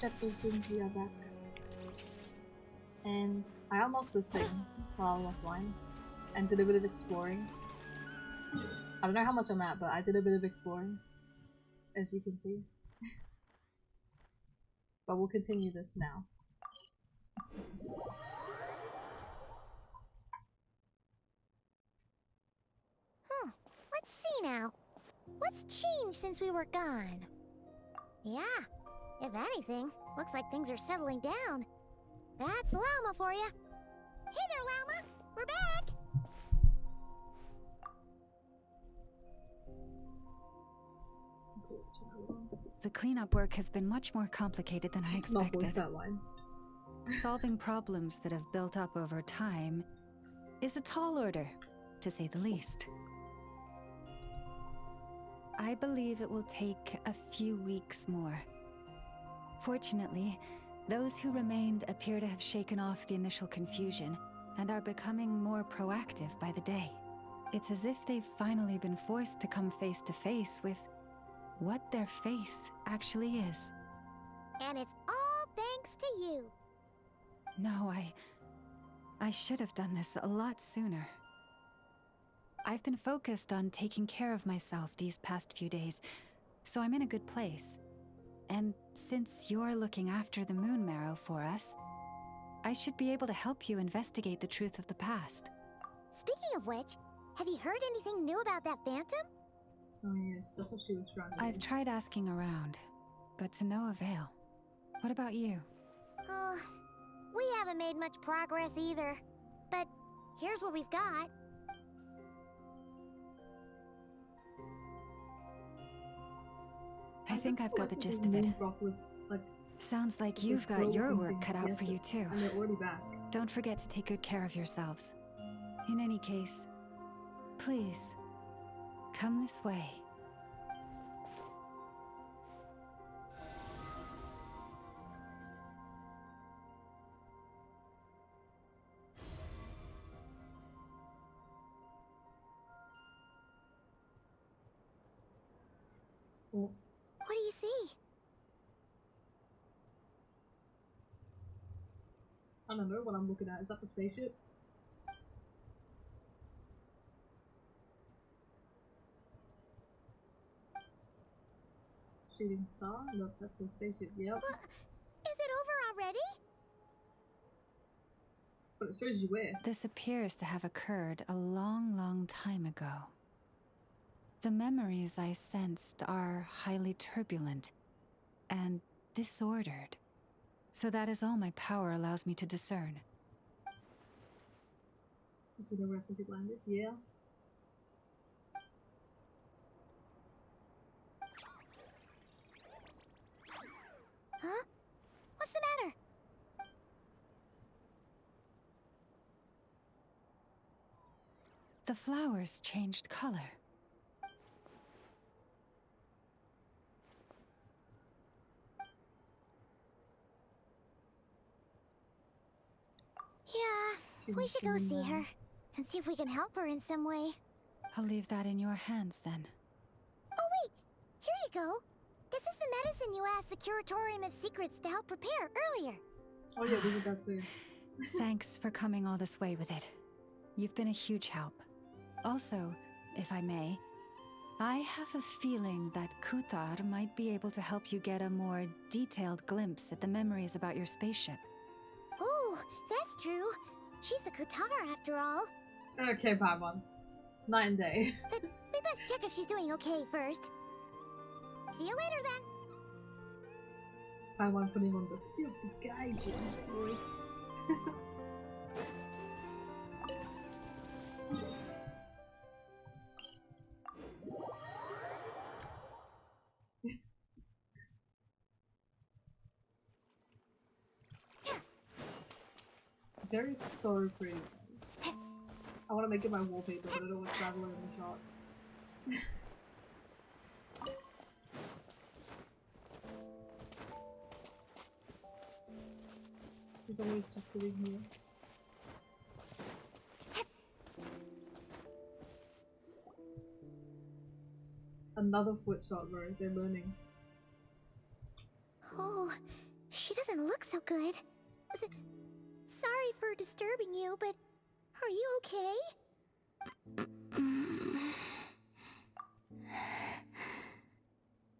Chapter since we are back. And I unlocked this thing while offline and did a bit of exploring. I don't know how much I'm at, but I did a bit of exploring, as you can see. But we'll continue this now. Let's see now. What's changed since we were gone? Yeah, if anything, looks like things are settling down. That's Lauma for you. Hey there, Lauma. We're back. The cleanup work has been much more complicated than I expected. That line. Solving problems that have built up over time is a tall order, to say the least. I believe it will take a few weeks more. Fortunately, those who remained appear to have shaken off the initial confusion and are becoming more proactive by the day. It's as if they've finally been forced to come face to face with what their faith actually is. And it's all thanks to you. No, I should have done this a lot sooner. I've been focused on taking care of myself these past few days, so I'm in a good place. And since you're looking after the moon marrow for us, I should be able to help you investigate the truth of the past. Speaking of which, have you heard anything new about that phantom? Oh yes, that's what she was trying to do. I've tried asking around, but to no avail. What about you? Oh, we haven't made much progress either. But here's what we've got. I think I've got the gist of it. Sounds like you've got your work cut out for you too. And they're already back. Don't forget to take good care of yourselves. In any case, please, come this way. Oh. What do you see? I don't know what I'm looking at. Is that the spaceship? Shooting star? Look, that's the spaceship. Yep. Is it over already? But it shows you where. This appears to have occurred a long, long time ago. The memories I sensed are highly turbulent and disordered. So that is all my power allows me to discern. That's where the respiratory landed? Yeah. Huh? What's the matter? The flowers changed color. Yeah, we should go see her and see if we can help her in some way. I'll leave that in your hands then. Oh wait, here you go. This is the medicine you asked the Curatorium of Secrets to help prepare earlier. Oh yeah, we did that too. Thanks for coming all this way with it. You've been a huge help. Also, if I may, I have a feeling that Kuthar might be able to help you get a more detailed glimpse at the memories about your spaceship. Oh, that's true. She's the Kutar after all. Okay, Paimon. Night and day. But we best check if she's doing okay first. See you later then. Paimon putting on the filthy gaijin voice. Zeri is so pretty, guys. I want to make it my wallpaper, but I don't want Traveler in the shot. He's always just sitting here. Another foot shot, bro. They're learning. Oh, She doesn't look so good. Sorry for disturbing you, but are you okay?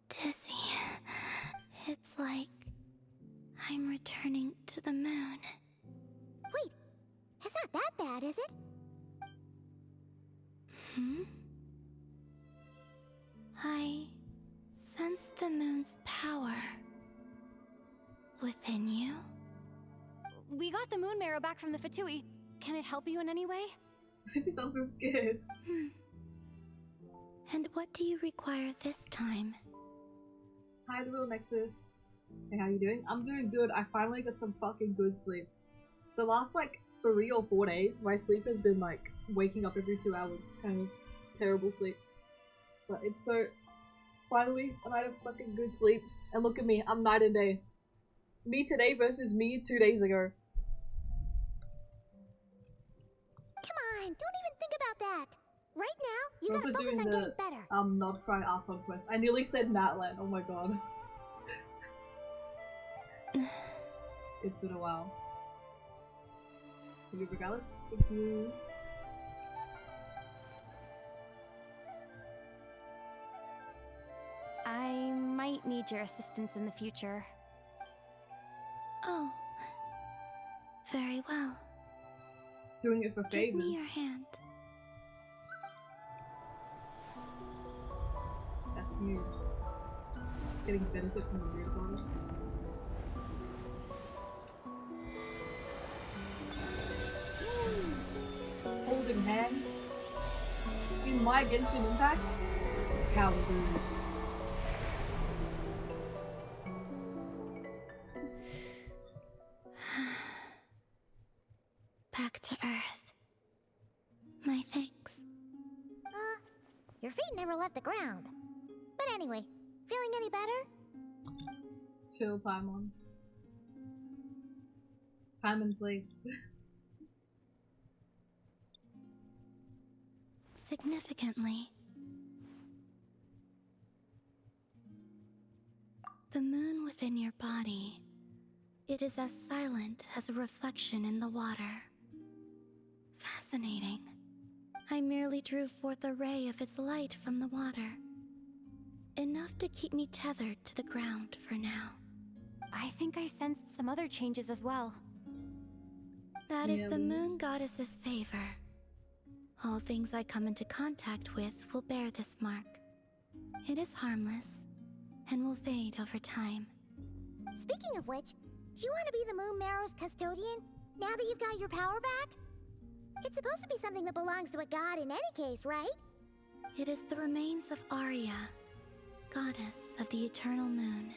Dizzy. It's like I'm returning to the moon. Wait, it's not that bad, is it? I sense the moon's power within you. We got the moon marrow back from the Fatui. Can it help you in any way? She sounds so scared. And what do you require this time? Hi, the real Nexus. Hey, how you doing? I'm doing good. I finally got some fucking good sleep. The last like 3 or 4 days, my sleep has been like waking up every 2 hours, kind of terrible sleep. But it's so finally a night of fucking good sleep. And look at me, I'm night and day. Me today versus me 2 days ago. Come on, don't even think about that. Right now, you We're gotta also focus doing on the getting better. nodkrai ARCHON quest. I nearly said Matland. Oh my god. It's been a while. Thank you regardless. Thank you. I might need your assistance in the future. Oh, very well. Doing it for Give favors. me your hand. That's huge. Getting benefit from the weird bottle. Holding hands. In my Genshin Impact. Hallelujah. Back to Earth. My thanks. Your feet never left the ground. But anyway, feeling any better? Chill, Paimon. Time and place. Significantly, the moon within your body, it is as silent as a reflection in the water. Fascinating. I merely drew forth a ray of its light from the water. Enough to keep me tethered to the ground for now. I think I sensed some other changes as well. That is Yeah, the we- moon goddess's favor. All things I come into contact with will bear this mark. It is harmless and will fade over time. Speaking of which, do you want to be the Moon Marrow's custodian now that you've got your power back? It's supposed to be something that belongs to a god in any case, right? It is the remains of Arya, goddess of the eternal moon.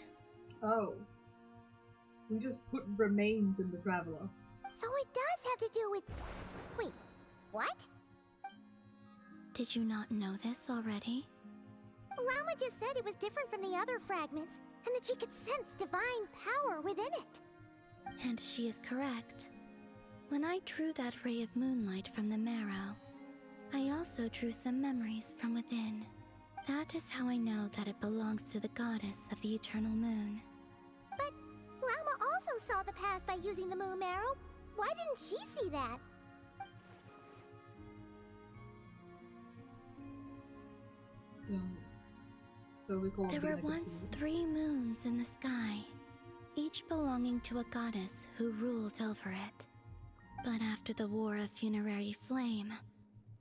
Oh. We just put remains in the Traveler. So it does have to do with... Wait, what? Did you not know this already? Lauma just said it was different from the other fragments, and that she could sense divine power within it. And she is correct. When I drew that ray of moonlight from the marrow, I also drew some memories from within. That is how I know that it belongs to the goddess of the eternal moon. But Lauma also saw the past by using the moon marrow. Why didn't she see that? So we call There it were like once 3 moons in the sky, each belonging to a goddess who ruled over it. But after the War of Funerary Flame,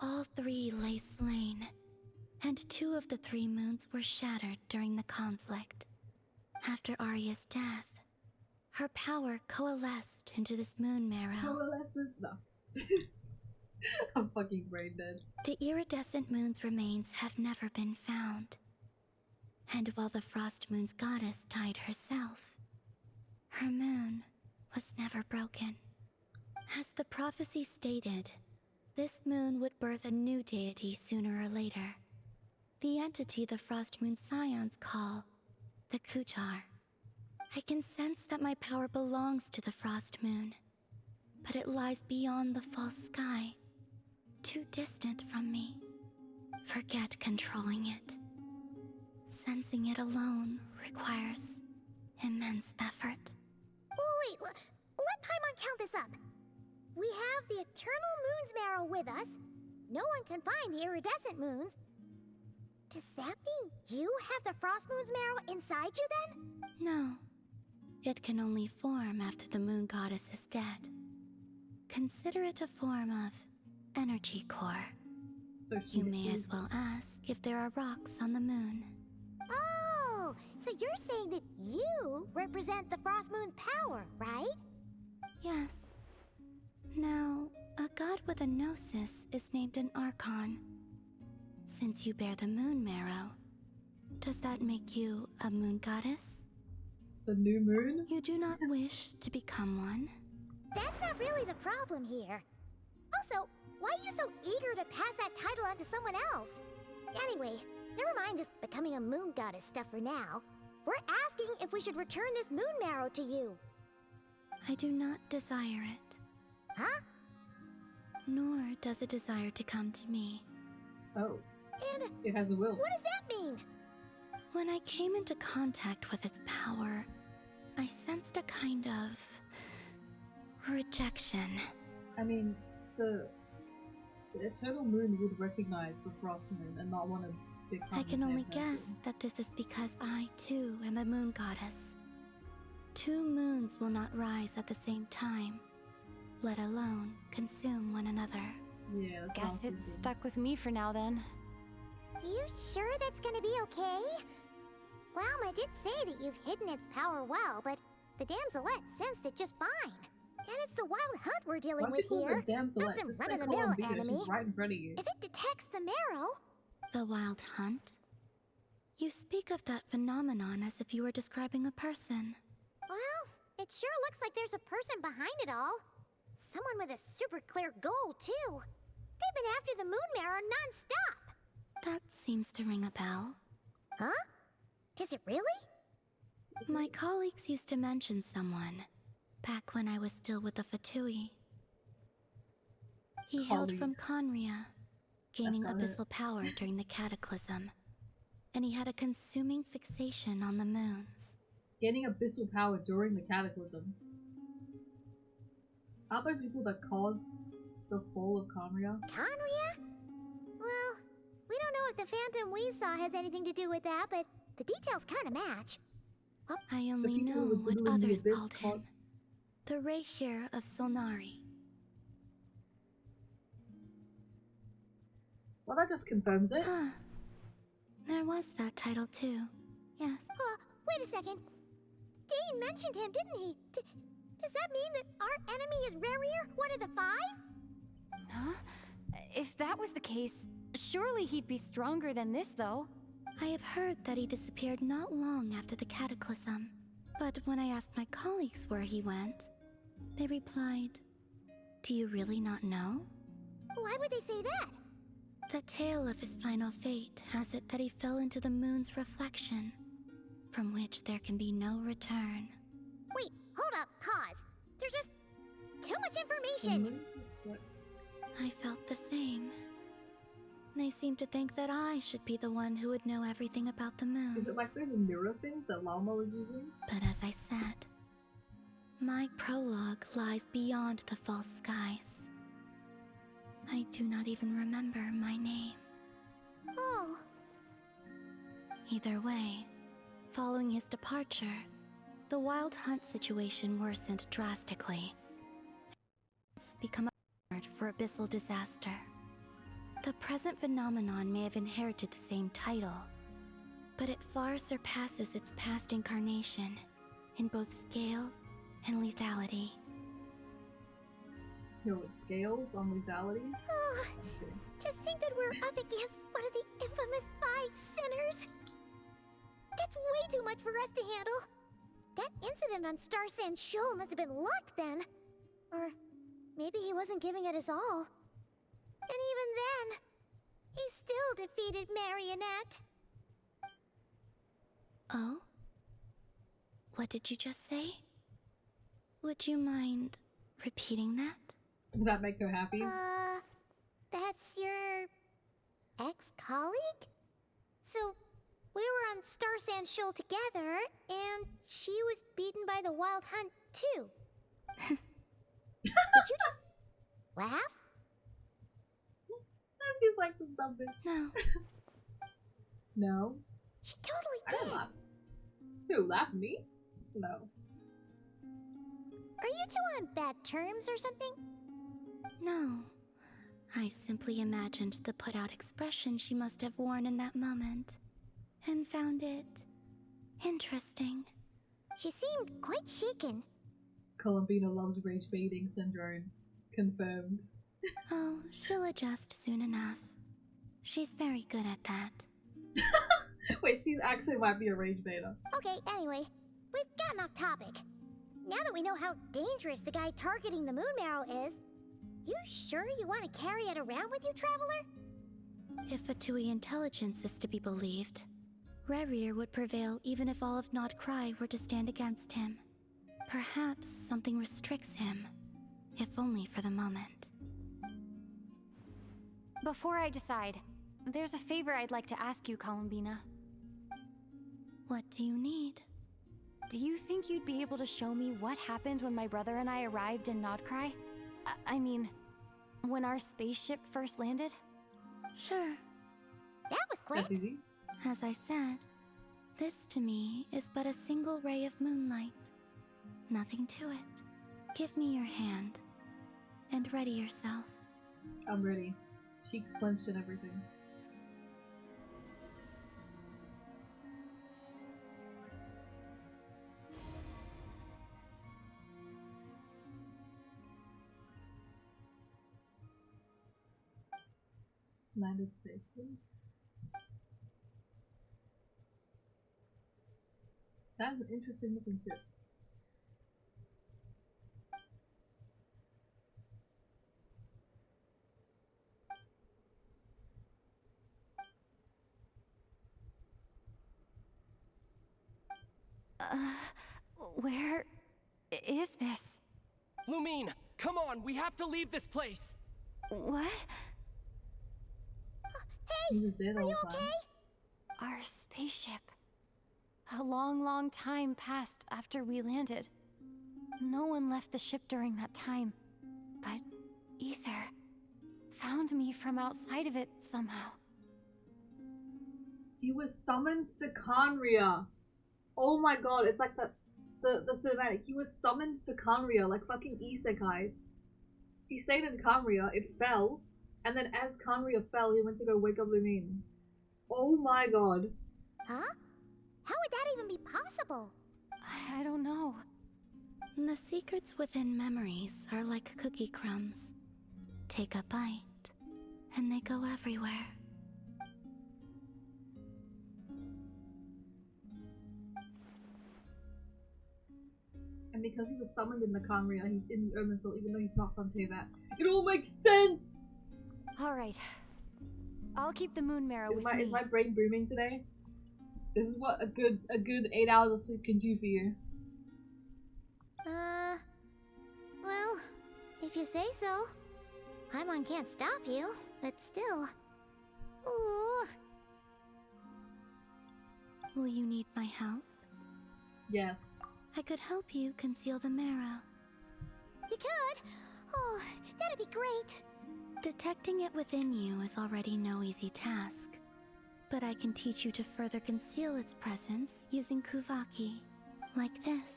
all 3 lay slain, and 2 of the 3 moons were shattered during the conflict. After Arya's death, her power coalesced into this moon marrow. Coalescence? No. I'm fucking brain dead. The iridescent moon's remains have never been found. And while the frost moon's goddess died herself, her moon was never broken. As the prophecy stated, this moon would birth a new deity sooner or later. The entity the frost moon scions call the Kutar. I can sense that my power belongs to the frost moon, but it lies beyond the false sky, too distant from me. Forget controlling it. Sensing it alone requires immense effort. Paimon, count this up. We have the Eternal Moon's Marrow with us. No one can find the iridescent moons. Does that mean you have the Frost Moon's Marrow inside you then? No. It can only form after the moon goddess is dead. Consider it a form of energy core. So You may as well ask if there are rocks on the moon. Oh, so you're saying that you represent the Frost Moon's power, right? Yes. Now, a god with a gnosis is named an Archon. Since you bear the moon marrow, does that make you a moon goddess? The new moon? You do not wish to become one? That's not really the problem here. Also, why are you so eager to pass that title on to someone else? Anyway, never mind this becoming a moon goddess stuff for now. We're asking if we should return this moon marrow to you. I do not desire it. Huh? Nor does it desire to come to me. Oh. And It has a will. what does that mean? When I came into contact with its power, I sensed a kind of rejection. I mean, the Eternal Moon would recognize the Frost Moon and not want to become I the can same only person. guess that this is because I, too, am a moon goddess. Two moons will not rise at the same time, let alone consume one another. Yeah, that's what I was Guess it's thinking. stuck with me for now then. You sure that's gonna be okay? Lauma did say that you've hidden its power well, but the damselette sensed it just fine. And it's the wild hunt we're dealing Once with you call here. the damselette, Not some just say run-of-the-mill Columbia, enemy. she's right in front of you. If it detects the marrow, The wild hunt? You speak of that phenomenon as if you were describing a person. well, it sure looks like there's a person behind it all. Someone with a super clear goal, too. They've been after the moon marrow non-stop. That seems to ring a bell. Huh? Is it really? My colleagues used to mention someone, back when I was still with the Fatui. He hailed from Conria, gaining That's not it. abyssal power during the cataclysm, and he had a consuming fixation on the moons. Gaining abyssal power during the cataclysm. Aren't those people that caused the fall of Conria? Conria? Well, we don't know if the phantom we saw has anything to do with that, but the details kind of match. I only people know who were what doing the others abyss called him. The Reikir of Solnari. Well, that just confirms it. Huh. There was that title too. Yes. Wait a second. Dane mentioned him, didn't he? Does that mean that our enemy is Rerir, one of the five? Huh? If that was the case, surely he'd be stronger than this, though. I have heard that he disappeared not long after the cataclysm. But when I asked my colleagues where he went, they replied, "Do you really not know?" Why would they say that? The tale of his final fate has it that he fell into the moon's reflection, from which there can be no return. Wait, hold up, pause. There's just too much information. What? I felt the same. They seemed to think that I should be the one who would know everything about the moon. Is it like those mirror things that Lauma was using? But as I said, my prologue lies beyond the false skies. I do not even remember my name. Oh, Either way, following his departure, the wild hunt situation worsened drastically. It's become a word for abyssal disaster. The present phenomenon may have inherited the same title, but it far surpasses its past incarnation in both scale and lethality. Yo, it scales on lethality? oh, Just kidding. to think that we're up against one of the infamous 5 sinners. That's way too much for us to handle. That incident on Star Sand Shoal must have been luck then. Or maybe he wasn't giving it his all. And even then, he still defeated Marionette. Oh? What did you just say? Would you mind repeating that? Would that make her happy? That's your ex-colleague? So, we were on Star Sand Shoal together, and she was beaten by the Wild Hunt too. you just laugh? She's like this dumb bitch. No. No. She totally I did. didn't laugh. Who, laugh at me? No. Are you two on bad terms or something? No. I simply imagined the put-out expression she must have worn in that moment, and found it interesting. She seemed quite shaken. Columbina loves rage baiting syndrome. Confirmed. Oh, she'll adjust soon enough. She's very good at that. Wait, she actually might be a rage baiter. Okay, anyway, we've gotten off topic. Now that we know how dangerous the guy targeting the moon marrow is, you sure you want to carry it around with you, Traveler? If Fatui intelligence is to be believed, Rerir would prevail even if all of nodkrai were to stand against him. Perhaps something restricts him, if only for the moment. Before I decide, there's a favor I'd like to ask you, Columbina. What do you need? Do you think you'd be able to show me what happened when my brother and I arrived in nodkrai? I mean, when our spaceship first landed? Sure. That was quick. That's easy. As I said, this to me is but a single ray of moonlight. Nothing to it. Give me your hand, and ready yourself. I'm ready. Cheeks clenched and everything. Landed safely. That's an interesting looking ship. Where is this? Lumine, come on, we have to leave this place. What? He was there the Are whole you time. okay? Our spaceship. A long, long time passed after we landed. No one left the ship during that time, but Ether found me from outside of it somehow. He was summoned to Kanria. Oh my god, it's like the cinematic. He was summoned to Kanria, like fucking isekai. He stayed in Kanria, it fell, and then as Kanria fell, he went to go wake up Lumine. Oh my god. Huh? How would that even be possible? I don't know. The secrets within memories are like cookie crumbs. Take a bite, and they go everywhere. And because he was summoned in the Kanria, he's in Irminsul, even though he's not from Teyvat. It all makes sense! All right. I'll keep the moon marrow with me. Is my brain booming today? This is what a good 8 hours of sleep can do for you. Well, if you say so. Paimon can't stop you, but still. Ooh. Will you need my help? Yes. I could help you conceal the marrow. You could? Oh, that'd be great. Detecting it within you is already no easy task, but I can teach you to further conceal its presence using Kuvaki, like this.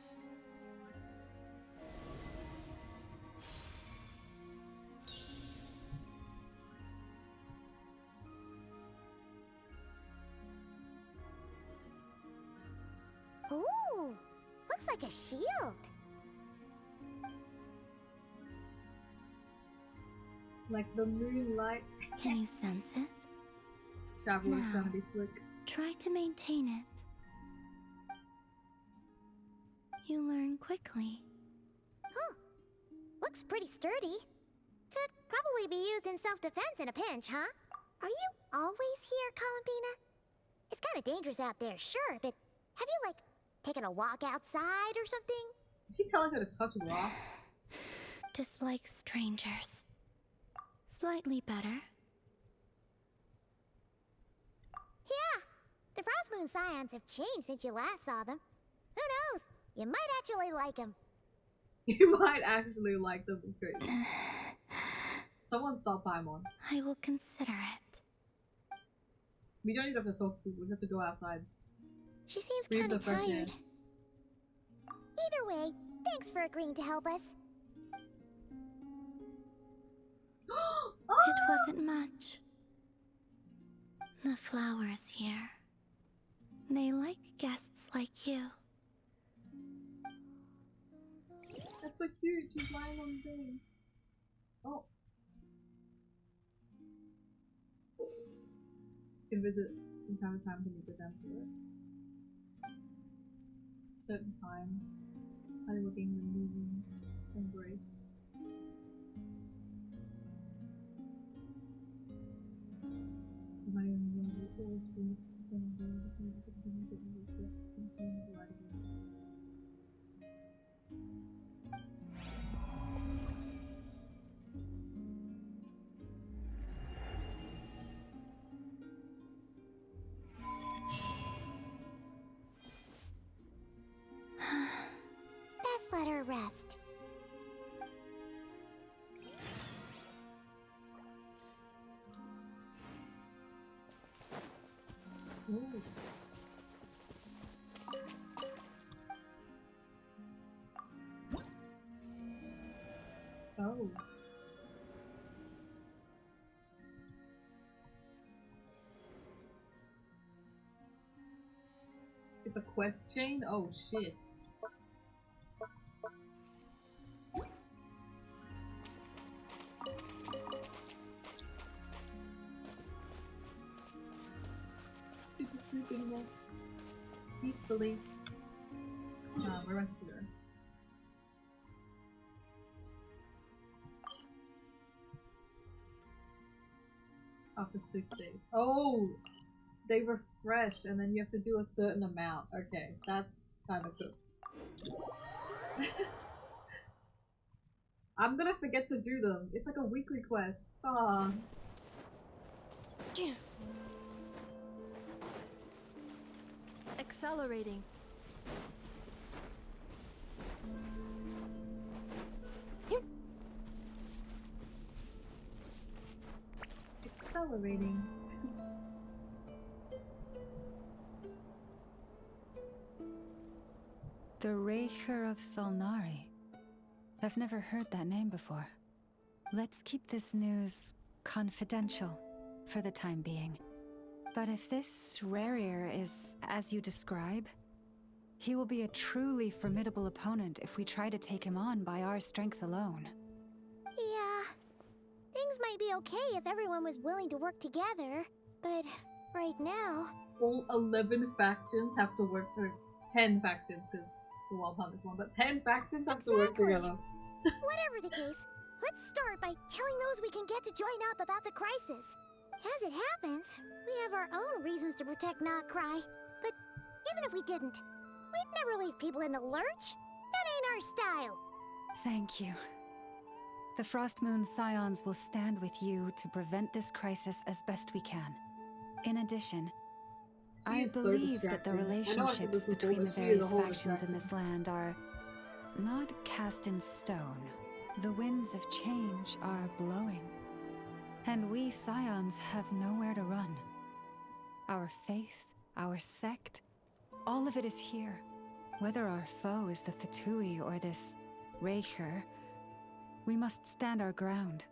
Ooh, looks like a shield. Like the moonlight. Can you sense it? Traveler's No. trying to be slick. Try to maintain it. You learn quickly. Huh. Looks pretty sturdy. Could probably be used in self-defense in a pinch, huh? Are you always here, Columbina? It's kind of dangerous out there, sure, but have you, like, taken a walk outside or something? Is she telling her to touch rocks? Dislike strangers. Slightly better. Yeah, the Frost Moon Scions have changed since you last saw them. Who knows? You might actually like them. You might actually like them. It's great. Someone stop Paimon. I will consider it. We don't even have to talk to people. We just have to go outside. She seems Breathe kind the of fresh air. tired. Either way, thanks for agreeing to help us. It wasn't much. The flowers here. They like guests like you. That's so cute. She's lying on the thing. Oh. You can visit from time to time to meet the dancer. Certain time. Honey looking and moving. Embrace. My own will always be the same way. The same way that you reflect and the light of your eyes. Best let her rest. Ooh. Oh. It's a quest chain? Oh shit. She's just sleeping there. Peacefully. Where am I supposed to go? After 6 days. Oh! They refresh and then you have to do a certain amount. Okay, that's kind of cooked. I'm gonna forget to do them. It's like a weekly quest. Ah. Accelerating. Accelerating. The Raker of Solnari. I've never heard that name before. Let's keep this news confidential for the time being. But if this Rarier is as you describe, he will be a truly formidable opponent if we try to take him on by our strength alone. Yeah. Things might be okay if everyone was willing to work together, but right now... All 11 factions have to work, or 10 factions, because the Wild Hunt is one, but 10 factions have to work Exactly. together. Whatever the case, let's start by telling those we can get to join up about the crisis. As it happens, we have our own reasons to protect nodkrai, but even if we didn't, we'd never leave people in the lurch. That ain't our style. Thank you. The Frostmoon Scions will stand with you to prevent this crisis as best we can. In addition, She I is so believe that the distracting. I know I've said relationships this before, between the but she is a various whole factions in this land are not cast in stone. The winds of change are blowing. And we Scions have nowhere to run. Our faith, our sect, all of it is here. Whether our foe is the Fatui or this Raker, we must stand our ground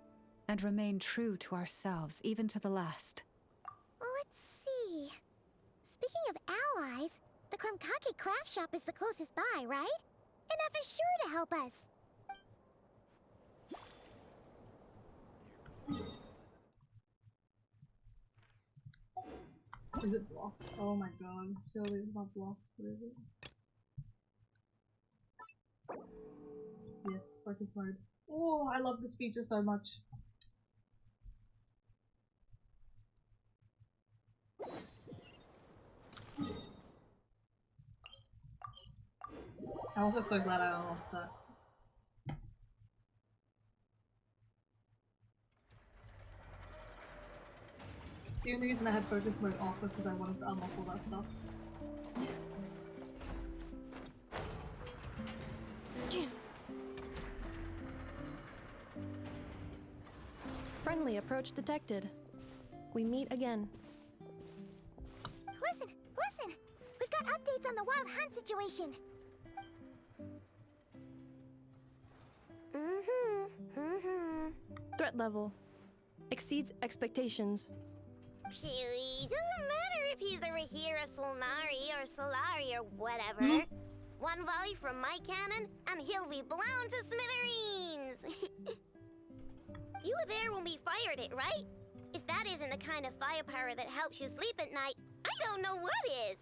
and remain true to ourselves, even to the last. Let's see. Speaking of allies, the Krumkake craft shop is the closest by, right? Ineffa is sure to help us. Is it blocked? Oh my god. Surely it's not blocked. What is it? Yes, focus mode. Oh, I love this feature so much. I'm also so glad I unlocked that. The only reason I had focus mode off was because I wanted to unlock all that stuff. Friendly approach detected. We meet again. Listen! Listen! We've got updates on the wild hunt situation. Threat level exceeds expectations. Phew, doesn't matter if he's the Rahira Solnari or Solari or whatever. One volley from my cannon, and he'll be blown to smithereens! You were there when we fired it, right? If that isn't the kind of firepower that helps you sleep at night, I don't know what is!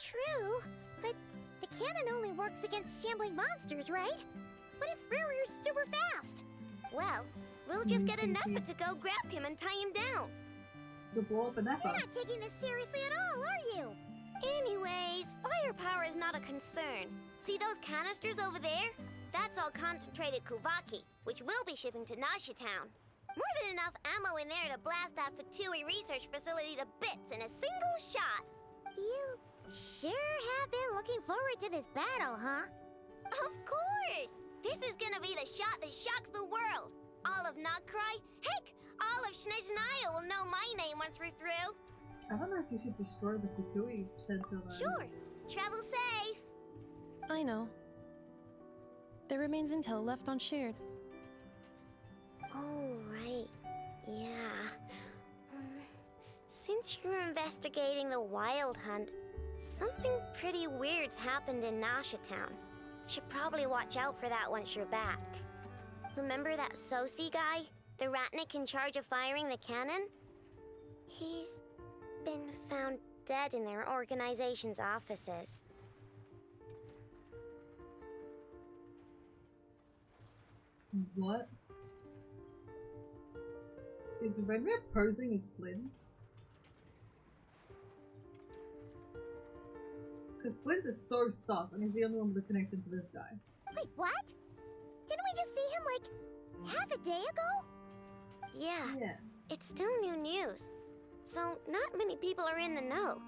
True, but the cannon only works against shambling monsters, right? What if Riri's super fast? Well, we'll just get a nefer to go grab him and tie him down. To blow up a nefer. You're not taking this seriously at all, are you? Anyways, firepower is not a concern. See those canisters over there? That's all concentrated Kuvaki, which we'll be shipping to Nasha Town. More than enough ammo in there to blast that Fatui research facility to bits in a single shot. You sure have been looking forward to this battle, huh? Of course! This is gonna be the shot that shocks the world. All of nodkrai, heck, all of Snezhnaya will know my name once we're through. I don't know if you should destroy the Fatui Center though. Sure. Travel safe. I know. There remains intel left unshared. Oh, right. Yeah. Since you're investigating the wild hunt, something pretty weird's happened in Nasha Town. Should probably watch out for that once you're back. Remember that Sosi guy? The Ratnik in charge of firing the cannon? He's been found dead in their organization's offices. What? Is Renrir posing as Flynn's? Because Flynn's is so sus and he's the only one with a connection to this guy. Wait, what? Didn't we just see him like half a day ago? Yeah. It's still new news. So not many people are in the know.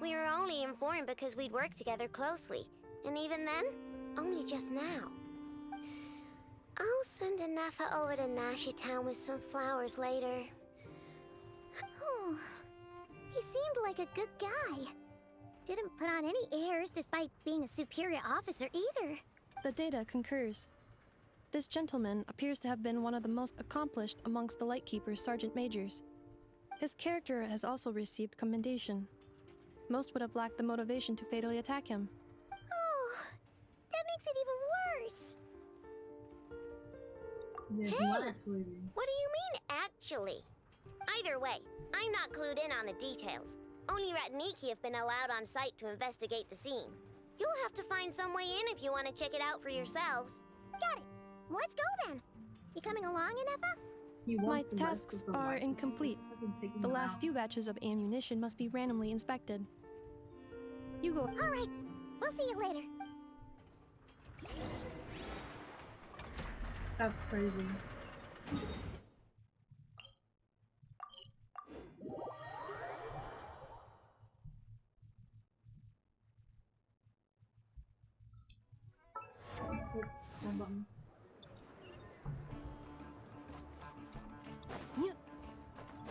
We were only informed because we'd worked together closely. And even then, only just now. I'll send a nefer over to Nasha Town with some flowers later. Oh, he seemed like a good guy. Didn't put on any airs despite being a superior officer either. The data concurs. This gentleman appears to have been one of the most accomplished amongst the Lightkeeper's sergeant majors. His character has also received commendation. Most would have lacked the motivation to fatally attack him. Oh, that makes it even worse. Yeah, Hey, actually. What do you mean, actually? Either way, I'm not clued in on the details. Only Ratniki have been allowed on site to investigate the scene. You'll have to find some way in if you want to check it out for yourselves. Got it. Let's go then. You coming along, Ineffa? My tasks are incomplete. The last few batches of ammunition must be randomly inspected. You go. All right. We'll see you later. That's crazy. One button.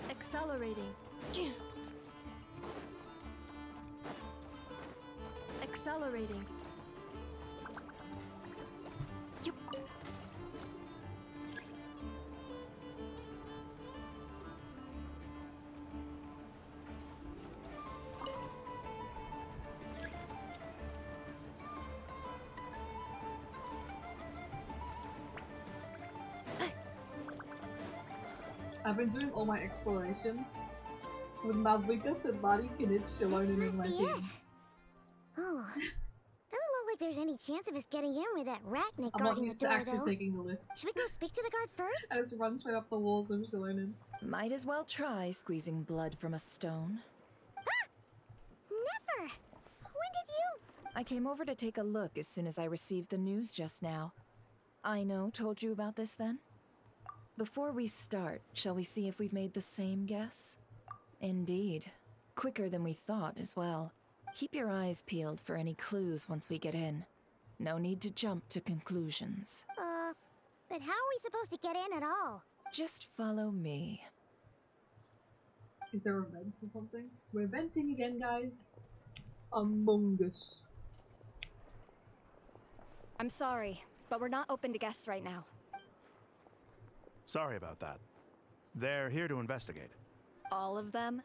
Accelerating. Accelerating. I've been doing all my exploration with Mavrikas and Mari Kinich Shalonen in my Must be team. it. Oh, doesn't look like there's any chance of us getting in with that Ratnik I'm not guarding the used to door, actually though. taking the lifts. Should we go speak to the guard first? I just run straight up the walls of Shalonen. Might as well try squeezing blood from a stone. Never. When did you? I came over to take a look as soon as I received the news just now. Aino told you about this then? Before we start, shall we see if we've made the same guess? Indeed. Quicker than we thought as well. Keep your eyes peeled for any clues once we get in. No need to jump to conclusions. But how are we supposed to get in at all? Just follow me. Is there a vent or something? We're venting again, guys. Among Us. I'm sorry, but we're not open to guests right now. Sorry about that. They're here to investigate. All of them?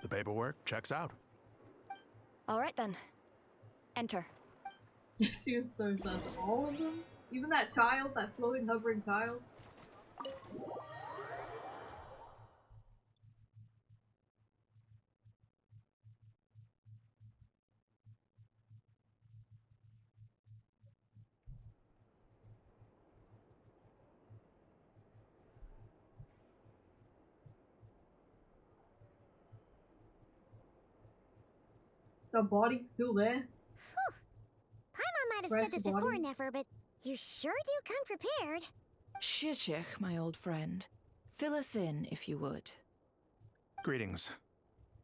The paperwork checks out. All right then. Enter. She was so sad. All of them? Even that child, that floating, hovering child? The body's still there? Paimon might have Fresh said this before, body? Nefer, but you sure do come prepared. Shishich, my old friend. Fill us in, if you would. Greetings.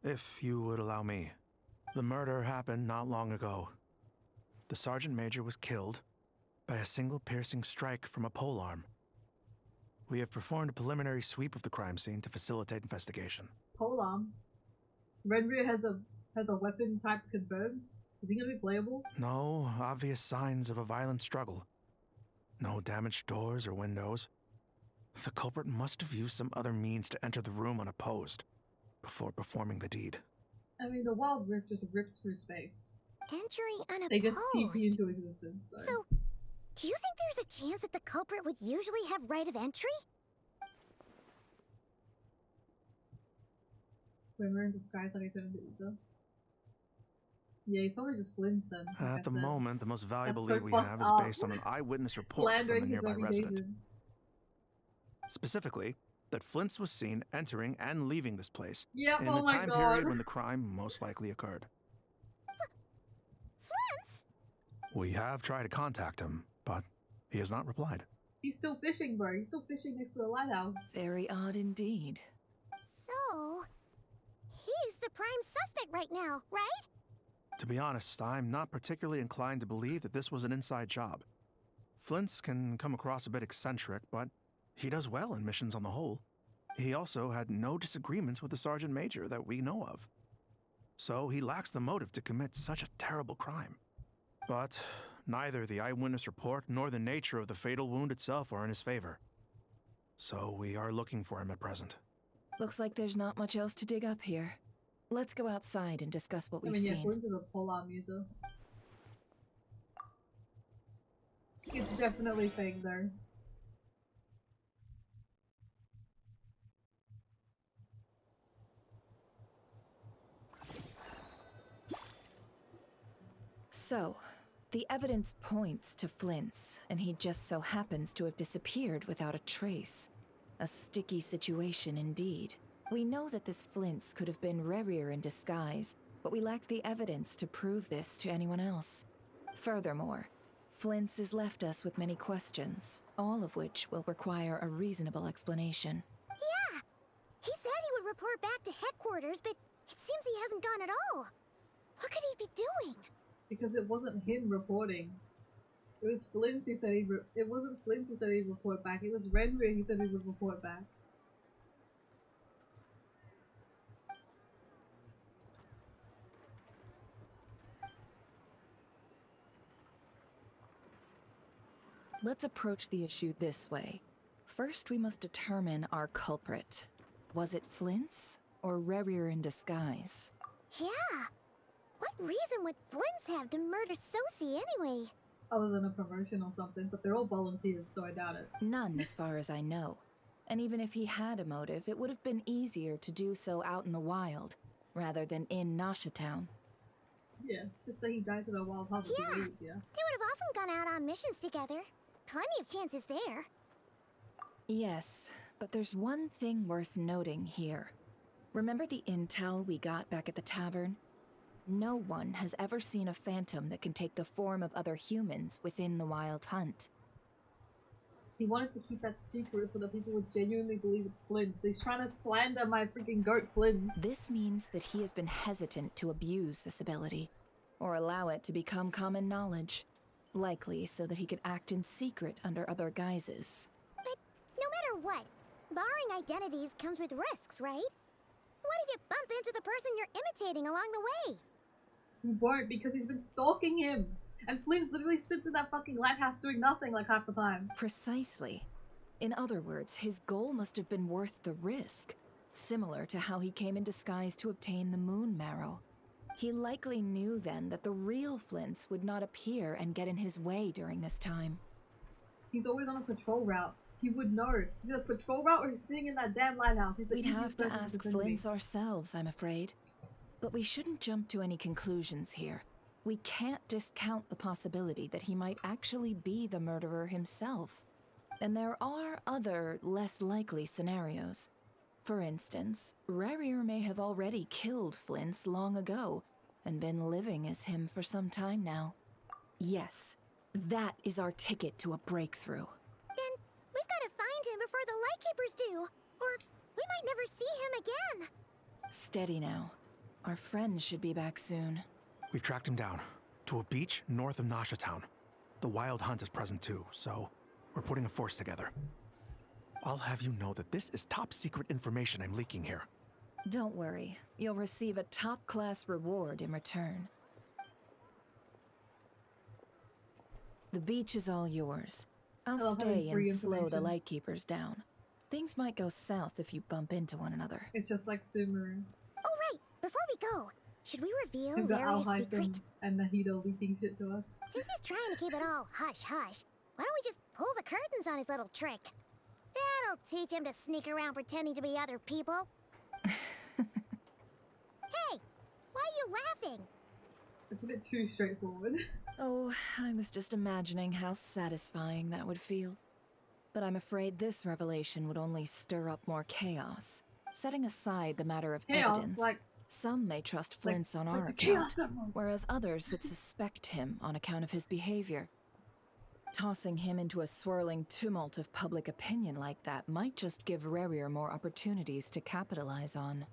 If you would allow me. The murder happened not long ago. The Sergeant Major was killed by a single piercing strike from a polearm. We have performed a preliminary sweep of the crime scene to facilitate investigation. Polearm. Renryu has a weapon type confirmed. Is he gonna be playable? No obvious signs of a violent struggle. No damaged doors or windows. The culprit must have used some other means to enter the room unopposed before performing the deed. I mean, the Wild Rift just rips through space. Entering unopposed. They just TP into existence, So, do you think there's a chance that the culprit would usually have right of entry? When we're in disguise, how do you turn into ether? Yeah, he's probably just Flynn's then. Like At the moment, the most valuable so lead we fucked have is up. based on an eyewitness report from a Slandering his nearby resident. reputation. Specifically, that Flint's was seen entering and leaving this place Yep, in oh the my time god. period when the crime most likely occurred. Flint's? We have tried to contact him, but he has not replied. He's still fishing, bro. He's still fishing next to the lighthouse. Very odd indeed. So, he's the prime suspect right now, right? To be honest, I'm not particularly inclined to believe that this was an inside job. Flint's can come across a bit eccentric, but he does well in missions on the whole. He also had no disagreements with the Sergeant Major that we know of. So he lacks the motive to commit such a terrible crime. But neither the eyewitness report nor the nature of the fatal wound itself are in his favor. So we are looking for him at present. Looks like there's not much else to dig up here. Let's go outside and discuss what we've yeah, seen. Flynn's is a polearm user. It's definitely fake though. So, the evidence points to Flint's, and he just so happens to have disappeared without a trace. A sticky situation indeed. We know that this Flint's could have been Rerir in disguise, but we lack the evidence to prove this to anyone else. Furthermore, Flint's has left us with many questions, all of which will require a reasonable explanation. Yeah! He said he would report back to headquarters, but it seems he hasn't gone at all. What could he be doing? Because it wasn't him reporting. It was Flint who said it wasn't Flint who said he'd report back. It was Renryu who said he would report back. Let's approach the issue this way. First, we must determine our culprit. Was it Flint's or Rerir in disguise? Yeah! What reason would Flint's have to murder Sosie anyway? Other than a promotion or something, but they're all volunteers, so I doubt it. None, as far as I know. And even if he had a motive, it would have been easier to do so out in the wild, rather than in Nasha Town. Yeah, just say he died to the wild hub would be way easier. They would have often gone out on missions together. Plenty of chances there. Yes, but there's one thing worth noting here. Remember the intel we got back at the tavern? No one has ever seen a phantom that can take the form of other humans within the Wild Hunt. He wanted to keep that secret so that people would genuinely believe it's Flint's. He's trying to slander my freaking goat Flint's. This means that he has been hesitant to abuse this ability, or allow it to become common knowledge. Likely so that he could act in secret under other guises. But no matter matter what, borrowing identities comes with risks, right? What if you bump into the person you're imitating along the way? He won't, because he's been stalking him. And Flint literally sits in that fucking lighthouse doing nothing like half the time. Precisely. In other words, his goal must have been worth the risk, similar to how he came in disguise to obtain the moon marrow. He likely knew then that the real Flints would not appear and get in his way during this time. He's always on a patrol route. He would know. He's either patrol route or he's sitting in that damn lighthouse. He's the We'd easiest have to person ask defend me. Flints ourselves, I'm afraid. But we shouldn't jump to any conclusions here. We can't discount the possibility that he might actually be the murderer himself. And there are other, less likely scenarios. For instance, Rarier may have already killed Flints long ago, and been living as him for some time now. Yes, that is our ticket to a breakthrough. Then we've got to find him before the Lightkeepers do, or we might never see him again. Steady now. Our friend should be back soon. We've tracked him down to a beach north of Nasha Town. The Wild Hunt is present too, so we're putting a force together. I'll have you know that this is top secret information I'm leaking here. Don't worry, you'll receive a top-class reward in return. The beach is all yours. I'll stay and slow the Lightkeepers down. Things might go south if you bump into one another. It's just like Sumeru. Oh right, before we go, should we reveal We've got Rarier's secret? and Nahida leaking shit to us. Since he's trying to keep it all hush-hush, why don't we just pull the curtains on his little trick? That'll teach him to sneak around pretending to be other people. Hey, why are you laughing? It's a bit too straightforward. Oh, I was just imagining how satisfying that would feel. But I'm afraid this revelation would only stir up more chaos. Setting aside the matter of evidence, some may trust Flints on our account, whereas others would suspect him on account of his behavior. Tossing him into a swirling tumult of public opinion like that might just give Rarier more opportunities to capitalize on.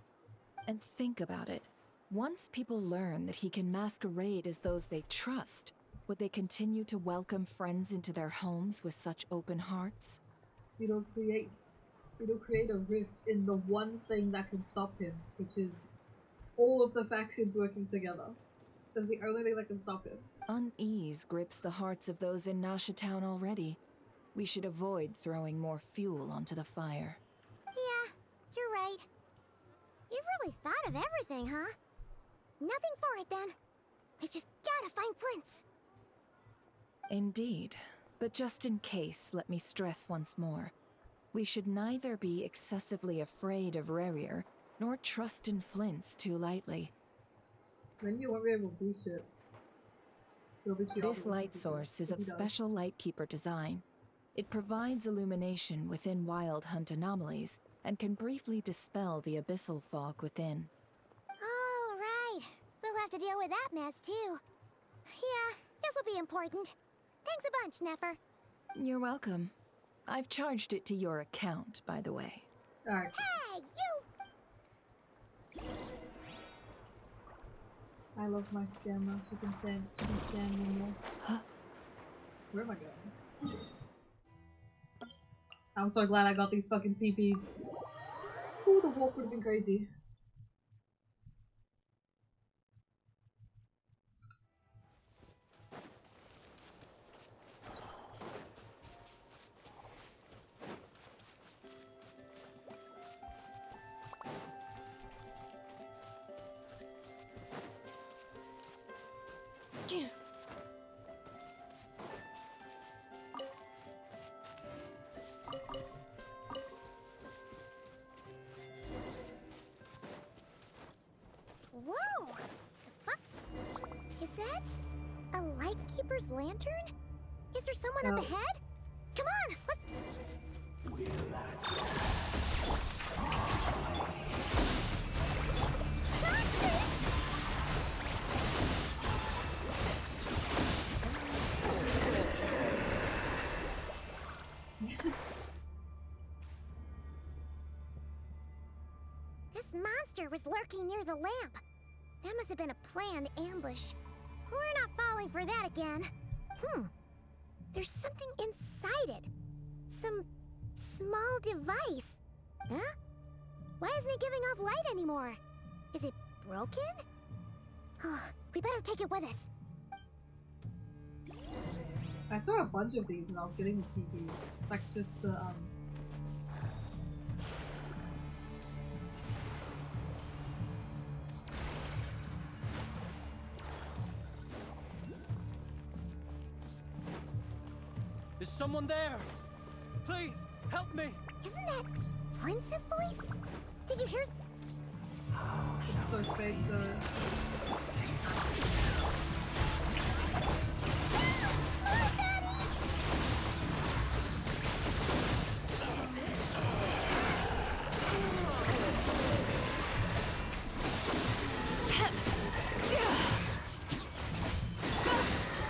And think about it. Once people learn that he can masquerade as those they trust, would they continue to welcome friends into their homes with such open hearts? It'll create a rift in the one thing that can stop him, which is all of the factions working together. That's the only thing that can stop him. Unease grips the hearts of those in Nasha Town already. We should avoid throwing more fuel onto the fire. Yeah, you're right. You've really thought of everything, huh? Nothing for it then. We've just gotta find Flints. Indeed. But just in case, let me stress once more. We should neither be excessively afraid of Rarier, nor trust in Flints too lightly. When you won't be able to do shit. This light source is of special Lightkeeper design. It provides illumination within Wild Hunt anomalies, and can briefly dispel the abyssal fog within. All right. We'll have to deal with that mess too. Yeah, this'll be important. Thanks a bunch, Nefer. You're welcome. I've charged it to your account, by the way. Alright. Hey, you! I love my scammer. She can scam me more. Huh? Where am I going? I'm so glad I got these fucking TPs. Ooh, the walk would have been crazy. Whoa! The fuck? Is that a Lightkeeper's lantern? Is there someone up ahead? Come on, let's... This monster was lurking near the lamp. That must have been a planned ambush. We're not falling for that again. There's something inside it. Some small device. Huh? Why isn't it giving off light anymore? Is it broken? Oh, we better take it with us. I saw a bunch of these when I was getting the TVs. Like just the Is someone there? Please, help me! Isn't that Flint's voice? Did you hear? it's so fake though.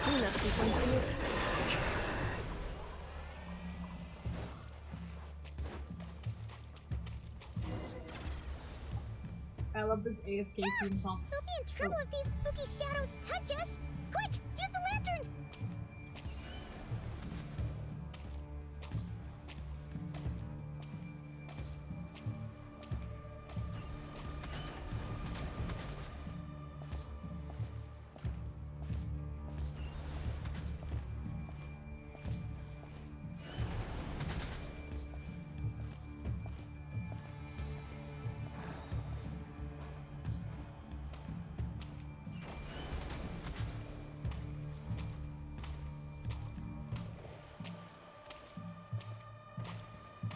Cleanup sequence here. I love this AFK team pump. We'll be in trouble if these spooky shadows touch us. Quick, use the lantern.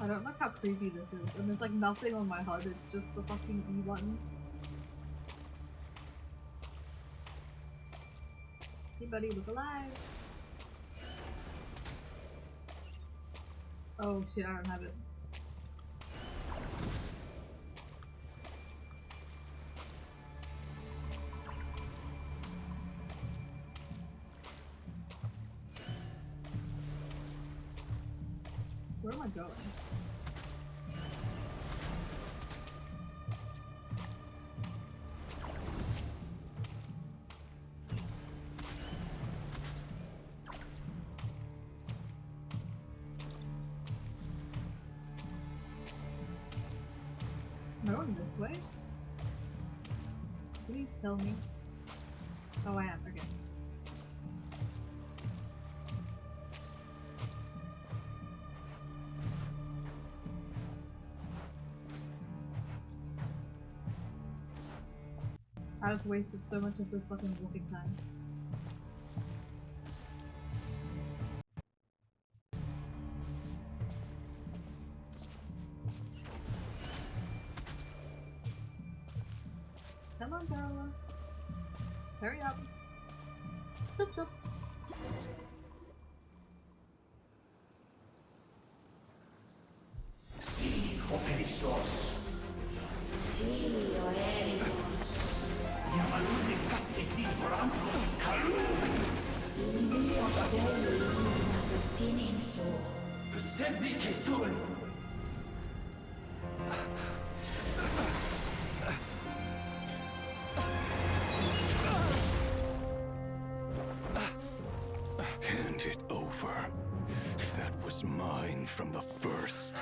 I don't like how creepy this is, and there's like nothing on my HUD, it's just the fucking E button. Anybody look alive? Oh shit, I don't have it. Where am I going? Am I going this way? Please tell me. Oh, I am. Okay. I just wasted so much of this fucking walking time. Come on, Bella. Hurry up. Chup chup. Sì, o perissos. Sì, o ericos. Yamaluni fatti si foram. Il mio sei illuminato sinistro. Senti che stun. Hand it over. That was mine from the first.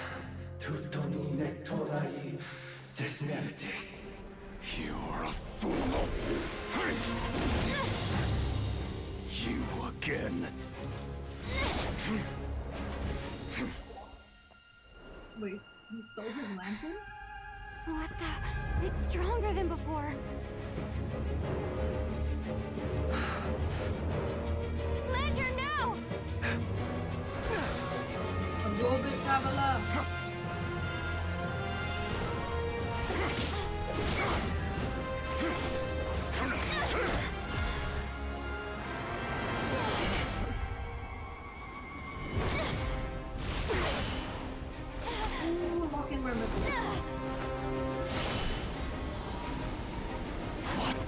Tutto mi nodkrai desmerte. You're a fool. You again. Wait, he stole his lantern? What the? It's stronger than before. Lantern now! Absorb it, traveler! Ooh, lock in where What?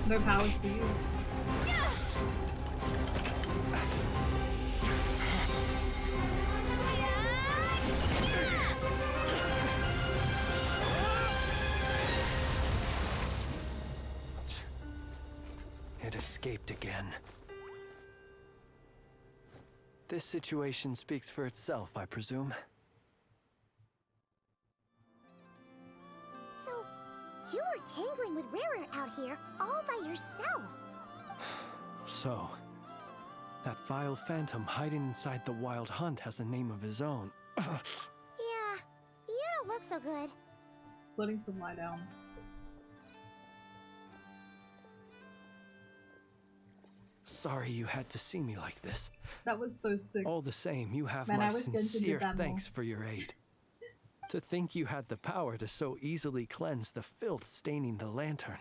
no powers for you. It escaped again. This situation speaks for itself, I presume. So, you were tangling with Rarer out here all by yourself. So, that vile phantom hiding inside the Wild Hunt has a name of his own. Yeah, you don't look so good. Letting some lie down. Sorry you had to see me like this. That was so sick. All the same, you have Man, my I wish Genshin did sincere that more. thanks for your aid. To think you had the power to so easily cleanse the filth staining the lantern,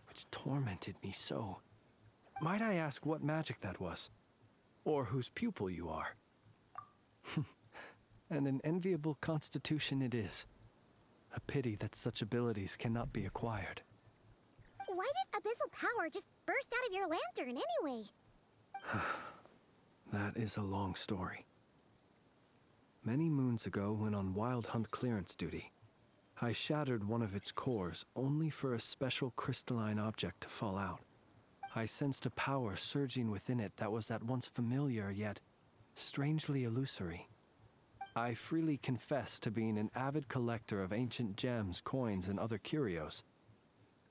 which tormented me so. Might I ask what magic that was? Or whose pupil you are? And an enviable constitution it is. A pity that such abilities cannot be acquired. Why did abyssal power just burst out of your lantern anyway? That is a long story. Many moons ago, when on Wild Hunt clearance duty, I shattered one of its cores only for a special crystalline object to fall out. I sensed a power surging within it that was at once familiar yet strangely illusory. I freely confess to being an avid collector of ancient gems, coins, and other curios.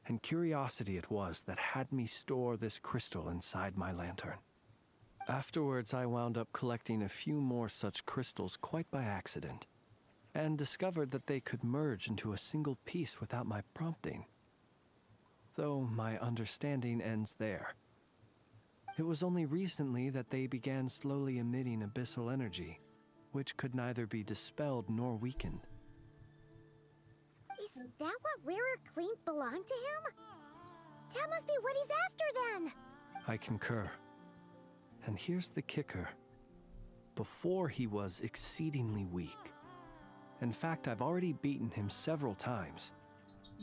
And curiosity it was that had me store this crystal inside my lantern. Afterwards, I wound up collecting a few more such crystals quite by accident, and discovered that they could merge into a single piece without my prompting. Though my understanding ends there. It was only recently that they began slowly emitting abyssal energy, which could neither be dispelled nor weakened. Is that what Rarer claimed belonged to him? That must be what he's after then! I concur. And here's the kicker. Before he was exceedingly weak. In fact, I've already beaten him several times,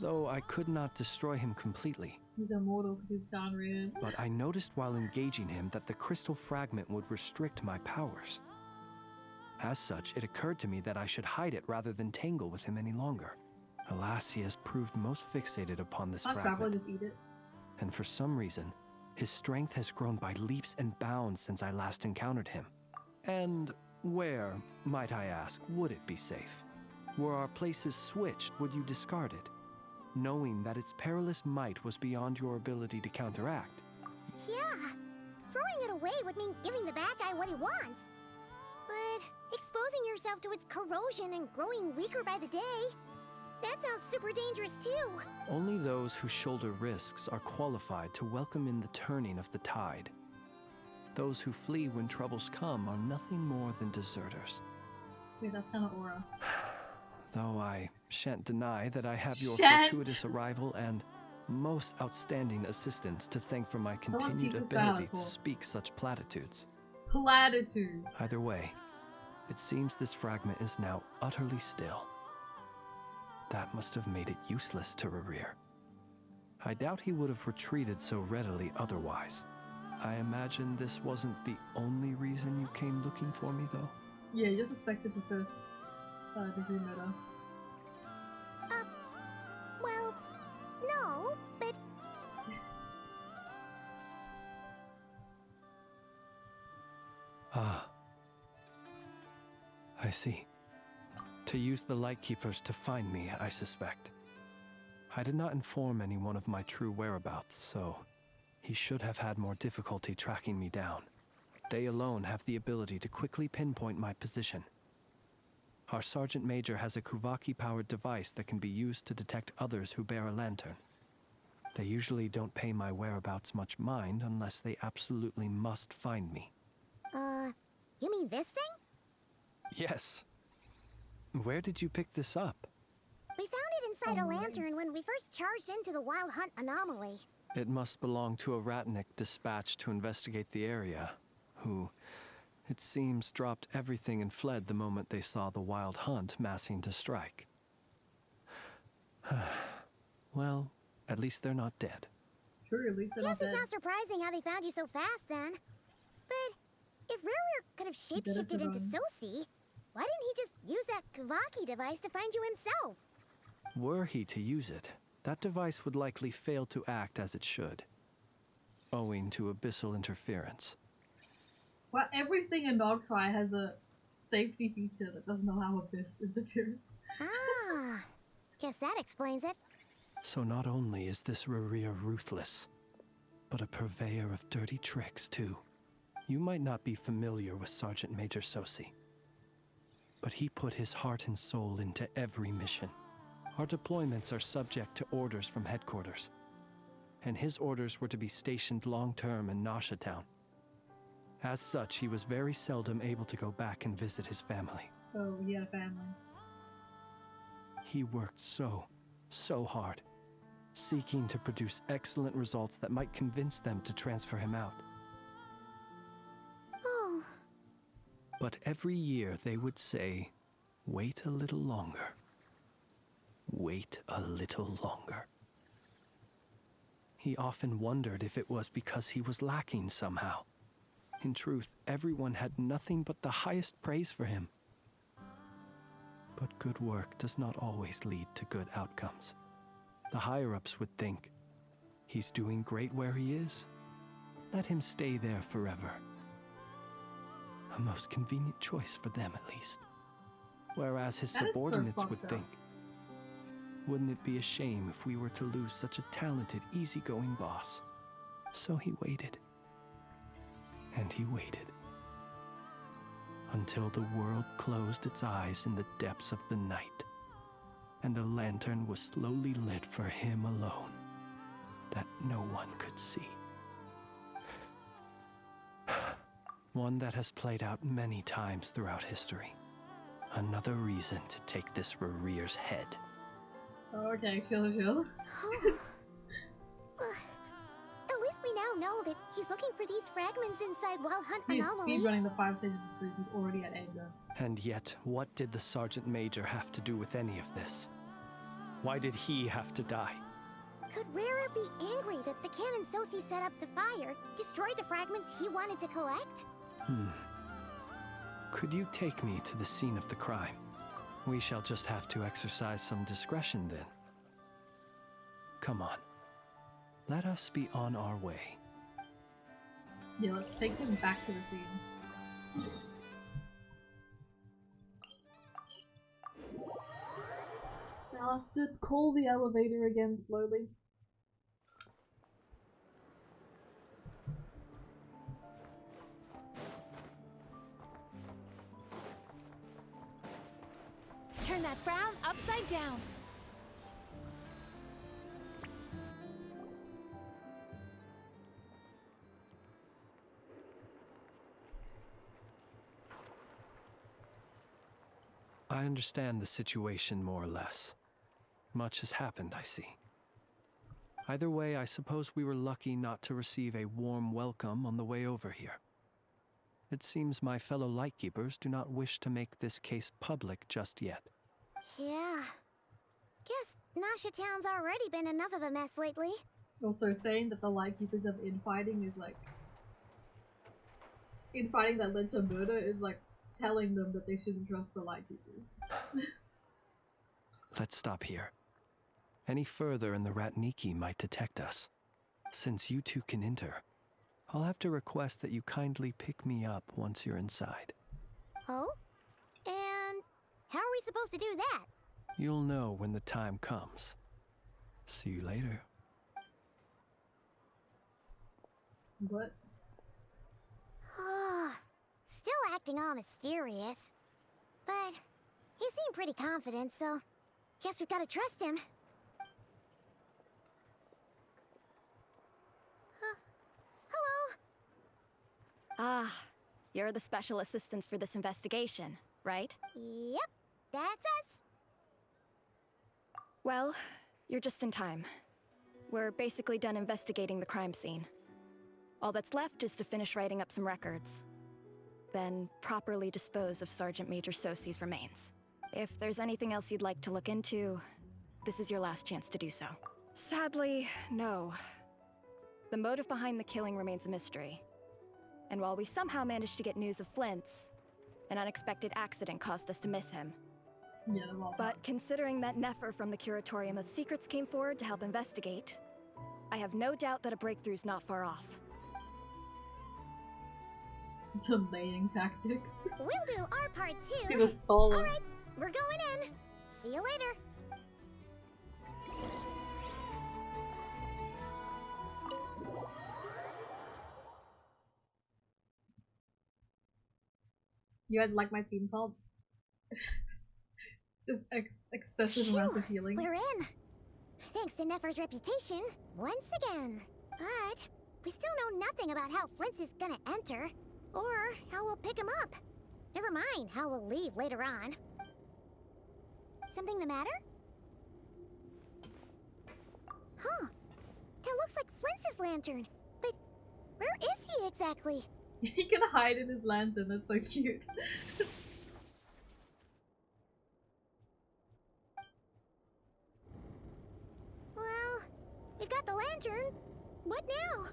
though I could not destroy him completely. He's immortal because he's gone red. But I noticed while engaging him that the crystal fragment would restrict my powers. As such, it occurred to me that I should hide it rather than tangle with him any longer. Alas, he has proved most fixated upon this fragment. Just eat it. And for some reason, his strength has grown by leaps and bounds since I last encountered him. And where, might I ask, would it be safe? Were our places switched, would you discard it, knowing that its perilous might was beyond your ability to counteract? Yeah, throwing it away would mean giving the bad guy what he wants. But exposing yourself to its corrosion and growing weaker by the day, that sounds super dangerous too. Only those who shoulder risks are qualified to welcome in the turning of the tide. Those who flee when troubles come are nothing more than deserters. Wait, that's kind of aura. Though I shan't deny that I have your Shan't. fortuitous arrival and most outstanding assistance to thank for my Someone continued teach us ability that, to Paul. speak such platitudes. Platitudes. Either way, it seems this fragment is now utterly still. That must have made it useless to Rarir. I doubt he would have retreated so readily otherwise. I imagine this wasn't the only reason you came looking for me, though? Yeah, you're suspected for first degree murder. Well, no, but Ah. I see. To use the Lightkeepers to find me, I suspect. I did not inform anyone of my true whereabouts, so he should have had more difficulty tracking me down. They alone have the ability to quickly pinpoint my position. Our Sergeant Major has a Kuvaki-powered device that can be used to detect others who bear a lantern. They usually don't pay my whereabouts much mind unless they absolutely must find me. you mean this thing? Yes. Where did you pick this up? We found it inside a lantern when we first charged into the Wild Hunt anomaly. It must belong to a Ratnik dispatched to investigate the area, who, it seems, dropped everything and fled the moment they saw the Wild Hunt massing to strike. Well, at least they're not dead. True, at least they're Guess not dead. it's not surprising how they found you so fast then. But if Rarer could have shapeshifted into Sosi, why didn't he just use that Kuvaki device to find you himself? Were he to use it, that device would likely fail to act as it should, owing to abyssal interference. Well, everything in nodkrai has a safety feature that doesn't allow abyss interference. Ah, guess that explains it. So not only is this Rerir ruthless, but a purveyor of dirty tricks too. You might not be familiar with Sergeant Major Sosi, but he put his heart and soul into every mission. Our deployments are subject to orders from headquarters, and his orders were to be stationed long-term in Nasha Town. As such, he was very seldom able to go back and visit his family. Oh, he had a family. He worked so hard, seeking to produce excellent results that might convince them to transfer him out. Oh. But every year they would say, wait a little longer. Wait a little longer. He often wondered if it was because he was lacking somehow. In truth, everyone had nothing but the highest praise for him. But good work does not always lead to good outcomes. The higher-ups would think, he's doing great where he is. Let him stay there forever. A most convenient choice for them, at least. Whereas his subordinates would think, wouldn't it be a shame if we were to lose such a talented, easygoing boss? So he waited. And he waited. Until the world closed its eyes in the depths of the night, and a lantern was slowly lit for him alone, that no one could see. One that has played out many times throughout history. Another reason to take this Rerir's head. Oh, okay, chill. At least we now know that he's looking for these fragments inside Wild Hunt He's anomalies. speedrunning the 5 stages of grief. He's already at anger. And yet, what did the Sergeant Major have to do with any of this? Why did he have to die? Could Rarer be angry that the cannon Sosi set up to fire destroyed the fragments he wanted to collect? Could you take me to the scene of the crime? We shall just have to exercise some discretion then. Come on. Let us be on our way. Yeah, let's take him back to the scene. I'll have to call the elevator again slowly. Turn that frown upside down. I understand the situation more or less. Much has happened, I see. Either way, I suppose we were lucky not to receive a warm welcome on the way over here. It seems my fellow Lightkeepers do not wish to make this case public just yet. Yeah. Guess Nasha Town's already been enough of a mess lately. Also, saying that the Lightkeepers have infighting is like... Infighting that led to murder is like telling them that they shouldn't trust the Lightkeepers. Let's stop here. Any further and the Ratniki might detect us. Since you two can enter, I'll have to request that you kindly pick me up once you're inside. Oh? And how are we supposed to do that? You'll know when the time comes. See you later. What? Still acting all mysterious. But he seemed pretty confident, so guess we've got to trust him. Hello? Ah, you're the special assistants for this investigation, right? Yep, that's us. Well, you're just in time. We're basically done investigating the crime scene. All that's left is to finish writing up some records. Then properly dispose of Sergeant Major Sosi's remains. If there's anything else you'd like to look into, this is your last chance to do so. Sadly, no. The motive behind the killing remains a mystery. And while we somehow managed to get news of Flint's, an unexpected accident caused us to miss him. Yeah, they're all But considering that Nefer from the Curatorium of Secrets came forward to help investigate, I have no doubt that a breakthrough's not far off. Delaying tactics. We'll do our part too. She was stalling. Alright, we're going in. See you later. You guys like my team called? Just excessive amounts of healing. We're in. Thanks to Nefer's reputation, once again. But we still know nothing about how Flint is gonna enter, or how we'll pick him up. Never mind how we'll leave later on. Something the matter? Huh. That looks like Flint's lantern. But where is he exactly? He can hide in his lantern, that's so cute. Well, we've got the lantern. What now?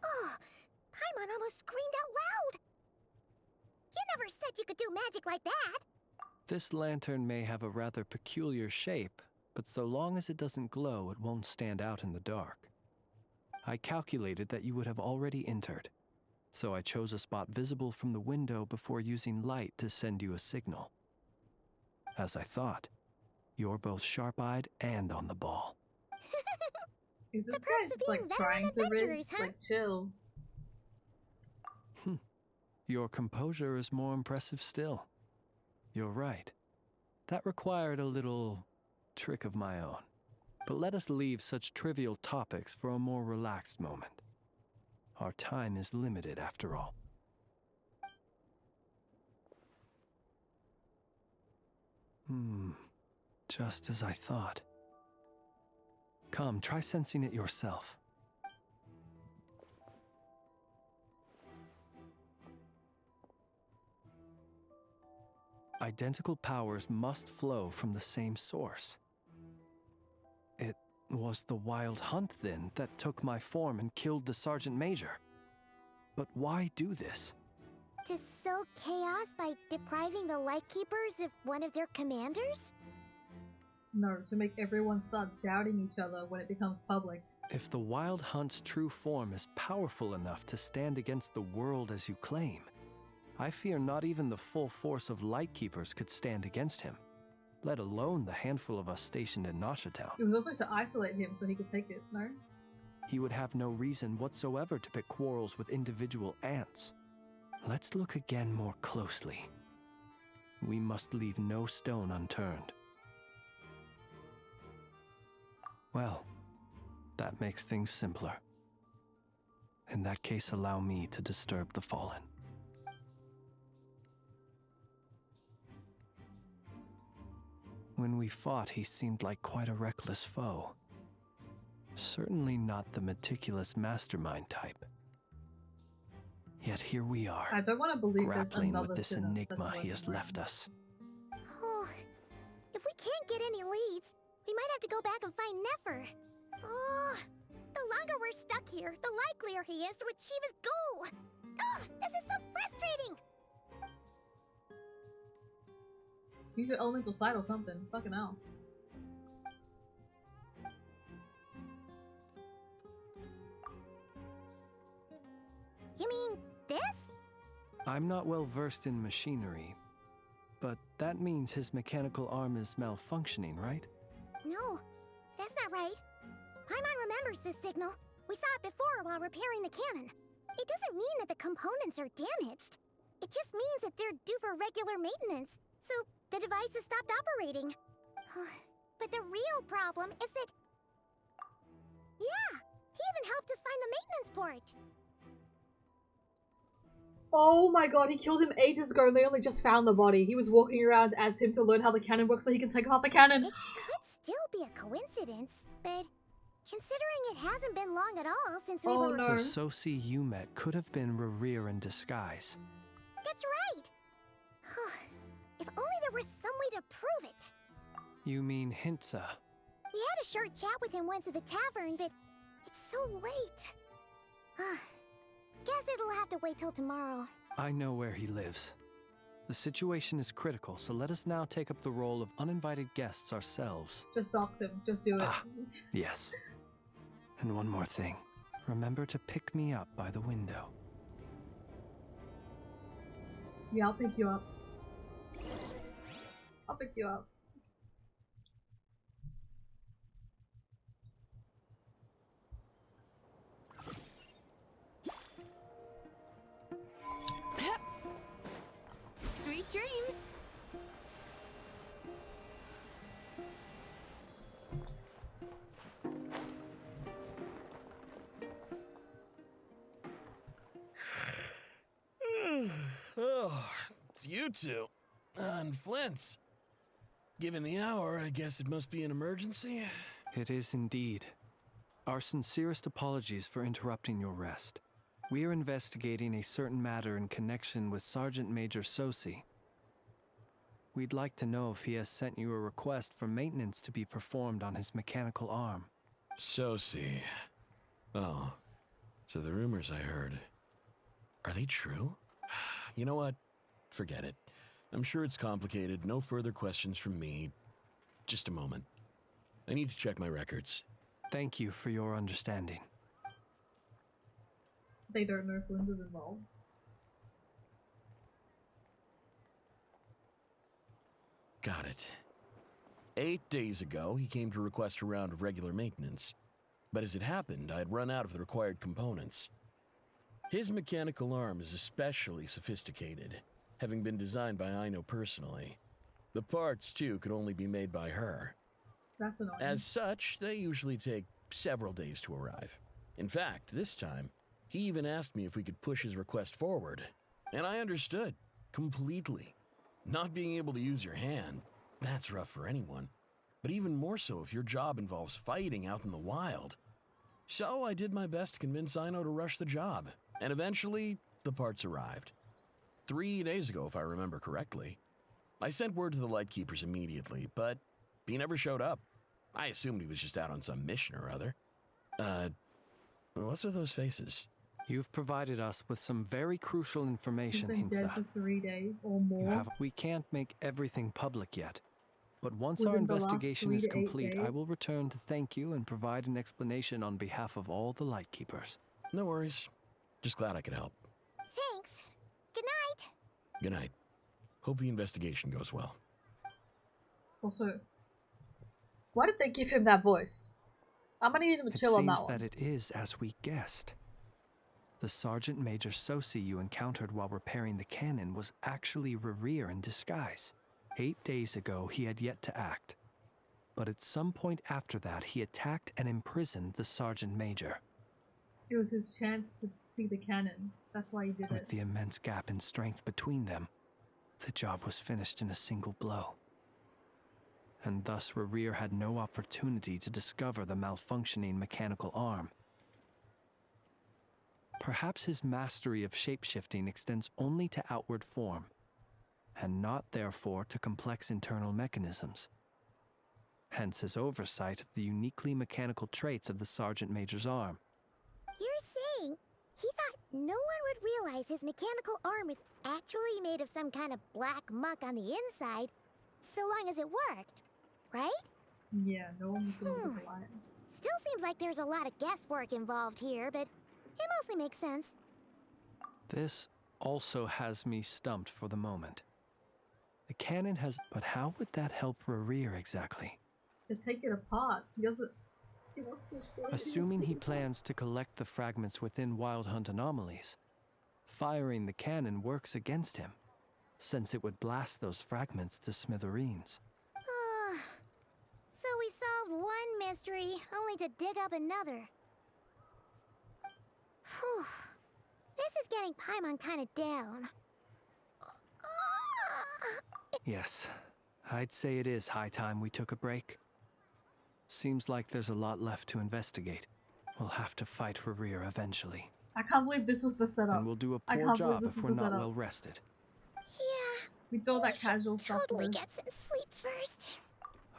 Oh, Paimon almost screamed out loud. You never said you could do magic like that. This lantern may have a rather peculiar shape, but so long as it doesn't glow, it won't stand out in the dark. I calculated that you would have already entered, so I chose a spot visible from the window before using light to send you a signal. As I thought, you're both sharp-eyed and on the ball. Is this guy just like trying to rinse? Like, chill. Your composure is more impressive still. You're right. That required a little trick of my own. But let us leave such trivial topics for a more relaxed moment. Our time is limited after all. Just as I thought. Come, try sensing it yourself. Identical powers must flow from the same source. It was the wild hunt, then, that took my form and killed the Sergeant Major. But why do this? To sow chaos by depriving the Lightkeepers of one of their commanders? No, to make everyone start doubting each other when it becomes public. If the Wild Hunt's true form is powerful enough to stand against the world as you claim, I fear not even the full force of Lightkeepers could stand against him, let alone the handful of us stationed in Town. It was also to isolate him so he could take it, no? He would have no reason whatsoever to pick quarrels with individual ants. Let's look again more closely. We must leave no stone unturned. Well, that makes things simpler. In that case, allow me to disturb the fallen. When we fought, he seemed like quite a reckless foe. Certainly not the meticulous mastermind type. Yet here we are, I don't want to believe grappling there's with this sinner enigma he that's has lurking left around. us. Oh, if we can't get any leads, we might have to go back and find Nefer. Oh, the longer we're stuck here, the likelier he is to achieve his goal. Oh, this is so frustrating. Use your elemental sight or something. Fucking hell. You mean this? I'm not well versed in machinery, but that means his mechanical arm is malfunctioning, right? No, that's not right. Paimon remembers this signal. We saw it before while repairing the cannon. It doesn't mean that the components are damaged. It just means that they're due for regular maintenance, so the device has stopped operating. But the real problem is that... Yeah, he even helped us find the maintenance port. Oh my god, he killed him ages ago and they only just found the body. He was walking around as him to learn how the cannon works so he can take apart the cannon. It could still be a coincidence, but considering it hasn't been long at all since we were... The Soci you met could have been Rerir in disguise. That's right! If only there was some way to prove it. You mean Hintsa? We had a short chat with him once at the tavern, but it's so late. Guess it'll have to wait till tomorrow. I know where he lives. The situation is critical, so let us now take up the role of uninvited guests ourselves. Just dox him. Just do it. Yes. And one more thing. remember to pick me up by the window. Yeah, I'll pick you up. I'll pick you up. Sweet dreams. Oh, it's you two. And Flint's. Given the hour, I guess it must be an emergency. It is indeed. Our sincerest apologies for interrupting your rest. We are investigating a certain matter in connection with Sergeant Major Sosi. We'd like to know if he has sent you a request for maintenance to be performed on his mechanical arm. Sosi. Oh, so the rumors I heard, are they true? You know what? Forget it. I'm sure it's complicated. No further questions from me. Just a moment. I need to check my records. Thank you for your understanding. They don't know if Linz is involved. Got it. 8 days ago, he came to request a round of regular maintenance. But as it happened, I had run out of the required components. His mechanical arm is especially sophisticated, having been designed by Aino personally. The parts, too, could only be made by her. That's annoying. As such, they usually take several days to arrive. In fact, this time, he even asked me if we could push his request forward. And I understood, completely. Not being able to use your hand, that's rough for anyone. But even more so if your job involves fighting out in the wild. So I did my best to convince Aino to rush the job. And eventually, the parts arrived. 3 days ago, if I remember correctly. I sent word to the Lightkeepers immediately, but he never showed up. I assumed he was just out on some mission or other. What's with those faces? You've provided us with some very crucial information, He's been dead Hintsa. for 3 days or more. We can't make everything public yet. But once our Within the last investigation 3 is to 8 complete, I will days. return to thank you and provide an explanation on behalf of all the Lightkeepers. No worries. Just glad I could help. Thanks. Good night. Good night. Hope the investigation goes well. Also, why did they give him that voice? I'm gonna need him to chill on that one. It seems that it is as we guessed. The Sergeant Major Sosi you encountered while repairing the cannon was actually Rerir in disguise. 8 days ago, he had yet to act. But at some point after that, he attacked and imprisoned the Sergeant Major. It was his chance to see the cannon. That's why he did With it. the immense gap in strength between them, the job was finished in a single blow. And thus Rerir had no opportunity to discover the malfunctioning mechanical arm. Perhaps his mastery of shapeshifting extends only to outward form, and not therefore to complex internal mechanisms. Hence his oversight of the uniquely mechanical traits of the Sergeant Major's arm. You're saying he thought no one would realize his mechanical arm is actually made of some kind of black muck on the inside, so long as it worked, right? Yeah, no one was gonna look at the lion. Still seems like there's a lot of guesswork involved here, but it mostly makes sense. This also has me stumped for the moment. The cannon has... But how would that help Rerir exactly? To take it apart. He doesn't... He wants to destroy it. Assuming he plans to collect the fragments within Wild Hunt anomalies, firing the cannon works against him, since it would blast those fragments to smithereens. So we solved one mystery, only to dig up another. Whew. This is getting Paimon kind of down. Yes, I'd say it is high time we took a break. Seems like there's a lot left to investigate. We'll have to fight Rerir eventually. I can't believe this was the setup. And we'll do a I poor can't job believe this if was we're the not setup. well rested. Yeah. We thought that casual stuff Totally was... get some sleep first.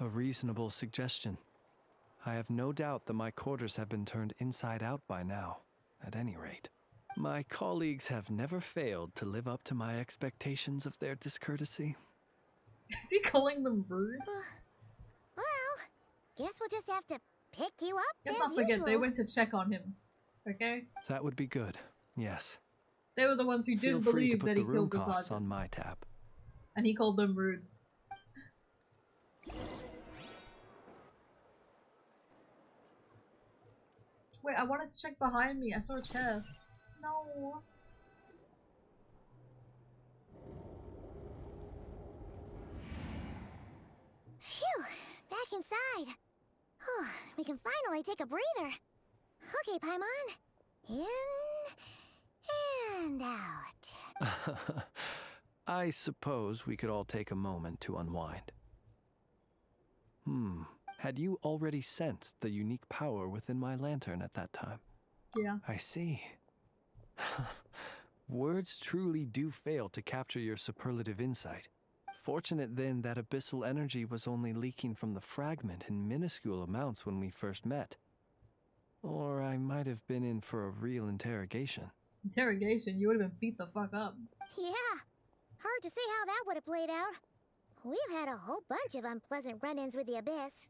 A reasonable suggestion. I have no doubt that my quarters have been turned inside out by now, at any rate. My colleagues have never failed to live up to my expectations of their discourtesy. Is he calling them rude? Well, guess we'll just have to pick you up Let's as not forget, they usual. went to check on him. Okay? That would be good, yes. They were the ones who Feel didn't free to believe put that the he room killed the costs sergeant. on my tab. And he called them rude. Wait, I wanted to check behind me. I saw a chest. No. Phew, back inside. Whew, we can finally take a breather. Okay, Paimon. In and out. I suppose we could all take a moment to unwind. Had you already sensed the unique power within my lantern at that time? Yeah. I see. Words truly do fail to capture your superlative insight. Fortunate then that abyssal energy was only leaking from the fragment in minuscule amounts when we first met. Or I might have been in for a real interrogation. Interrogation? You would have been beat the fuck up. Yeah, hard to say how that would have played out. We've had a whole bunch of unpleasant run-ins with the Abyss.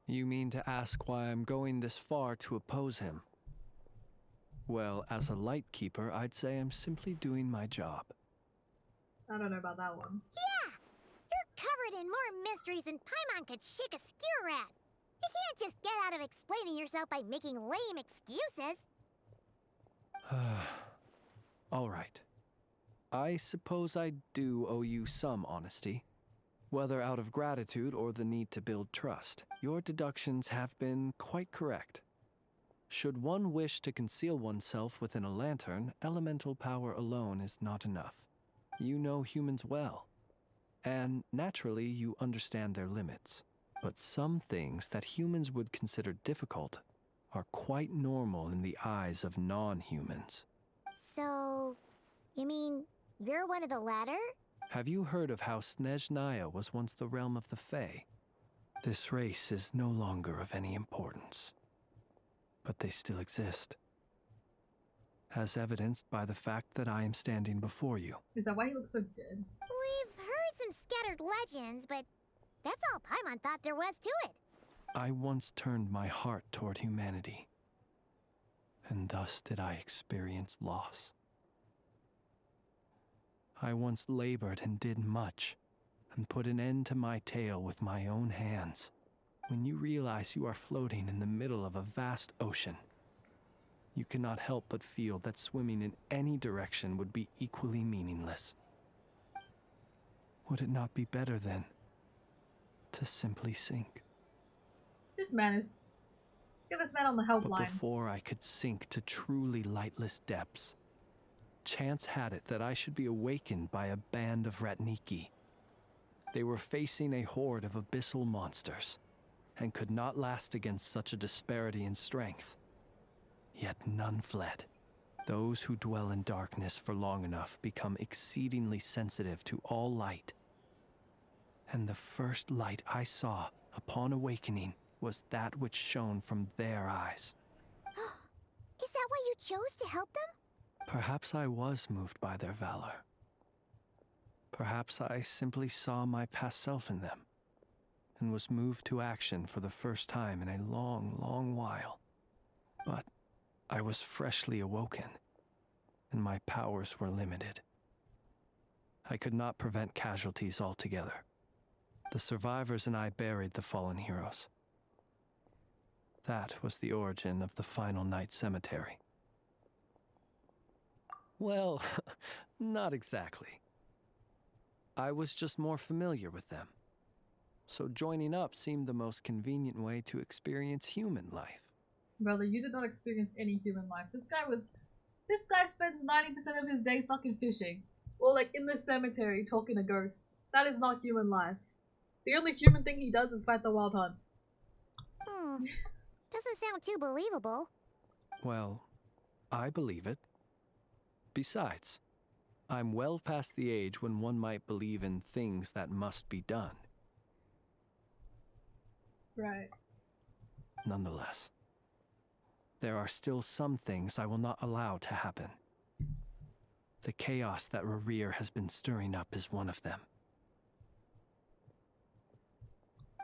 You mean to ask why I'm going this far to oppose him? Well, as a light keeper, I'd say I'm simply doing my job. I don't know about that one. Yeah! You're covered in more mysteries than Paimon could shake a skewer at. You can't just get out of explaining yourself by making lame excuses. All right. I suppose I do owe you some honesty. Whether out of gratitude or the need to build trust, your deductions have been quite correct. Should one wish to conceal oneself within a lantern, elemental power alone is not enough. You know humans well, and naturally you understand their limits. But some things that humans would consider difficult are quite normal in the eyes of non-humans. So, you mean you're one of the latter? Have you heard of how Snezhnaya was once the realm of the Fae? This race is no longer of any importance, but they still exist, as evidenced by the fact that I am standing before you. Is that why he looks so dead? We've heard some scattered legends, but that's all Paimon thought there was to it. I once turned my heart toward humanity, and thus did I experience loss. I once labored and did much, and put an end to my tale with my own hands. When you realize you are floating in the middle of a vast ocean, you cannot help but feel that swimming in any direction would be equally meaningless. Would it not be better, then, to simply sink? This man is... Get this man on the But helpline. before I could sink to truly lightless depths, chance had it that I should be awakened by a band of Ratniki. They were facing a horde of abyssal monsters, and could not last against such a disparity in strength. Yet none fled. Those who dwell in darkness for long enough become exceedingly sensitive to all light. And the first light I saw upon awakening was that which shone from their eyes. Is that why you chose to help them? Perhaps I was moved by their valor. Perhaps I simply saw my past self in them, and was moved to action for the first time in a long, long while. But I was freshly awoken, and my powers were limited. I could not prevent casualties altogether. The survivors and I buried the fallen heroes. That was the origin of the Final Night Cemetery. Well, not exactly. I was just more familiar with them. So joining up seemed the most convenient way to experience human life. Brother, you did not experience any human life. This guy spends 90% of his day fucking fishing. Or like in the cemetery talking to ghosts. That is not human life. The only human thing he does is fight the wild hunt. Doesn't sound too believable. Well, I believe it. Besides, I'm well past the age when one might believe in things that must be done. Right. Nonetheless, there are still some things I will not allow to happen. The chaos that Rerir has been stirring up is one of them.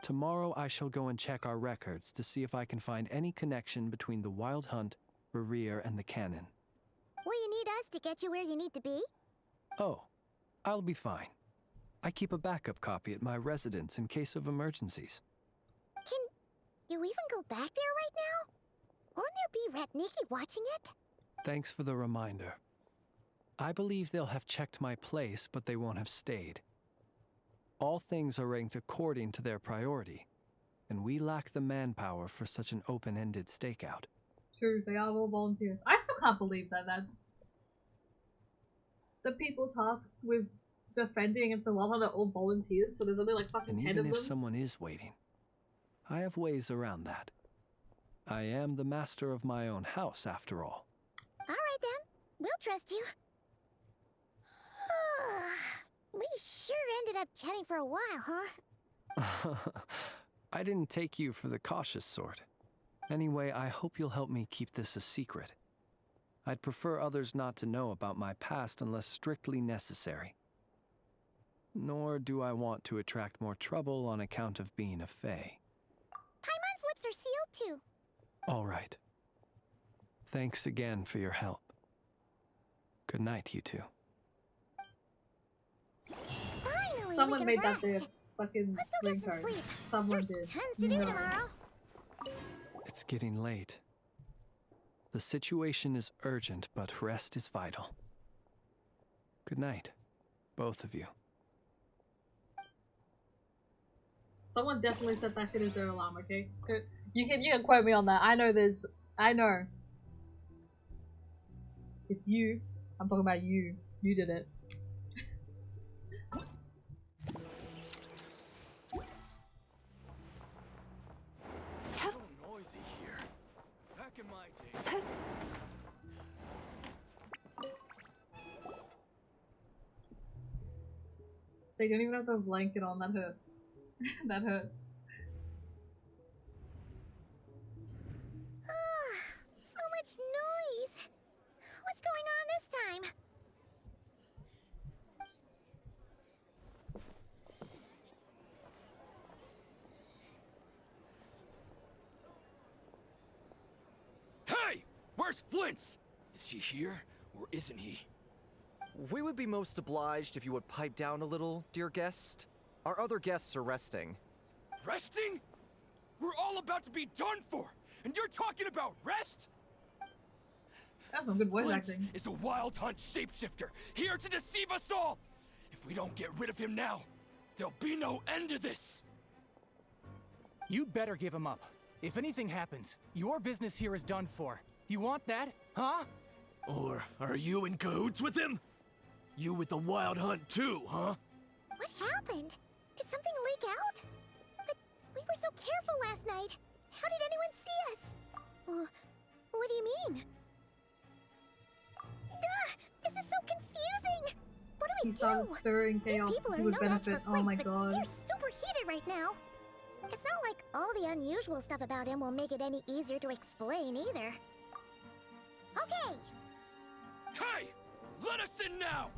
Tomorrow I shall go and check our records to see if I can find any connection between the Wild Hunt Rear, and the cannon. Will you need us to get you where you need to be? Oh, I'll be fine. I keep a backup copy at my residence in case of emergencies. Can you even go back there right now? Won't there be Ratniki watching it? Thanks for the reminder. I believe they'll have checked my place, but they won't have stayed. All things are ranked according to their priority, and we lack the manpower for such an open-ended stakeout. True, they are all volunteers. I still can't believe that that's... The people tasked with defending against the Wild Hunt are all volunteers, so there's only like fucking 10 of them. And even if someone is waiting, I have ways around that. I am the master of my own house, after all. Alright then, we'll trust you. We sure ended up chatting for a while, huh? I didn't take you for the cautious sort. Anyway, I hope you'll help me keep this a secret. I'd prefer others not to know about my past unless strictly necessary. Nor do I want to attract more trouble on account of being a fae. Paimon's lips are sealed too. All right. Thanks again for your help. Good night, you two. Finally, Someone made that rest. their fucking Let's go get some ringtone. sleep. Someone There's did. tons to do tomorrow. It's getting late. The situation is urgent, but rest is vital. Good night, both of you. Someone definitely said that shit is their alarm, okay? You can quote me on that. I know. It's you. I'm talking about you. You did it. So noisy here. Back in my day. They don't even have the blanket on. That hurts. That hurts. So much noise. What's going on this time? Hey! Where's Flint's? Is he here, or isn't he? We would be most obliged if you would pipe down a little, dear guest. Our other guests are resting. Resting? We're all about to be done for, and you're talking about rest? That's some good voice Flint's acting. is a wild hunt shapeshifter, here to deceive us all! If we don't get rid of him now, there'll be no end to this! You'd better give him up. If anything happens, your business here is done for. You want that, huh? Or are you in cahoots with him? You with the wild hunt too, huh? What happened? Did something leak out? But we were so careful last night. How did anyone see us? What do you mean? This is so confusing! What do we He do? started stirring chaos These people because he are would no match benefit. for Oh Flint, my but god. they're super heated right now. It's not like all the unusual stuff about him will make it any easier to explain either. Okay! Hey! Let us in now!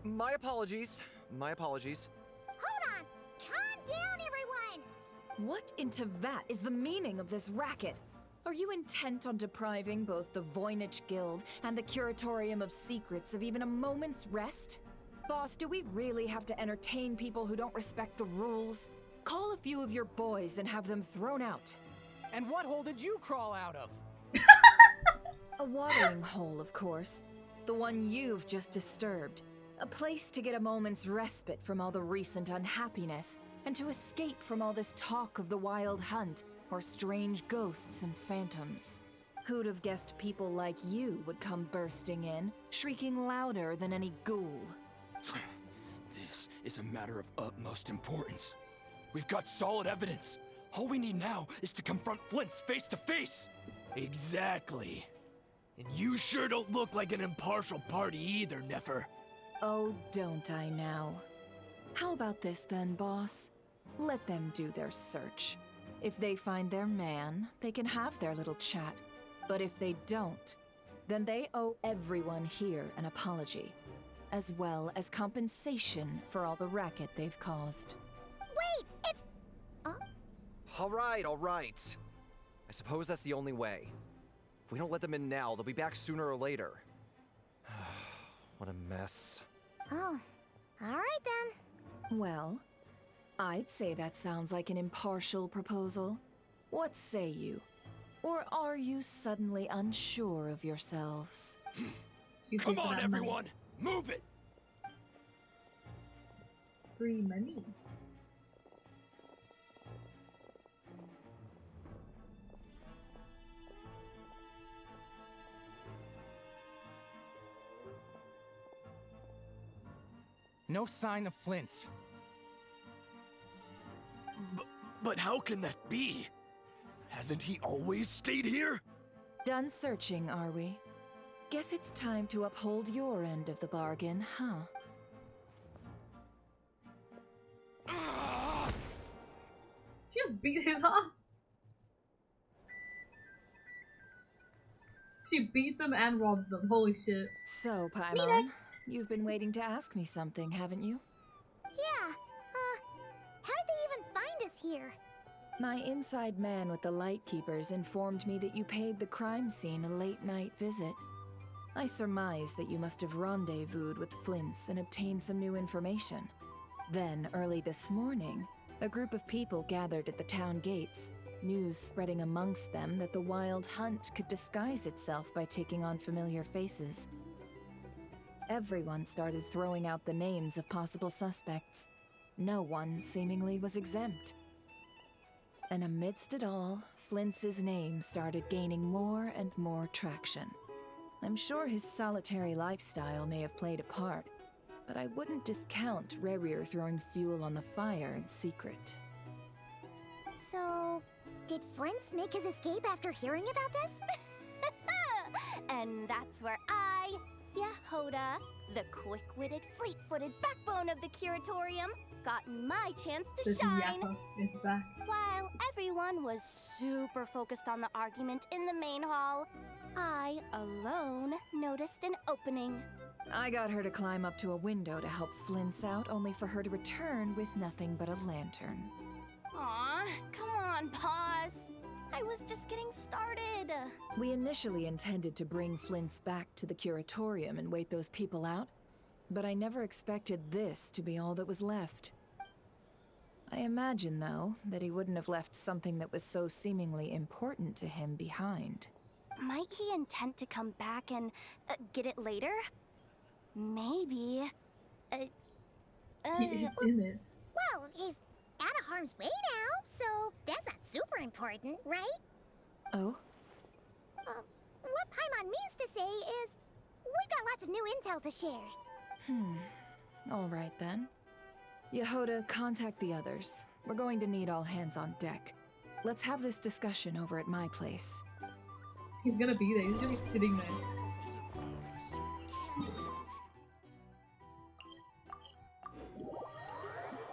My apologies. My apologies. Hold on! Calm down, everyone! What in Tevat is the meaning of this racket? Are you intent on depriving both the Voynich Guild and the Curatorium of Secrets of even a moment's rest? Boss, do we really have to entertain people who don't respect the rules? Call a few of your boys and have them thrown out. And what hole did you crawl out of? A watering hole, of course. The one you've just disturbed. A place to get a moment's respite from all the recent unhappiness, and to escape from all this talk of the wild hunt, or strange ghosts and phantoms. Who'd have guessed people like you would come bursting in, shrieking louder than any ghoul? This is a matter of utmost importance. We've got solid evidence. All we need now is to confront Flint's face to face. Exactly. And you sure don't look like an impartial party either, Nefer. Oh, don't I now? How about this then, boss? Let them do their search. If they find their man, they can have their little chat. But if they don't, then they owe everyone here an apology, as well as compensation for all the racket they've caused. Wait, it's... All right, all right. I suppose that's the only way. If we don't let them in now, they'll be back sooner or later. What a mess. Oh, alright then. Well, I'd say that sounds like an impartial proposal. What say you? Or are you suddenly unsure of yourselves? Come on, everyone! Move it! Free money. No sign of Flint's. But how can that be? Hasn't he always stayed here? Done searching, are we? Guess it's time to uphold your end of the bargain, huh? She just beat his ass. She beat them and robbed them. Holy shit. So, Me Paimon, next. you've been waiting to ask me something, haven't you? Yeah, how did they even find us here? My inside man with the Lightkeepers informed me that you paid the crime scene a late-night visit. I surmise that you must have rendezvoused with Flint's and obtained some new information. Then, early this morning, a group of people gathered at the town gates, news spreading amongst them that the Wild Hunt could disguise itself by taking on familiar faces. Everyone started throwing out the names of possible suspects. No one, seemingly, was exempt. And amidst it all, Flint's name started gaining more and more traction. I'm sure his solitary lifestyle may have played a part, but I wouldn't discount Rerir throwing fuel on the fire in secret. So, did Flint's make his escape after hearing about this? And that's where I, Yehoda, the quick-witted, fleet-footed backbone of the curatorium, got my chance to This shine. Yappa is back. While everyone was super focused on the argument in the main hall, I alone noticed an opening. I got her to climb up to a window to help Flint's out, only for her to return with nothing but a lantern. Aw, come on, Paz. I was just getting started. We initially intended to bring Flint's back to the curatorium and wait those people out, but I never expected this to be all that was left. I imagine, though, that he wouldn't have left something that was so seemingly important to him behind. Might he intend to come back and get it later? Maybe. He is in it. Well, he's out of harm's way now, so that's not super important, right? Oh? What Paimon means to say is, we got lots of new intel to share. All right then. Yehoda, contact the others. We're going to need all hands on deck. Let's have this discussion over at my place. He's gonna be there. He's gonna be sitting there.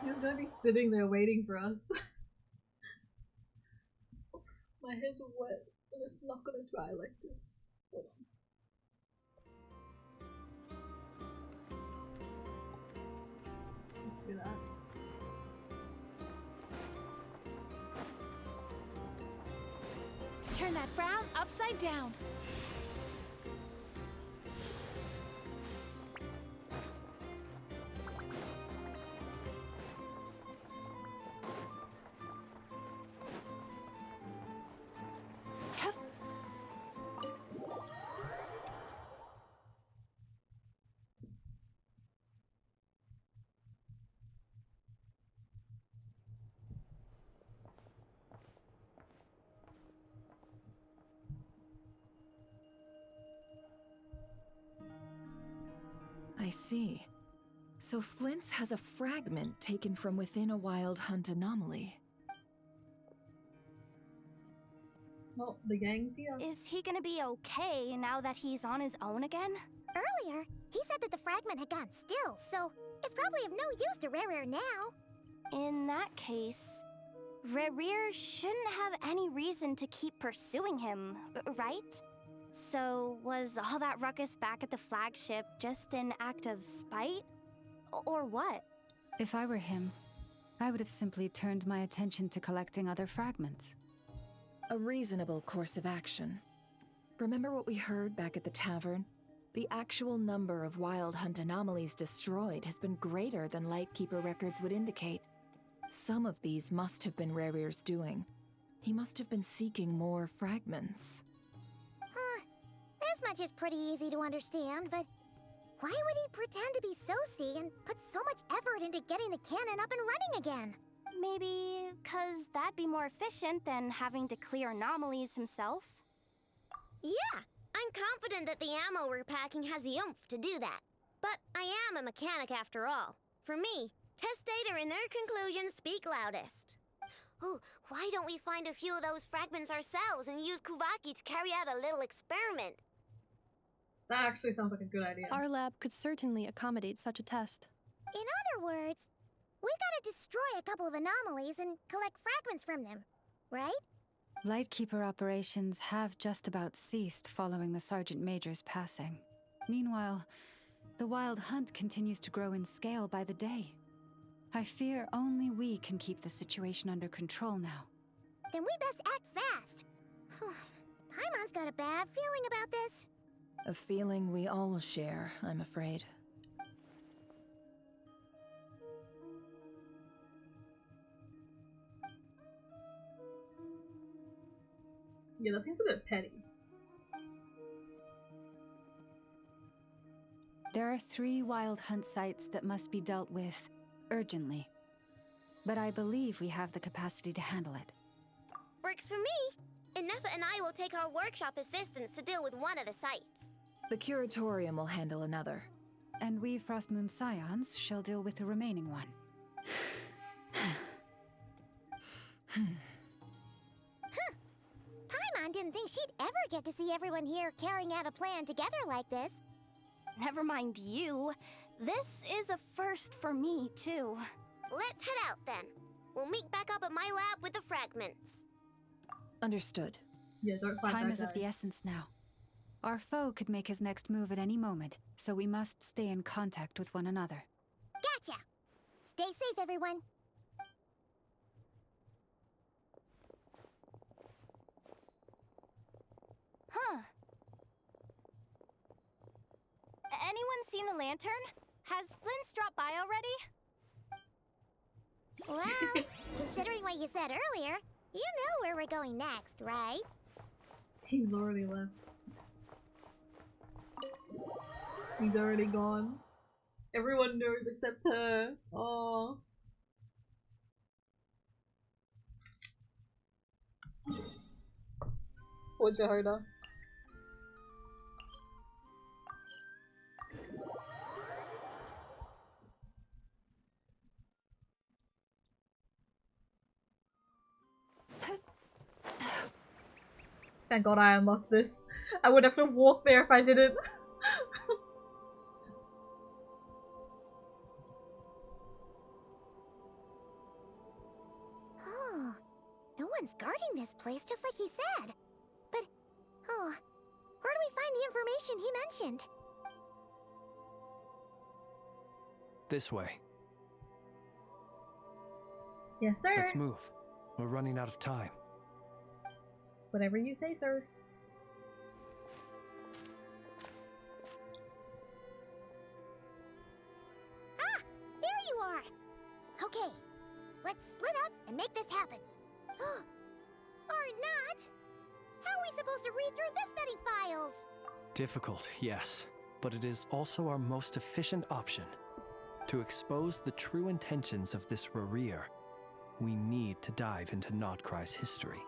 He's gonna be sitting there waiting for us. My hair's wet and it's not gonna dry like this. Hold on. Let's do that. Turn that frown upside down. I see. So Flint's has a fragment taken from within a Wild Hunt anomaly. Well, the gang's here. Is he gonna be okay now that he's on his own again? Earlier, he said that the fragment had gone still, so it's probably of no use to Rerir now. In that case, Rerir shouldn't have any reason to keep pursuing him, right? So, was all that ruckus back at the flagship just an act of spite? Or what? If I were him, I would have simply turned my attention to collecting other fragments. A reasonable course of action. Remember what we heard back at the tavern? The actual number of wild hunt anomalies destroyed has been greater than Lightkeeper records would indicate. Some of these must have been Rarir's doing. He must have been seeking more fragments. This much is pretty easy to understand, but why would he pretend to be Soci and put so much effort into getting the cannon up and running again? Maybe 'cause that'd be more efficient than having to clear anomalies himself? Yeah, I'm confident that the ammo we're packing has the oomph to do that. But I am a mechanic after all. For me, test data and their conclusions speak loudest. Oh, why don't we find a few of those fragments ourselves and use Kuvaki to carry out a little experiment? That actually sounds like a good idea. Our lab could certainly accommodate such a test. In other words, we gotta destroy a couple of anomalies and collect fragments from them, right? Lightkeeper operations have just about ceased following the Sergeant Major's passing. Meanwhile, the wild hunt continues to grow in scale by the day. I fear only we can keep the situation under control now. Then we best act fast. Paimon's got a bad feeling about this. A feeling we all share, I'm afraid. Yeah, that seems a bit petty. There are 3 wild hunt sites that must be dealt with urgently. But I believe we have the capacity to handle it. Works for me. Ineffa and I will take our workshop assistants to deal with one of the sites. The Curatorium will handle another. And we Frostmoon Scions shall deal with the remaining one. Paimon didn't think she'd ever get to see everyone here carrying out a plan together like this. Never mind you. This is a first for me, too. Let's head out then. We'll meet back up at my lab with the fragments. Understood. Yeah, don't fight Time that is guy. of the essence now. Our foe could make his next move at any moment, so we must stay in contact with one another. Gotcha! Stay safe, everyone. Huh. Anyone seen the lantern? Has Flint's dropped by already? Well, considering what you said earlier, you know where we're going next, right? He's already left. He's already gone. Everyone knows except her. Oh. Poor Jehoda. Thank God I unlocked this. I would have to walk there if I didn't. Oh, no one's guarding this place, just like he said. But, oh, where do we find the information he mentioned? This way. Yes, sir. Let's move. We're running out of time. Whatever you say, sir. Ah, there you are. Okay, let's split up and make this happen. Or not. How are we supposed to read through this many files? Difficult, yes, but it is also our most efficient option. To expose the true intentions of this Rarir, we need to dive into Nodkrai's history.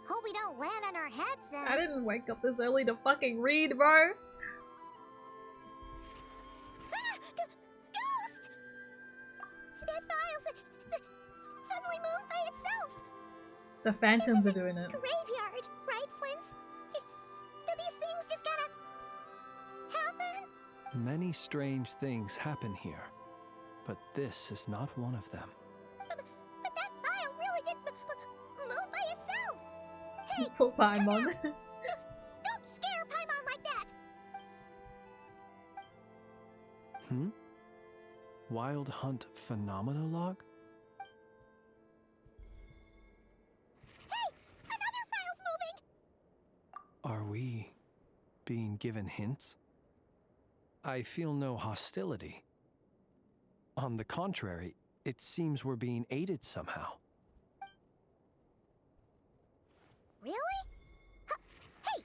Hope we don't land on our heads then. I didn't wake up this early to fucking read, bro. Ghost! That file suddenly moved by itself. The phantoms are doing it. Graveyard, right, Flint? Do these things just gotta happen? Many strange things happen here, but this is not one of them. But that file really did move by itself. Hey, Poor Paimon. don't scare Paimon like that. Wild Hunt Phenomenologue? Hey, another file's moving. being given hints. I feel no hostility. On the contrary, it seems we're being aided somehow. Really? Hey!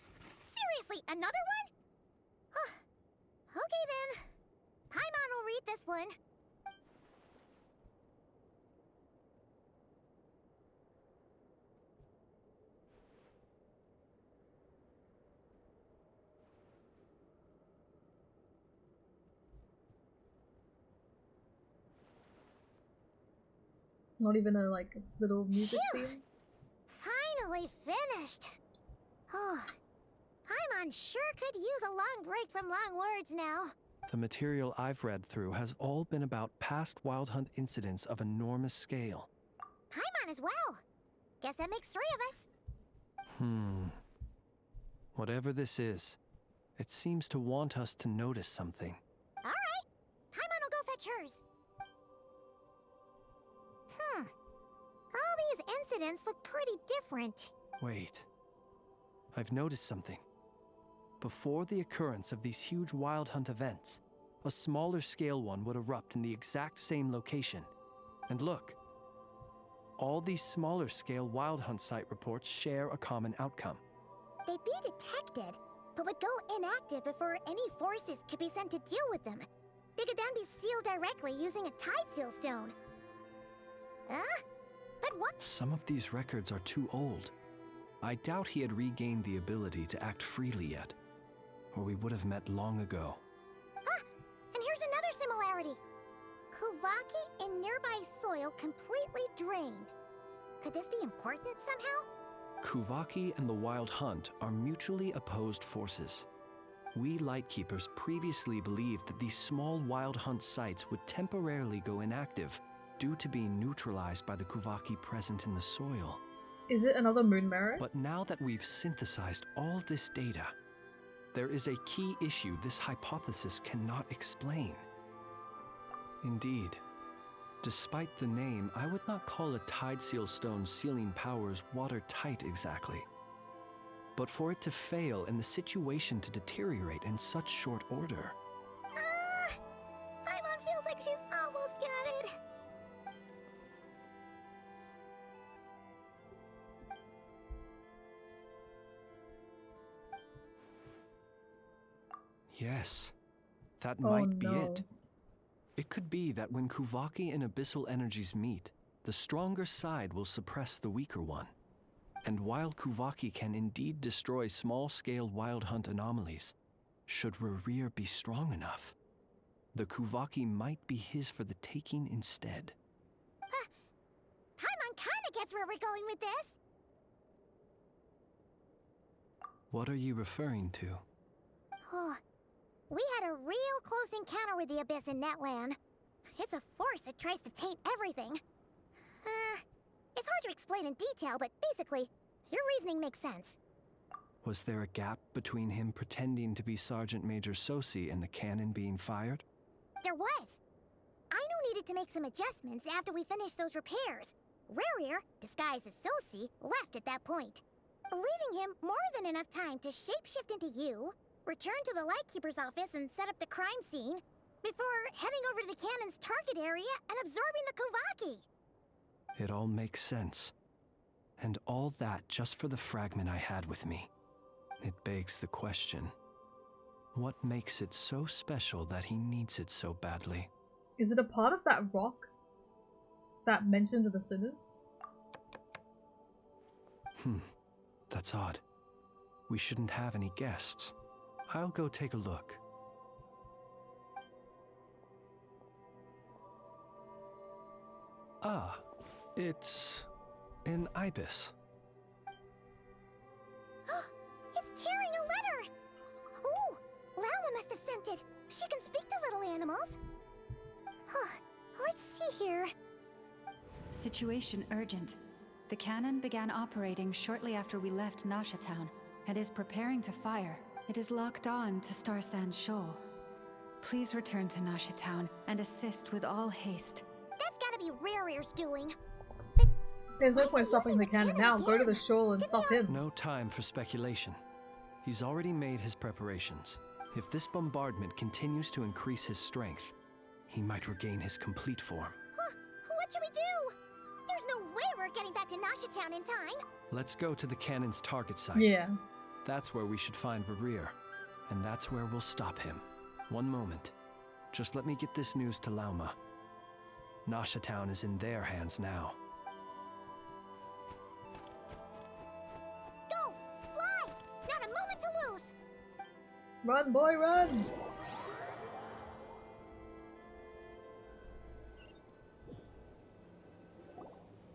Seriously, another one? Huh. Okay then. Paimon will read this one. Not even a like little music theme. Finally finished. Oh, Paimon sure could use a long break from long words now. The material I've read through has all been about past Wild Hunt incidents of enormous scale. Paimon as well. Guess that makes 3 of us. Whatever this is, it seems to want us to notice something. All right. Paimon will go fetch hers. All these incidents look pretty different. Wait. I've noticed something. Before the occurrence of these huge Wild Hunt events, a smaller scale one would erupt in the exact same location. And look. All these smaller scale Wild Hunt site reports share a common outcome. They'd be detected, but would go inactive before any forces could be sent to deal with them. They could then be sealed directly using a tide seal stone. Huh? But what? Some of these records are too old. I doubt he had regained the ability to act freely yet, or we would have met long ago. Ah! And here's another similarity. Kuvaki and nearby soil completely drained. Could this be important somehow? Kuvaki and the Wild Hunt are mutually opposed forces. We Lightkeepers previously believed that these small Wild Hunt sites would temporarily go inactive due to being neutralized by the Kuvaki present in the soil. Is it another moon mirror? But now that we've synthesized all this data, there is a key issue this hypothesis cannot explain. Indeed, despite the name, I would not call a tide seal stone's sealing powers watertight exactly. But for it to fail and the situation to deteriorate in such short order. Paimon feels like she's almost got it. Yes, that might be no. it. It could be that when Kuvaki and abyssal energies meet, the stronger side will suppress the weaker one. And while Kuvaki can indeed destroy small-scale Wild Hunt anomalies, should Rerir be strong enough, the Kuvaki might be his for the taking instead. Paimon kinda gets where we're going with this. What are you referring to? Oh, we had a real close encounter with the Abyss in Netland. It's a force that tries to taint everything. It's hard to explain in detail, but basically, your reasoning makes sense. Was there a gap between him pretending to be Sergeant Major Sosi and the cannon being fired? There was. Aino needed to make some adjustments after we finished those repairs. Rerir, disguised as Sosi, left at that point, leaving him more than enough time to shapeshift into you, return to the Lightkeeper's office and set up the crime scene, before heading over to the cannon's target area and absorbing the Kuvaki. It all makes sense. And all that just for the fragment I had with me. It begs the question, what makes it so special that he needs it so badly? Is it a part of that rock that mentioned the sinners? That's odd. We shouldn't have any guests. I'll go take a look. Ah, it's an ibis. It's carrying a letter! Oh, Lauma must have sent it. She can speak to little animals. Let's see here. Situation urgent. The cannon began operating shortly after we left Nasha Town and is preparing to fire. It is locked on to Star Sand Shoal. Please return to Nasha Town and assist with all haste. That's gotta be Rerir's doing. There's no point stopping the cannon now. Go to the shore and stop him. No time for speculation. He's already made his preparations. If this bombardment continues to increase his strength, he might regain his complete form. Huh, what should we do? There's no way we're getting back to Nasha Town in time. Let's go to the cannon's target site. Yeah. That's where we should find Barir, and that's where we'll stop him. One moment. Just let me get this news to Lauma. Nasha Town is in their hands now. Go! Fly! Not a moment to lose! Run, boy, run!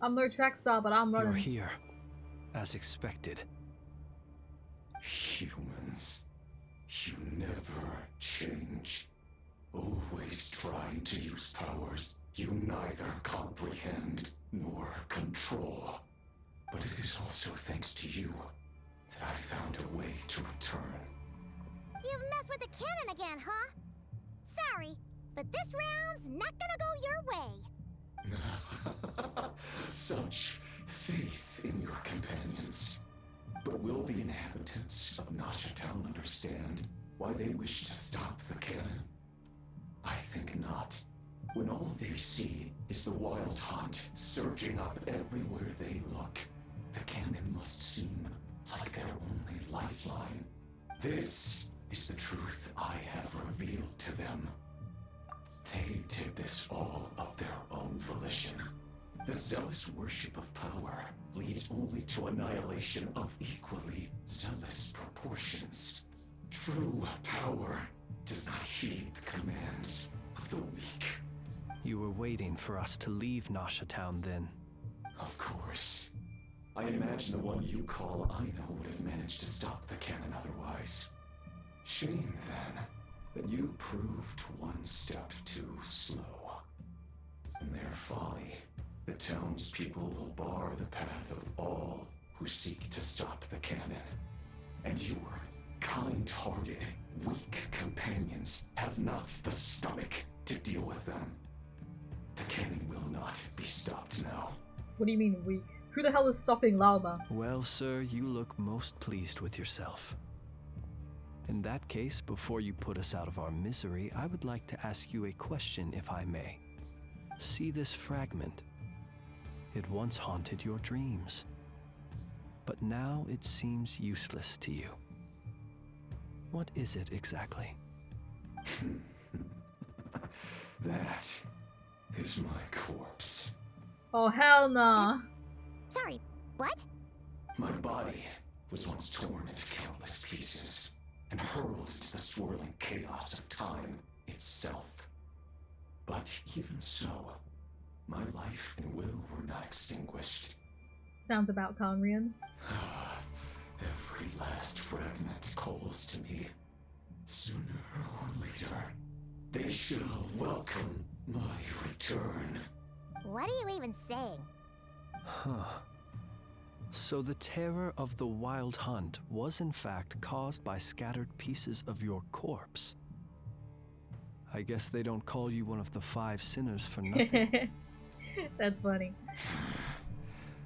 I'm no track star, but I'm running. You're here, as expected. Humans, you never change. Always trying to use powers you neither comprehend nor control. But it is also thanks to you that I found a way to return. You've messed with the cannon again, huh? Sorry, but this round's not gonna go your way. Such faith in your companions. But will the inhabitants of Nasha Town understand why they wish to stop the cannon? I think not. When all they see is the wild hunt surging up everywhere they look, the cannon must seem like their only lifeline. This is the truth I have revealed to them. They did this all of their own volition. The zealous worship of power leads only to annihilation of equally zealous proportions. True power does not heed the commands of the weak. You were waiting for us to leave Nasha Town then. Of course. I imagine the one you call Aino would have managed to stop the cannon otherwise. Shame, then, that you proved one step too slow. In their folly, the townspeople will bar the path of all who seek to stop the cannon. And your kind-hearted, weak companions have not the stomach to deal with them. The cannon will not be stopped now. What do you mean weak? Who the hell is stopping Lauma? Well, sir, you look most pleased with yourself. In that case, before you put us out of our misery, I would like to ask you a question, if I may. See this fragment? It once haunted your dreams, but now it seems useless to you. What is it exactly? That is my corpse. Oh, hell nah. Sorry, what? My body was once torn into countless pieces and hurled into the swirling chaos of time itself. But even so, my life and will were not extinguished. Sounds about Conrian. Every last fragment calls to me. Sooner or later, they shall welcome my return. What are you even saying? Huh. So the terror of the wild hunt was in fact caused by scattered pieces of your corpse. I guess they don't call you one of the 5 sinners for nothing. That's funny.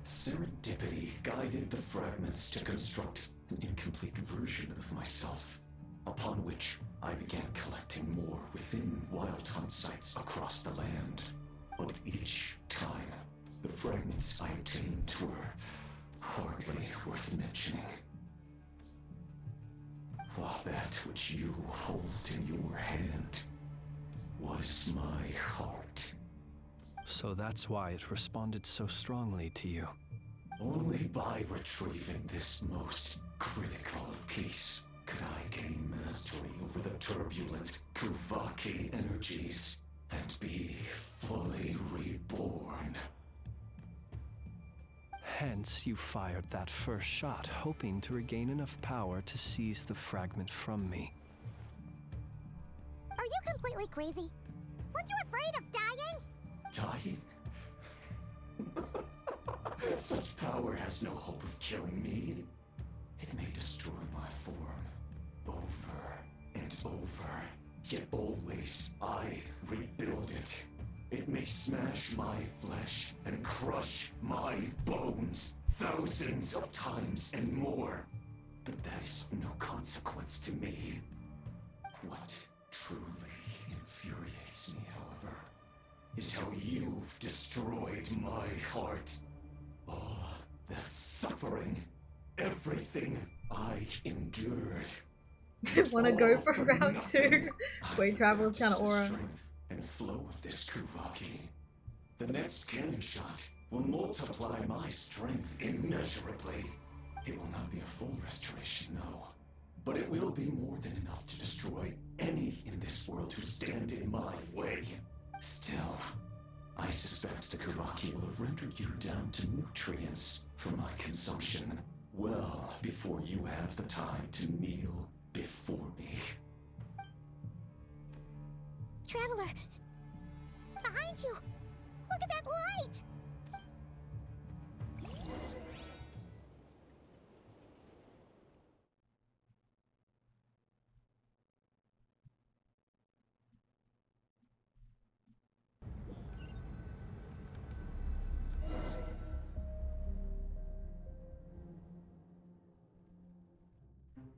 Serendipity guided the fragments to construct an incomplete version of myself, upon which I began collecting more within wild hunt sites across the land. But each time, the fragments I obtained were hardly worth mentioning. While that which you hold in your hand was my heart. So that's why it responded so strongly to you. Only by retrieving this most critical piece could I gain mastery over the turbulent Kuvaki energies and be fully reborn. Hence, you fired that first shot, hoping to regain enough power to seize the fragment from me. Are you completely crazy? Weren't you afraid of dying? Dying? Such power has no hope of killing me. It may destroy my form over and over, yet always I rebuild it. It may smash my flesh and crush my bones thousands of times and more. but that is of no consequence to me. What truly infuriates me, however, is how you've destroyed my heart. All that suffering, everything I endured. Wanna go for round 2? Way Travel's kind of aura. Strength and flow of this Kuvaki. The next cannon shot will multiply my strength immeasurably. It will not be a full restoration, no. But it will be more than enough to destroy any in this world who stand in my way. Still, I suspect the Kuvaki will have rendered you down to nutrients for my consumption well before you have the time to kneel before me. Traveler! Behind you! Look at that light!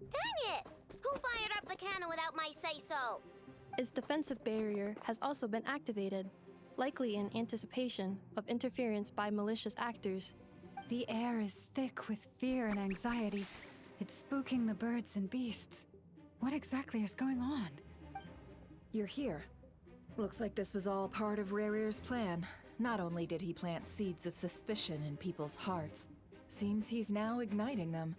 Dang it! Who fired up the cannon without my say-so? Its defensive barrier has also been activated, likely in anticipation of interference by malicious actors. The air is thick with fear and anxiety. It's spooking the birds and beasts. What exactly is going on? You're here. Looks like this was all part of Rarir's plan. Not only did he plant seeds of suspicion in people's hearts, seems he's now igniting them.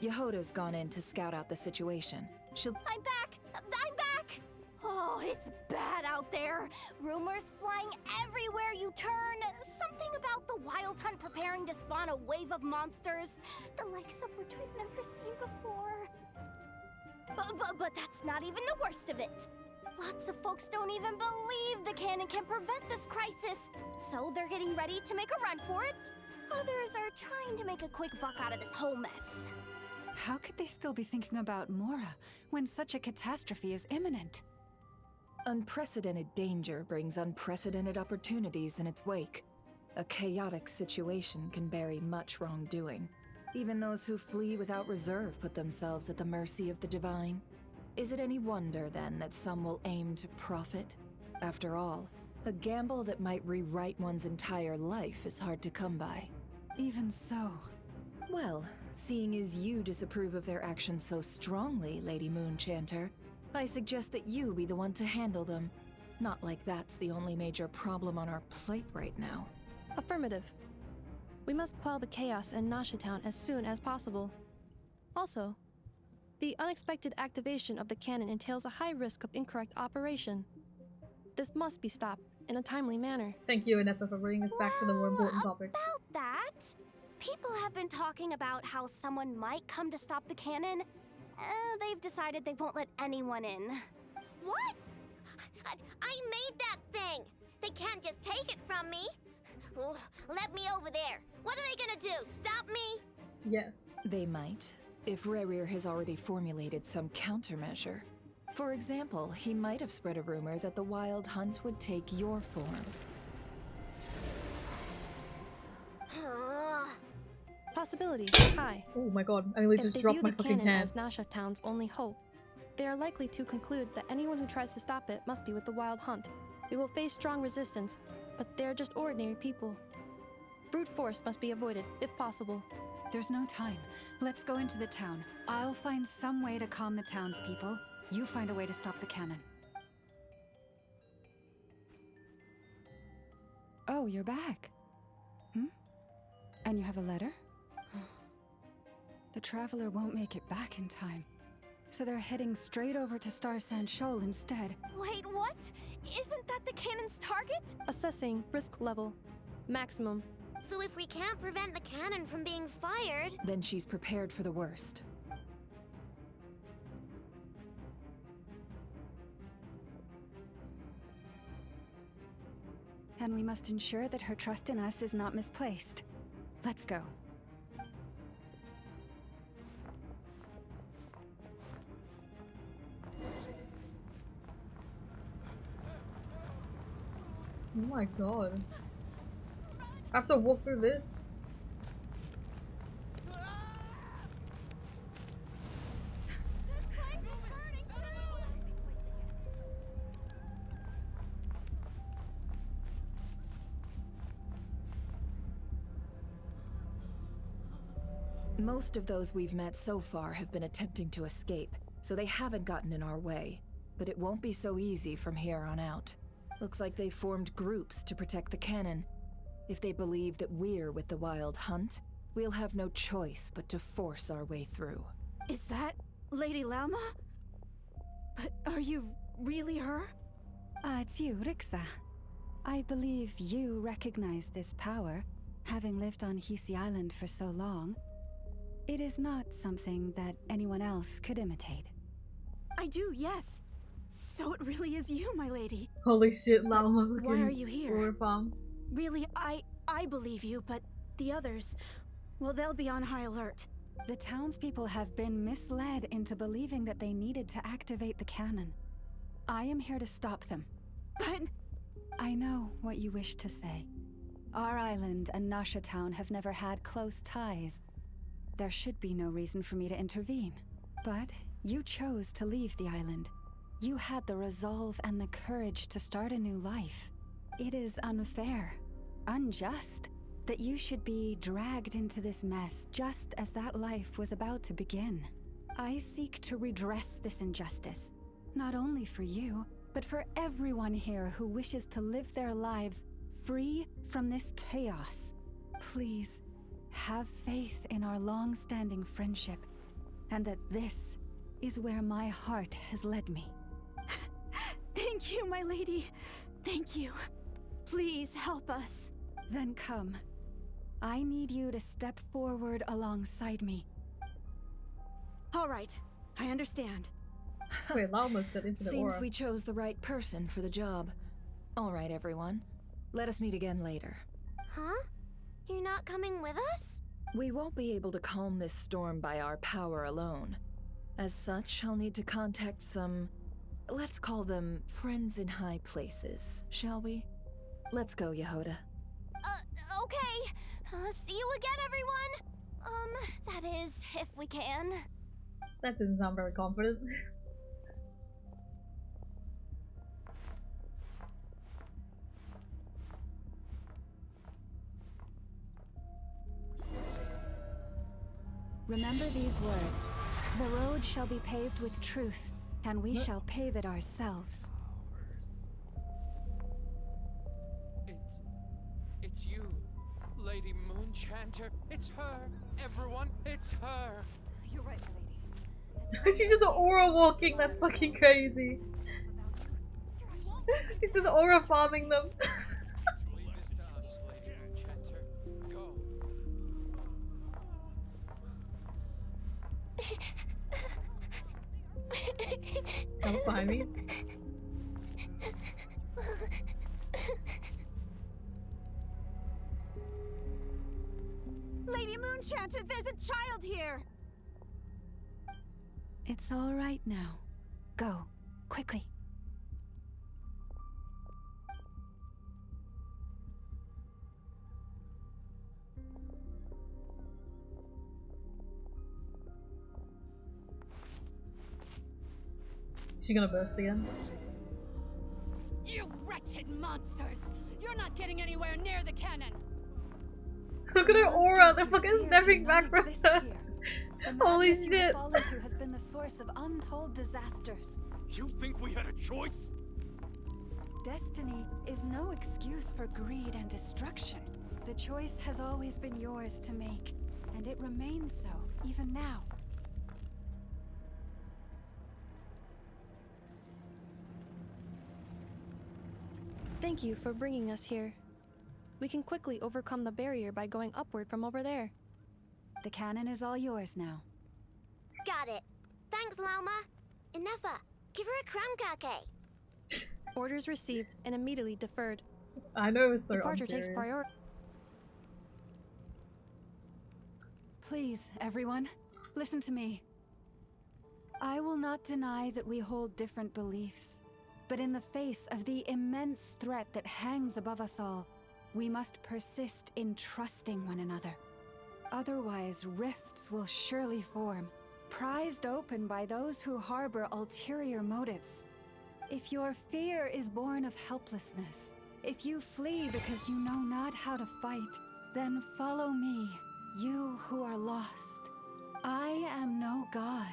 Yehoda's gone in to scout out the situation. She'll— I'm back! I'm back! Oh, it's bad out there. Rumors flying everywhere you turn. Something about the Wild Hunt preparing to spawn a wave of monsters, the likes of which we've never seen before. But that's not even the worst of it. Lots of folks don't even believe the cannon can prevent this crisis, so they're getting ready to make a run for it. Others are trying to make a quick buck out of this whole mess. How could they still be thinking about Mora when such a catastrophe is imminent? Unprecedented danger brings unprecedented opportunities in its wake. A chaotic situation can bury much wrongdoing. Even those who flee without reserve put themselves at the mercy of the divine. Is it any wonder, then, that some will aim to profit? After all, a gamble that might rewrite one's entire life is hard to come by. Even so. Well, seeing as you disapprove of their actions so strongly, Lady Moonchanter, I suggest that you be the one to handle them. Not like that's the only major problem on our plate right now. Affirmative. We must quell the chaos in Nasha Town as soon as possible. Also, the unexpected activation of the cannon entails a high risk of incorrect operation. This must be stopped in a timely manner. Thank you, Ineffa, for bringing us back to the more important topic. About that, people have been talking about how someone might come to stop the cannon. They've decided they won't let anyone in. What? I made that thing! They can't just take it from me! Oh, let me over there! What are they gonna do? Stop me? Yes. They might, if Rarir has already formulated some countermeasure. For example, he might have spread a rumor that the Wild Hunt would take your form. Possibility high. Oh my god, I nearly just dropped my fucking cannon hand. as Nasha Town's only hope, they are likely to conclude that anyone who tries to stop it must be with the Wild Hunt. We will face strong resistance, but they're just ordinary people. Brute force must be avoided, if possible. There's no time. Let's go into the town. I'll find some way to calm the townspeople. You find a way to stop the cannon. Oh, you're back. And you have a letter? The Traveler won't make it back in time. So they're heading straight over to Star Sand Shoal instead. Wait, what? Isn't that the cannon's target? Assessing risk level. Maximum. So if we can't prevent the cannon from being fired... Then she's prepared for the worst. And we must ensure that her trust in us is not misplaced. Let's go. Oh my god. I have to walk through this? Most of those we've met so far have been attempting to escape, so they haven't gotten in our way. But it won't be so easy from here on out. Looks like they formed groups to protect the cannon. If they believe that we're with the Wild Hunt, we'll have no choice but to force our way through. Is that Lady Lauma? But are you really her? It's you, Rixa. I believe you recognize this power, having lived on Hisi Island for so long. It is not something that anyone else could imitate. I do, yes. So it really is you, my lady. Holy shit, Lauma. Why are you here? Aura farm. Really, I believe you, but the others, well, they'll be on high alert. The townspeople have been misled into believing that they needed to activate the cannon. I am here to stop them. But... I know what you wish to say. Our island and Nasha Town have never had close ties. There should be no reason for me to intervene. But you chose to leave the island. You had the resolve and the courage to start a new life. It is unfair, unjust, that you should be dragged into this mess just as that life was about to begin. I seek to redress this injustice, not only for you, but for everyone here who wishes to live their lives free from this chaos. Please, have faith in our long-standing friendship, and that this is where my heart has led me. Thank you, my lady. Thank you. Please help us. Then come. I need you to step forward alongside me. All right, I understand. Wait, Lauma's got infinite aura. Seems we chose the right person for the job. All right, everyone. Let us meet again later. Huh? You're not coming with us? We won't be able to calm this storm by our power alone. As such, I'll need to contact some... let's call them friends in high places, shall we? Let's go, Yehoda. Okay. See you again, everyone! That is, if we can. That didn't sound very confident. Remember these words. The road shall be paved with truth, and we shall pave it ourselves. It's you, Lady Moonchanter. It's her. Everyone, it's her. You're right, lady. She's just aura walking, that's fucking crazy. She's just aura farming them. Come behind me. Lady Moonchanter, there's a child here! It's all right now. Go, quickly. Is she gonna burst again? You wretched monsters! You're not getting anywhere near the cannon! Look at her aura, they're fucking stepping back from her. Holy shit. Has been the source of untold disasters. You think we had a choice? Destiny is no excuse for greed and destruction. The choice has always been yours to make, and it remains so, even now. Thank you for bringing us here. We can quickly overcome the barrier by going upward from over there. The cannon is all yours now. Got it. Thanks, Lauma. Ineffa, give her a crown kake. Orders received and immediately deferred. I know it was so Departure unserious. takes priority. Please, everyone, listen to me. I will not deny that we hold different beliefs, but in the face of the immense threat that hangs above us all, we must persist in trusting one another. Otherwise, rifts will surely form, prized open by those who harbor ulterior motives. If your fear is born of helplessness, if you flee because you know not how to fight, then follow me, you who are lost. I am no god,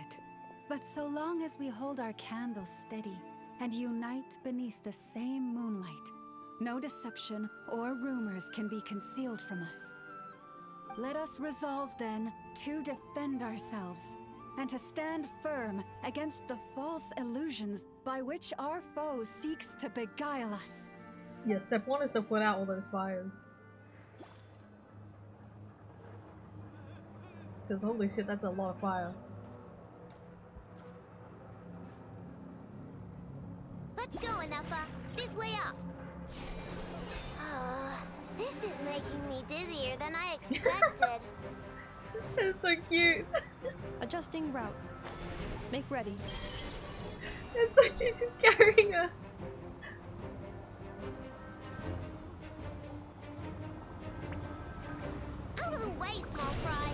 but so long as we hold our candles steady and unite beneath the same moonlight, no deception or rumors can be concealed from us. Let us resolve then to defend ourselves and to stand firm against the false illusions by which our foe seeks to beguile us. Yeah, step 1 is to put out all those fires. Because holy shit, that's a lot of fire. Let's go, Ineffa. This way up. This is making me dizzier than I expected. It's so cute. Adjusting route. Make ready. It's so cute, she's carrying her. Out of the way, small fry.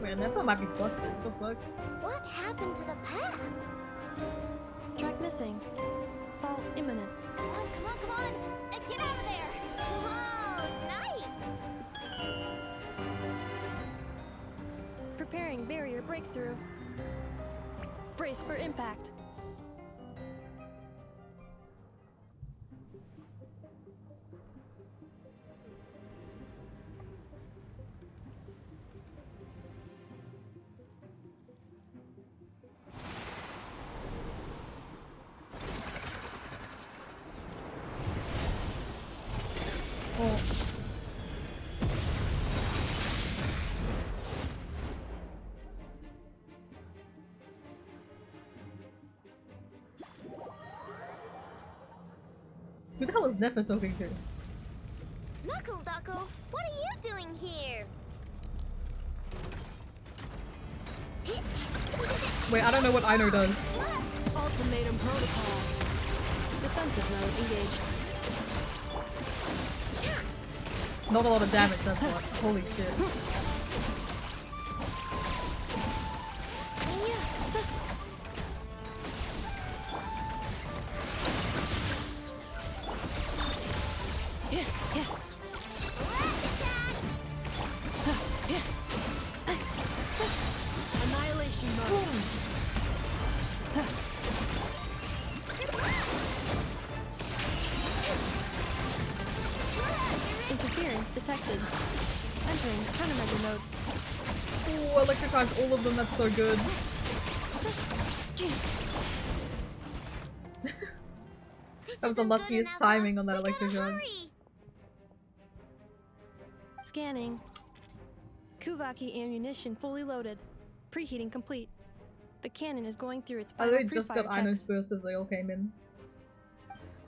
Wait, nefer might be busted. What the fuck? What happened to the path? Track missing. Fall imminent. Come on, come on, come on! Get out of there! Oh, nice! Preparing barrier breakthrough. Brace for impact. Who the hell is Nefer talking to? Knuckle Duckle, what are you doing here? Wait, I don't know what Aino does. Ultimatum protocol. Defensive mode engaged. Not a lot of damage, that's what. Holy shit. Annihilation mode. Interference detected. Entering countermeasure mode. Ooh, electrocharge all of them, that's so good. That was the luckiest timing on that electrocharge. Scanning. Kuvaki ammunition fully loaded. Preheating complete. The cannon is going through its I final literally just got pre-fire Aino's checks. burst as they all came in.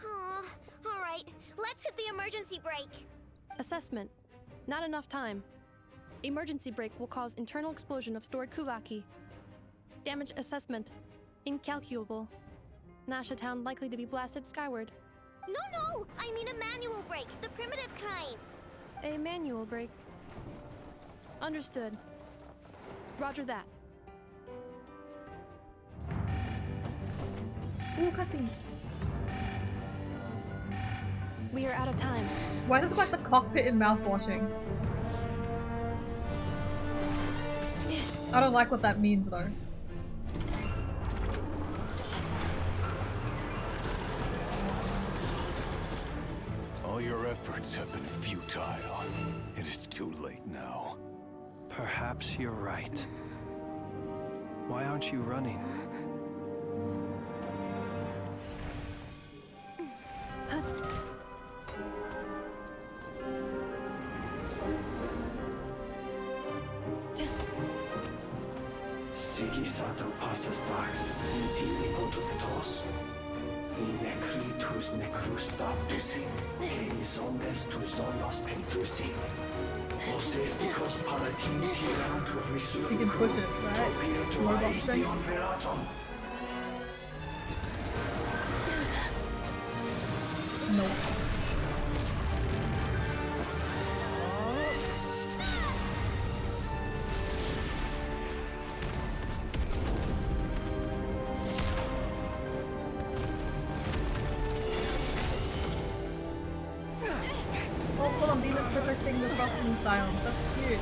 Aw, alright, let's hit the emergency brake. Assessment. Not enough time. Emergency brake will cause internal explosion of stored Kuvaki. Damage assessment. Incalculable. Nasha Town likely to be blasted skyward. No, I mean a manual brake, the primitive kind. A manual brake. Understood. Roger that. Ooh, cutscene. We are out of time. Why does it look like the cockpit in mouthwashing? I don't like what that means though. All your efforts have been futile. It is too late now. Perhaps you're right. Why aren't you running? Sigisato passa sax, intimi potus Inekritus necrus baptusi, Keis omnes tu zonos pentusi. Osesticos palatini piratur risur. She can push it, right? Robot strength. Nope. maximum silence. That's cute.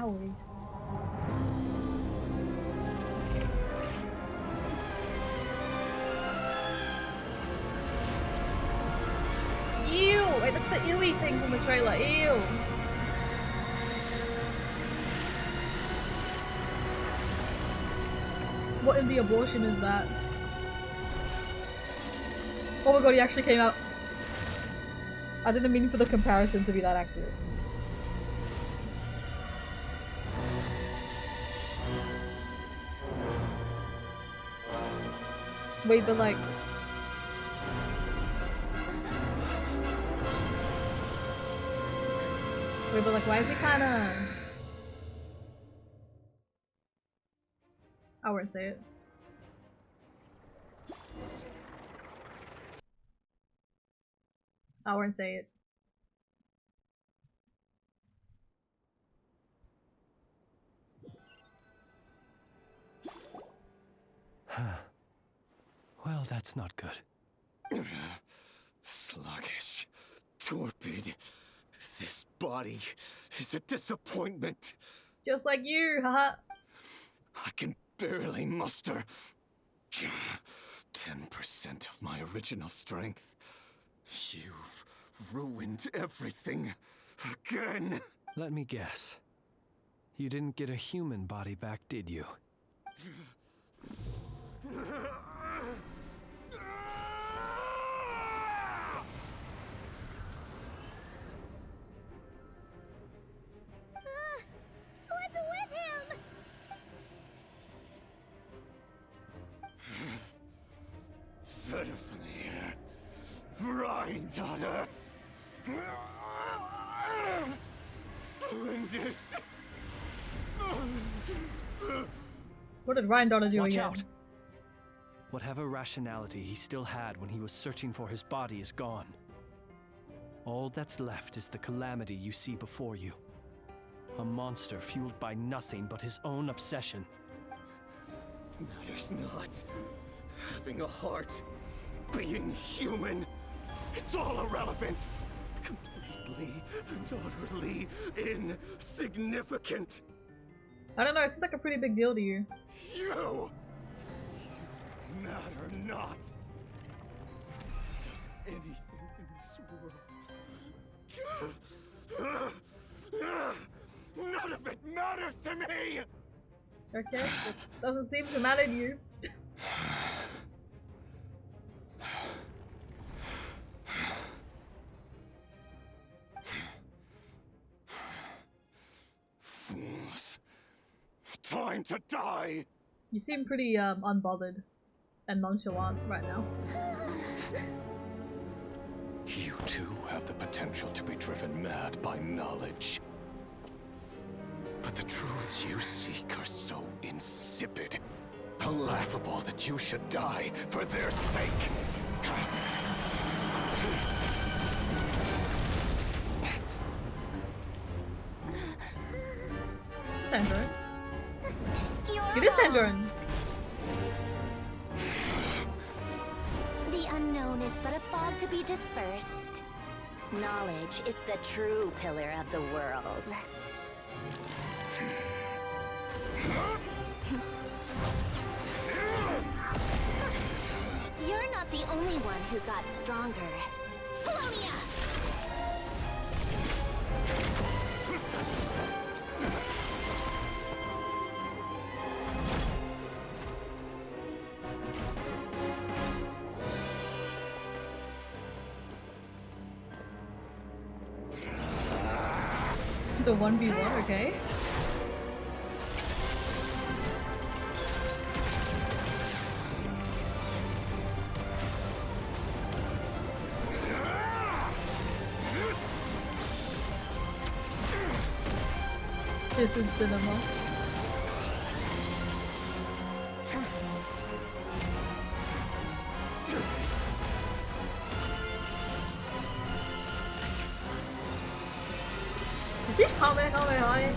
Owie. Ew! Wait, that's the ewy thing from the trailer. Ew! What in the abortion is that? Oh my god, he actually came out. I didn't mean for the comparison to be that accurate. Wait, but like... Wait, but like, why is he kinda... I won't say it. I won't say it. Well, that's not good. Sluggish. Torpid. This body is a disappointment. Just like you, haha. I can barely muster 10% of my original strength. You've ruined everything again. Let me guess. You didn't get a human body back, did you? What's with him? Pitifully, Granddaughter. Flinders. What did Granddaughter do Watch again? out! Whatever rationality he still had when he was searching for his body is gone. All that's left is the calamity you see before you. A monster fueled by nothing but his own obsession. Matters not. Having a heart, being human, it's all irrelevant. Completely and utterly insignificant. I don't know, it seems like a pretty big deal to you. You matter not. Does anything in this world? None of it matters to me! Okay, it doesn't seem to matter to you. Fools. Time to die! You seem pretty unbothered and nonchalant right now. You too have the potential to be driven mad by knowledge. But the truths you seek are so insipid. How laughable that you should die for their sake. Sandoran. It is Sandoran. The unknown is but a fog to be dispersed. Knowledge is the true pillar of the world. You're not the only one who got stronger. Polonia! The 1v1, okay. This is cinema. Is he Kamehameha?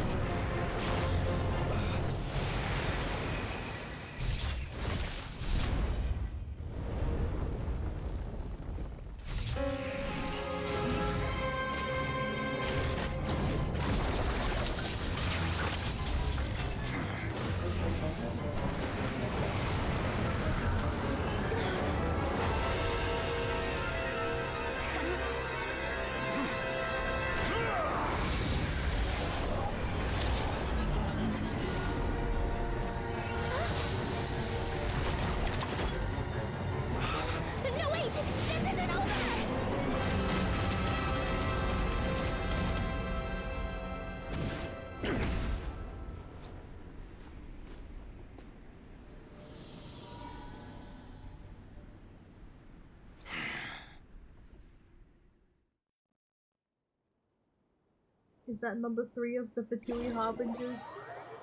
Is that number 3 of the Fatui Harbingers?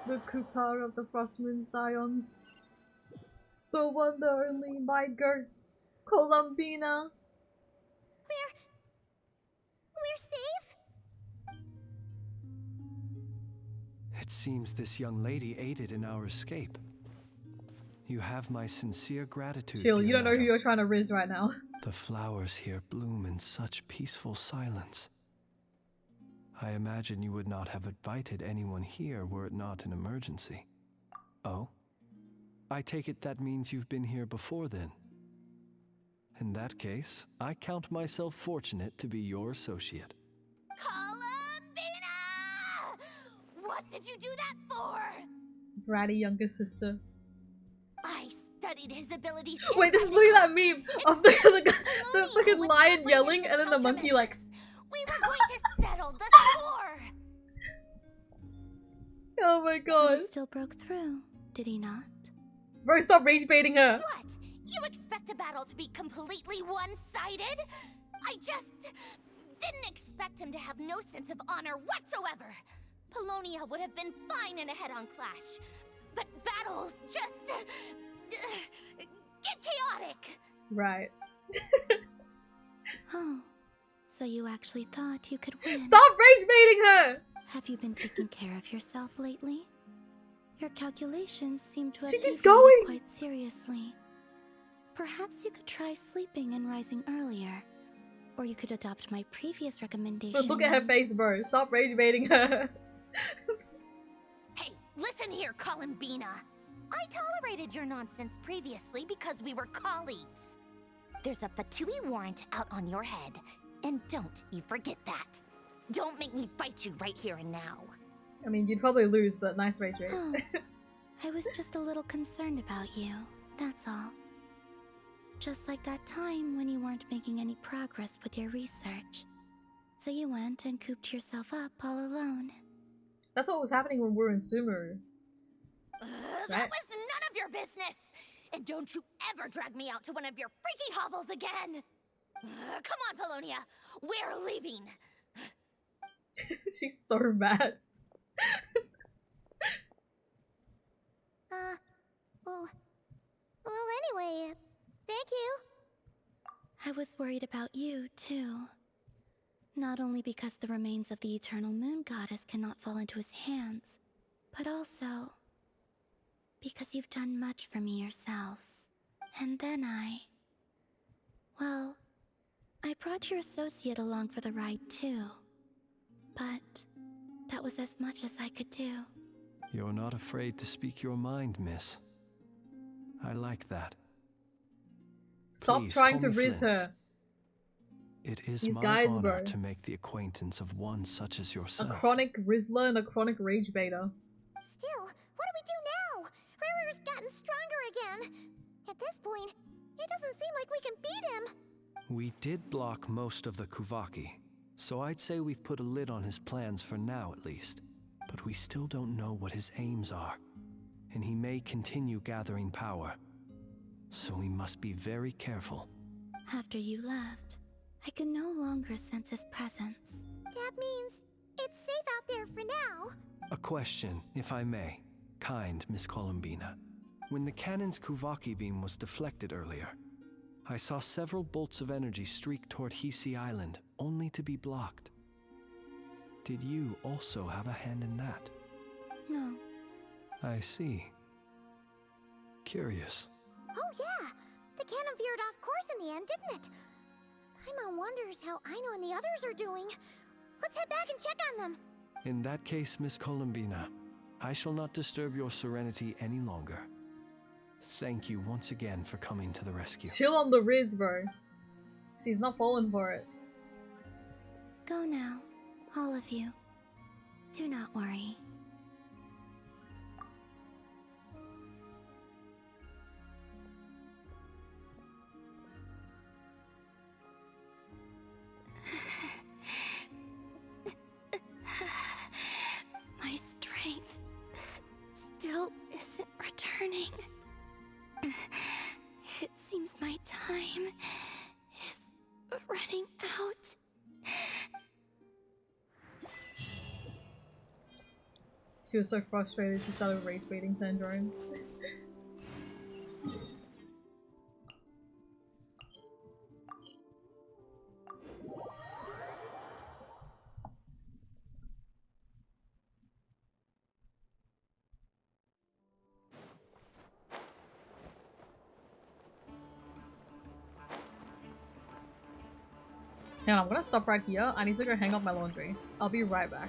The Kutar of the Frostmoon Scions? The one, the only, my Gert, Columbina? We're safe? It seems this young lady aided in our escape. You have my sincere gratitude. Chill, you dear don't know who madam. you're trying to riz right now. The flowers here bloom in such peaceful silence. I imagine you would not have invited anyone here were it not an emergency. Oh? I take it that means you've been here before then. In that case, I count myself fortunate to be your associate. Columbina! What did you do that for? Bratty younger sister. I studied his abilities. Wait, this is literally that meme of the fucking lion yelling and then the monkey like. We were going to settle the score! Oh my god. He still broke through, did he not? Bro, stop rage baiting her! What? You expect a battle to be completely one-sided? I just didn't expect him to have no sense of honor whatsoever. Polonia would have been fine in a head-on clash. But battles just get chaotic! Right. Oh. So you actually thought you could win? Stop rage baiting her! Have you been taking care of yourself lately? Your calculations seem to have She keeps taken you going! quite seriously. Perhaps you could try sleeping and rising earlier. Or you could adopt my previous recommendation. Bro, look at her face, bro. Stop rage baiting her. Hey, listen here, Columbina. I tolerated your nonsense previously because we were colleagues. There's a Fatui warrant out on your head. And don't you forget that. Don't make me fight you right here and now. I mean, you'd probably lose, but nice rage rate. Oh, I was just a little concerned about you, that's all. Just like that time when you weren't making any progress with your research. So you went and cooped yourself up all alone. That's what was happening when we were in Sumeru. That was none of your business! And don't you ever drag me out to one of your freaky hovels again! Come on, Polonia! We're leaving! She's so mad. Well, anyway, thank you. I was worried about you, too. Not only because the remains of the Eternal Moon Goddess cannot fall into his hands, but also because you've done much for me yourselves. And then well, I brought your associate along for the ride, too. But that was as much as I could do. You're not afraid to speak your mind, miss. I like that. Stop Please, trying call to me riz Flint. her. It is These my guys, honor bro. to make the acquaintance of one such as A yourself. chronic rizzler and a chronic rage baiter. Still, what do we do now? Rurer's gotten stronger again. At this point, it doesn't seem like we can beat him. We did block most of the Kuvaki, so I'd say we've put a lid on his plans for now at least. But we still don't know what his aims are, and he may continue gathering power. So we must be very careful. After you left, I could no longer sense his presence. That means It's safe out there for now. A question, if I may, kind Miss Columbina. When the cannon's Kuvaki beam was deflected earlier, I saw several bolts of energy streak toward Hisi Island, only to be blocked. Did you also have a hand in that? No. I see. Curious. Oh yeah, the cannon veered off course in the end, didn't it? Paimon wonders how Aino and the others are doing. Let's head back and check on them. In that case, Miss Columbina, I shall not disturb your serenity any longer. Thank you once again for coming to the rescue. Chill on the Riz, bro. She's not falling for it. Go now, all of you. Do not worry. My strength still isn't returning. It seems my time is running out. She was so frustrated she started rage baiting Syndrome. Hang on, I'm gonna stop right here. I need to go hang up my laundry. I'll be right back.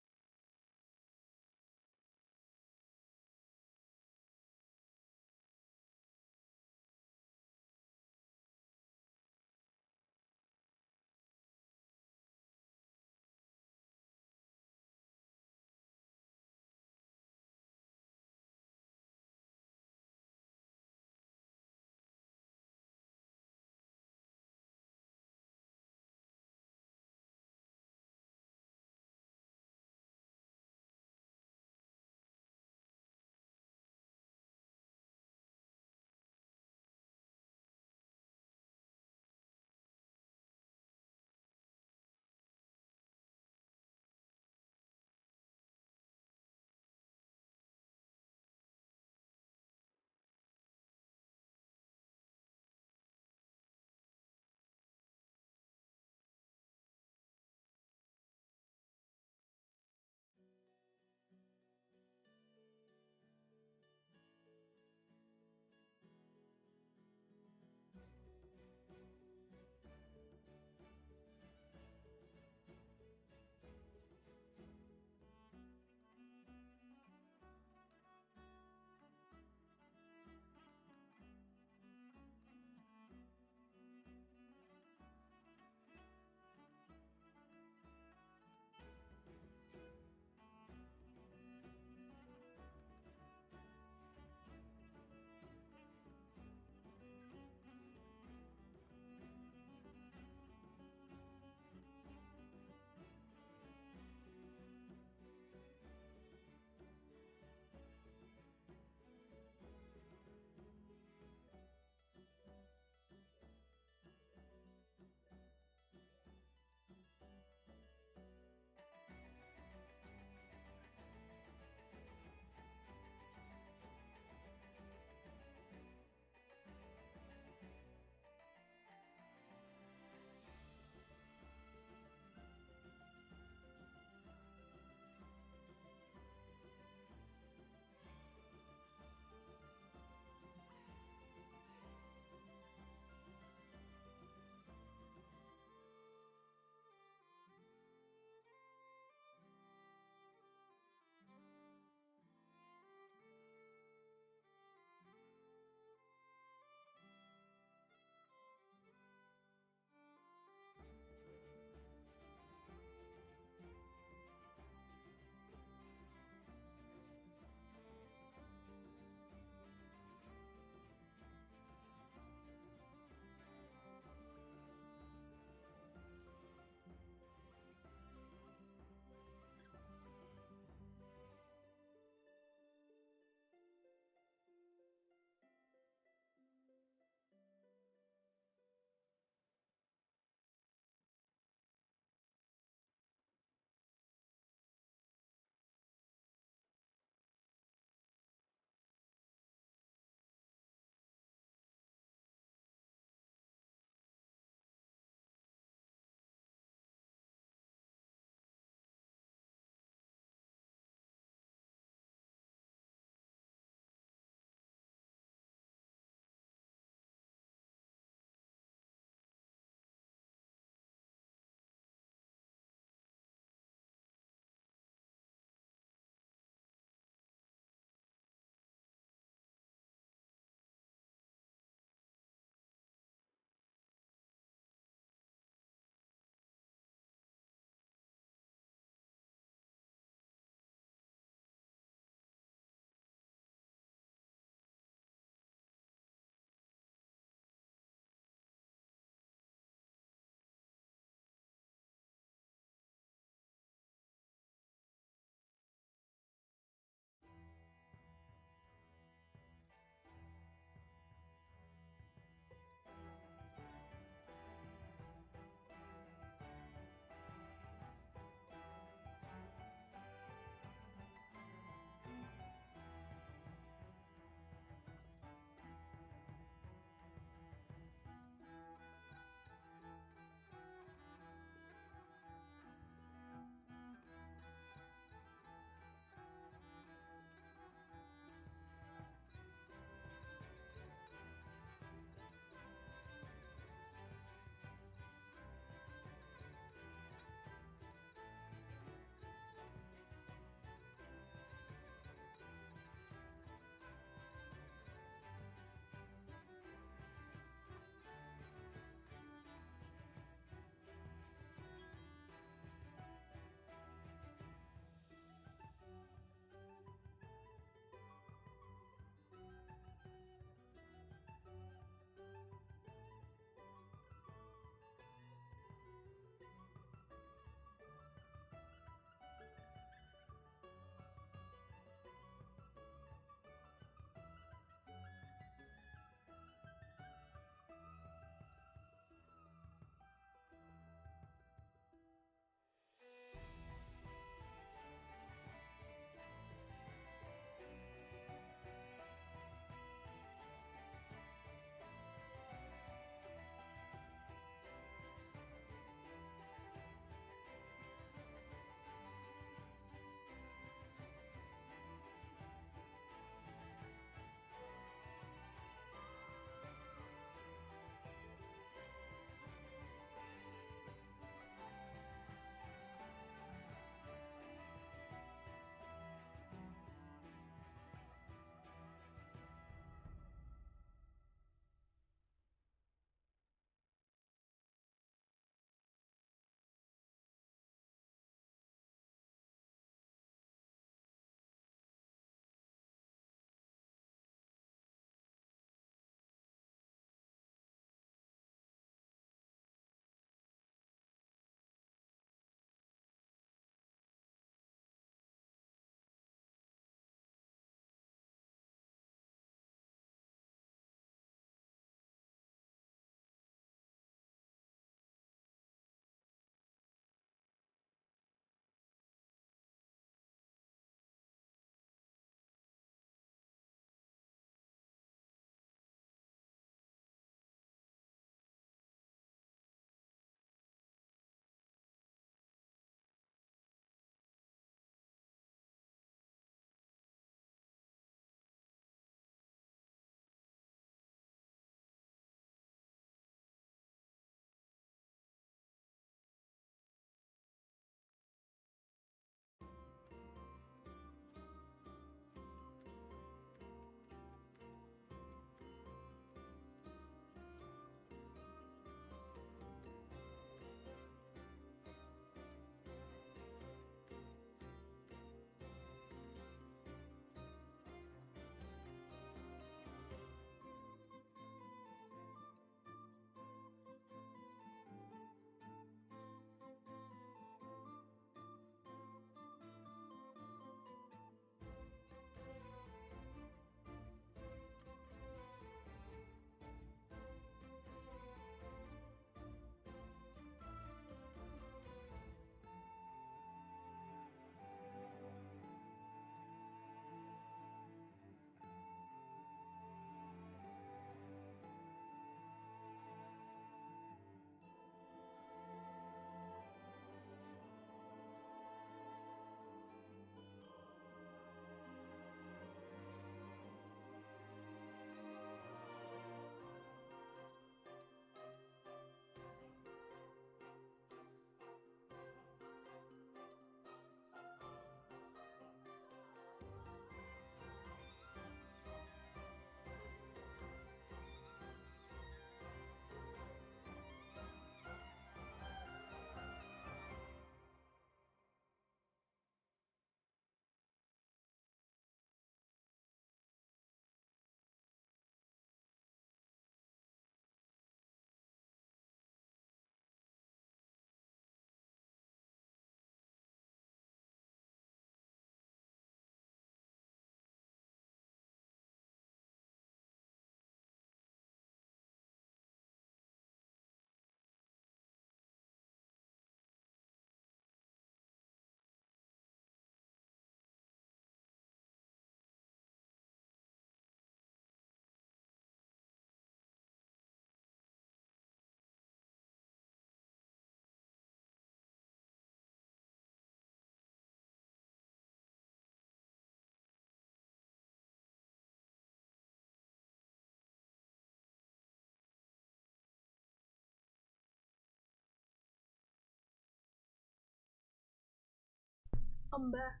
come back.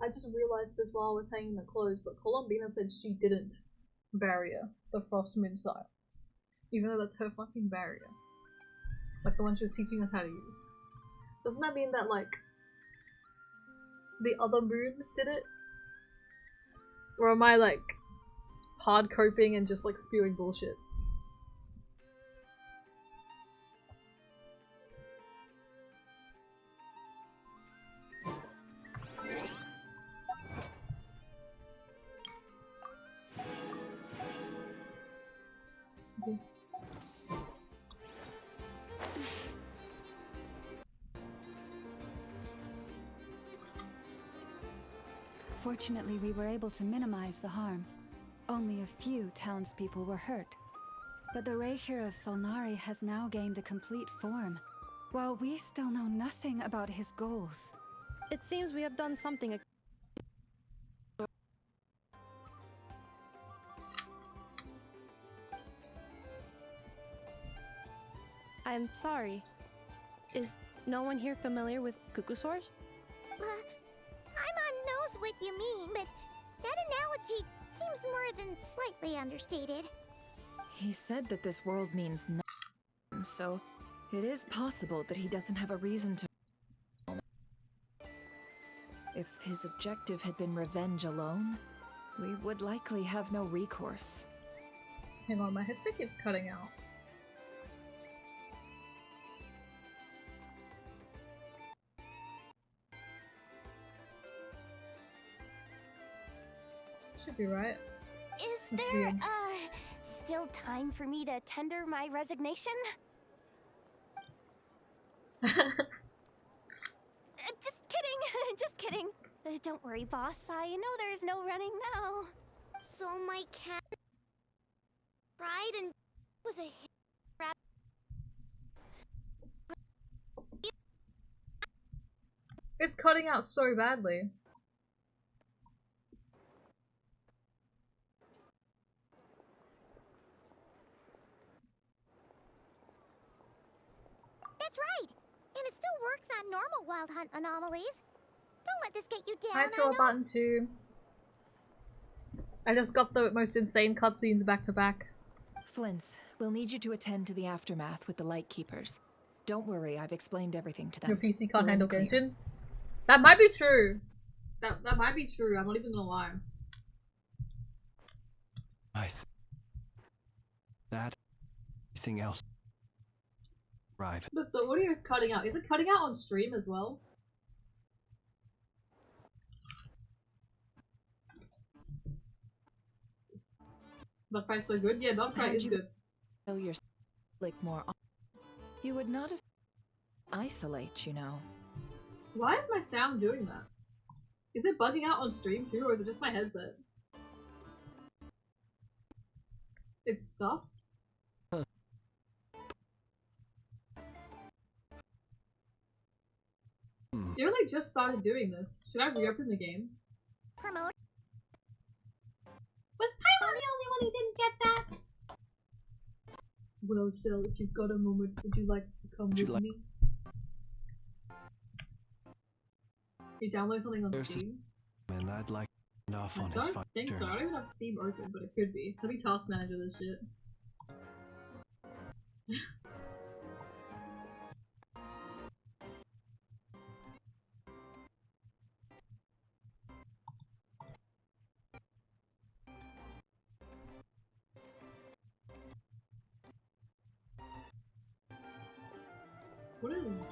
I just realized this while I was hanging the clothes, but Columbina said she didn't barrier the frost moon silence. Even though that's her fucking barrier. Like the one she was teaching us how to use. Doesn't that mean that, like, the other moon did it? Or am I, like, hard coping and just, like, spewing bullshit? Okay. Fortunately, we were able to minimize the harm. Only a few townspeople were hurt. But the Reikir of Solnari has now gained a complete form, while we still know nothing about his goals. It seems we have done something. I'm sorry. Is no one here familiar with cuckoo-saurs? I'm on knows what you mean, but that analogy seems more than slightly understated. He said that this world means nothing, so it is possible that he doesn't have a reason to. If his objective had been revenge alone, we would likely have no recourse. Hang on, my headset keeps cutting out. Should be right. Is there, still time for me to tender my resignation? Just kidding, just kidding. Don't worry, boss. I know there's no running now. So my cat cried and was a hit. It's cutting out so badly. That's right! And it still works on normal wild hunt anomalies. Don't let this get you down. Hi, Troll Button 2. I just got the most insane cutscenes back to back. Flint's, we'll need you to attend to the aftermath with the Lightkeepers. Don't worry, I've explained everything to them. Your PC can't handle Genshin? That might be true. That might be true, I'm not even gonna lie. That anything else arrive. But the audio is cutting out. Is it cutting out on stream as well? Nodkrai's so good? Yeah, Nodkrai is good. Know your like more. You would not have isolate, you know. Why is my sound doing that? Is it bugging out on stream too, or is it just my headset? It's stuff? You only just started doing this. Should I reopen the game? Promote. Was Paimon the only one who didn't get that? Well, Shell, if you've got a moment, would you like to come with me? You download something on Steam? And I'd like to end off on I his don't think so. I journey. don't even have Steam open, but it could be. Let me task manager this shit. What is this?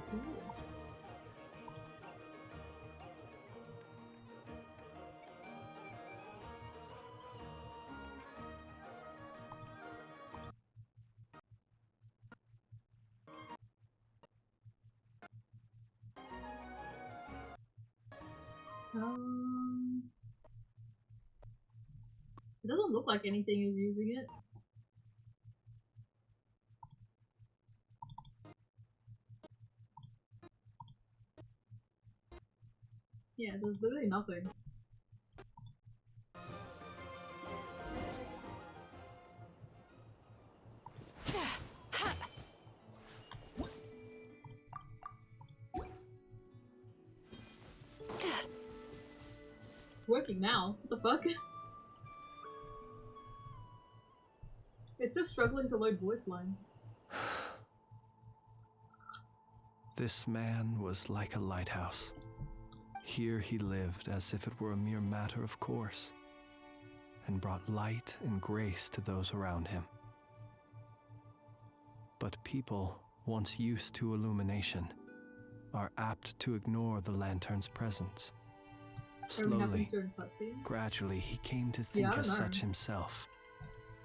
It doesn't look like anything is using it. Yeah, there's literally nothing. It's working now. What the fuck? It's just struggling to load voice lines. This man was like a lighthouse. Here he lived as if it were a mere matter of course, and brought light and grace to those around him. But people, once used to illumination, are apt to ignore the lantern's presence. Slowly, gradually, he came to think as such himself.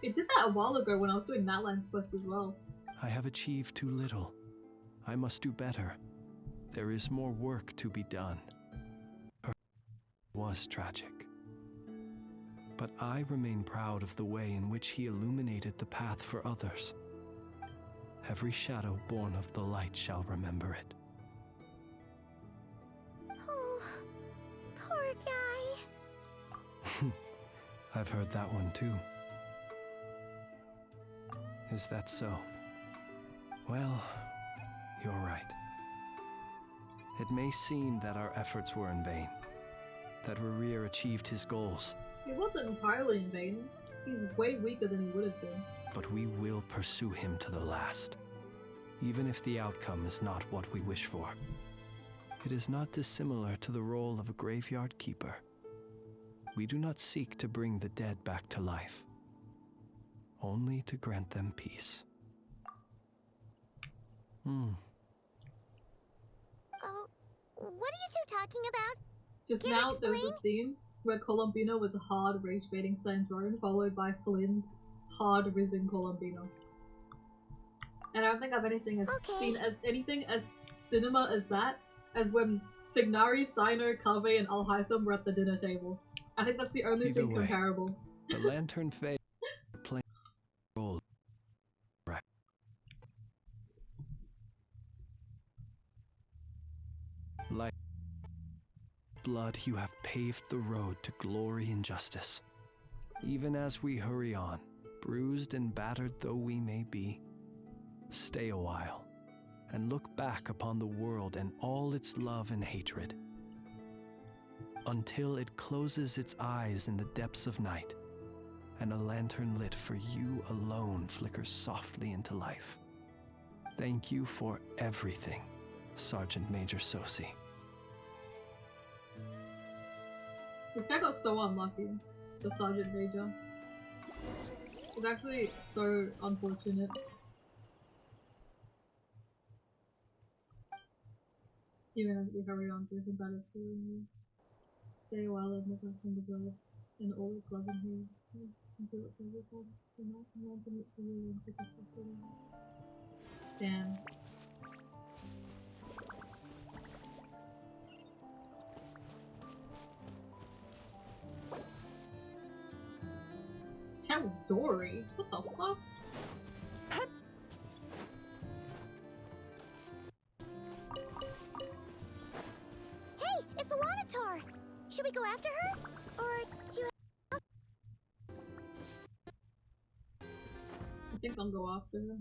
It did that a while ago when I was doing Natlan's quest as well. I have achieved too little. I must do better. There is more work to be done. Her was tragic. But I remain proud of the way in which he illuminated the path for others. Every shadow born of the light shall remember it. Oh, poor guy. I've heard that one too. Is that so? Well, you're right. It may seem that our efforts were in vain, that Rerir achieved his goals. It wasn't entirely in vain. He's way weaker than he would have been. But we will pursue him to the last, even if the outcome is not what we wish for. It is not dissimilar to the role of a graveyard keeper. We do not seek to bring the dead back to life, only to grant them peace. Oh, what are you two talking about? Just Can you now, there was a explain? scene where Colombino was hard rage-baiting Sandrone, followed by Flynn's hard-risen Colombino. And I don't think I've seen anything as cinema as that, as when Tignari, Sino, Kaveh, and Alhaitham were at the dinner table. I think that's the only Either thing way, comparable. The lantern fade playing a role. Right. Like blood, you have paved the road to glory and justice. Even as we hurry on, bruised and battered though we may be, stay a while and look back upon the world and all its love and hatred, until it closes its eyes in the depths of night and a lantern lit for you alone flickers softly into life. Thank you for everything, Sergeant Major Sosi. This guy got so unlucky, the Sergeant Major. It's actually so unfortunate. Even as we hurry on through some battle for you. Stay a while and look up from the world and all its love and here until it closes on the night and wants to meet for you and pick us up for you. Damn. Chat with Dory? What the fuck? Hey, it's the Wanatar! Should we go after her? Or do you I think I'll go after her.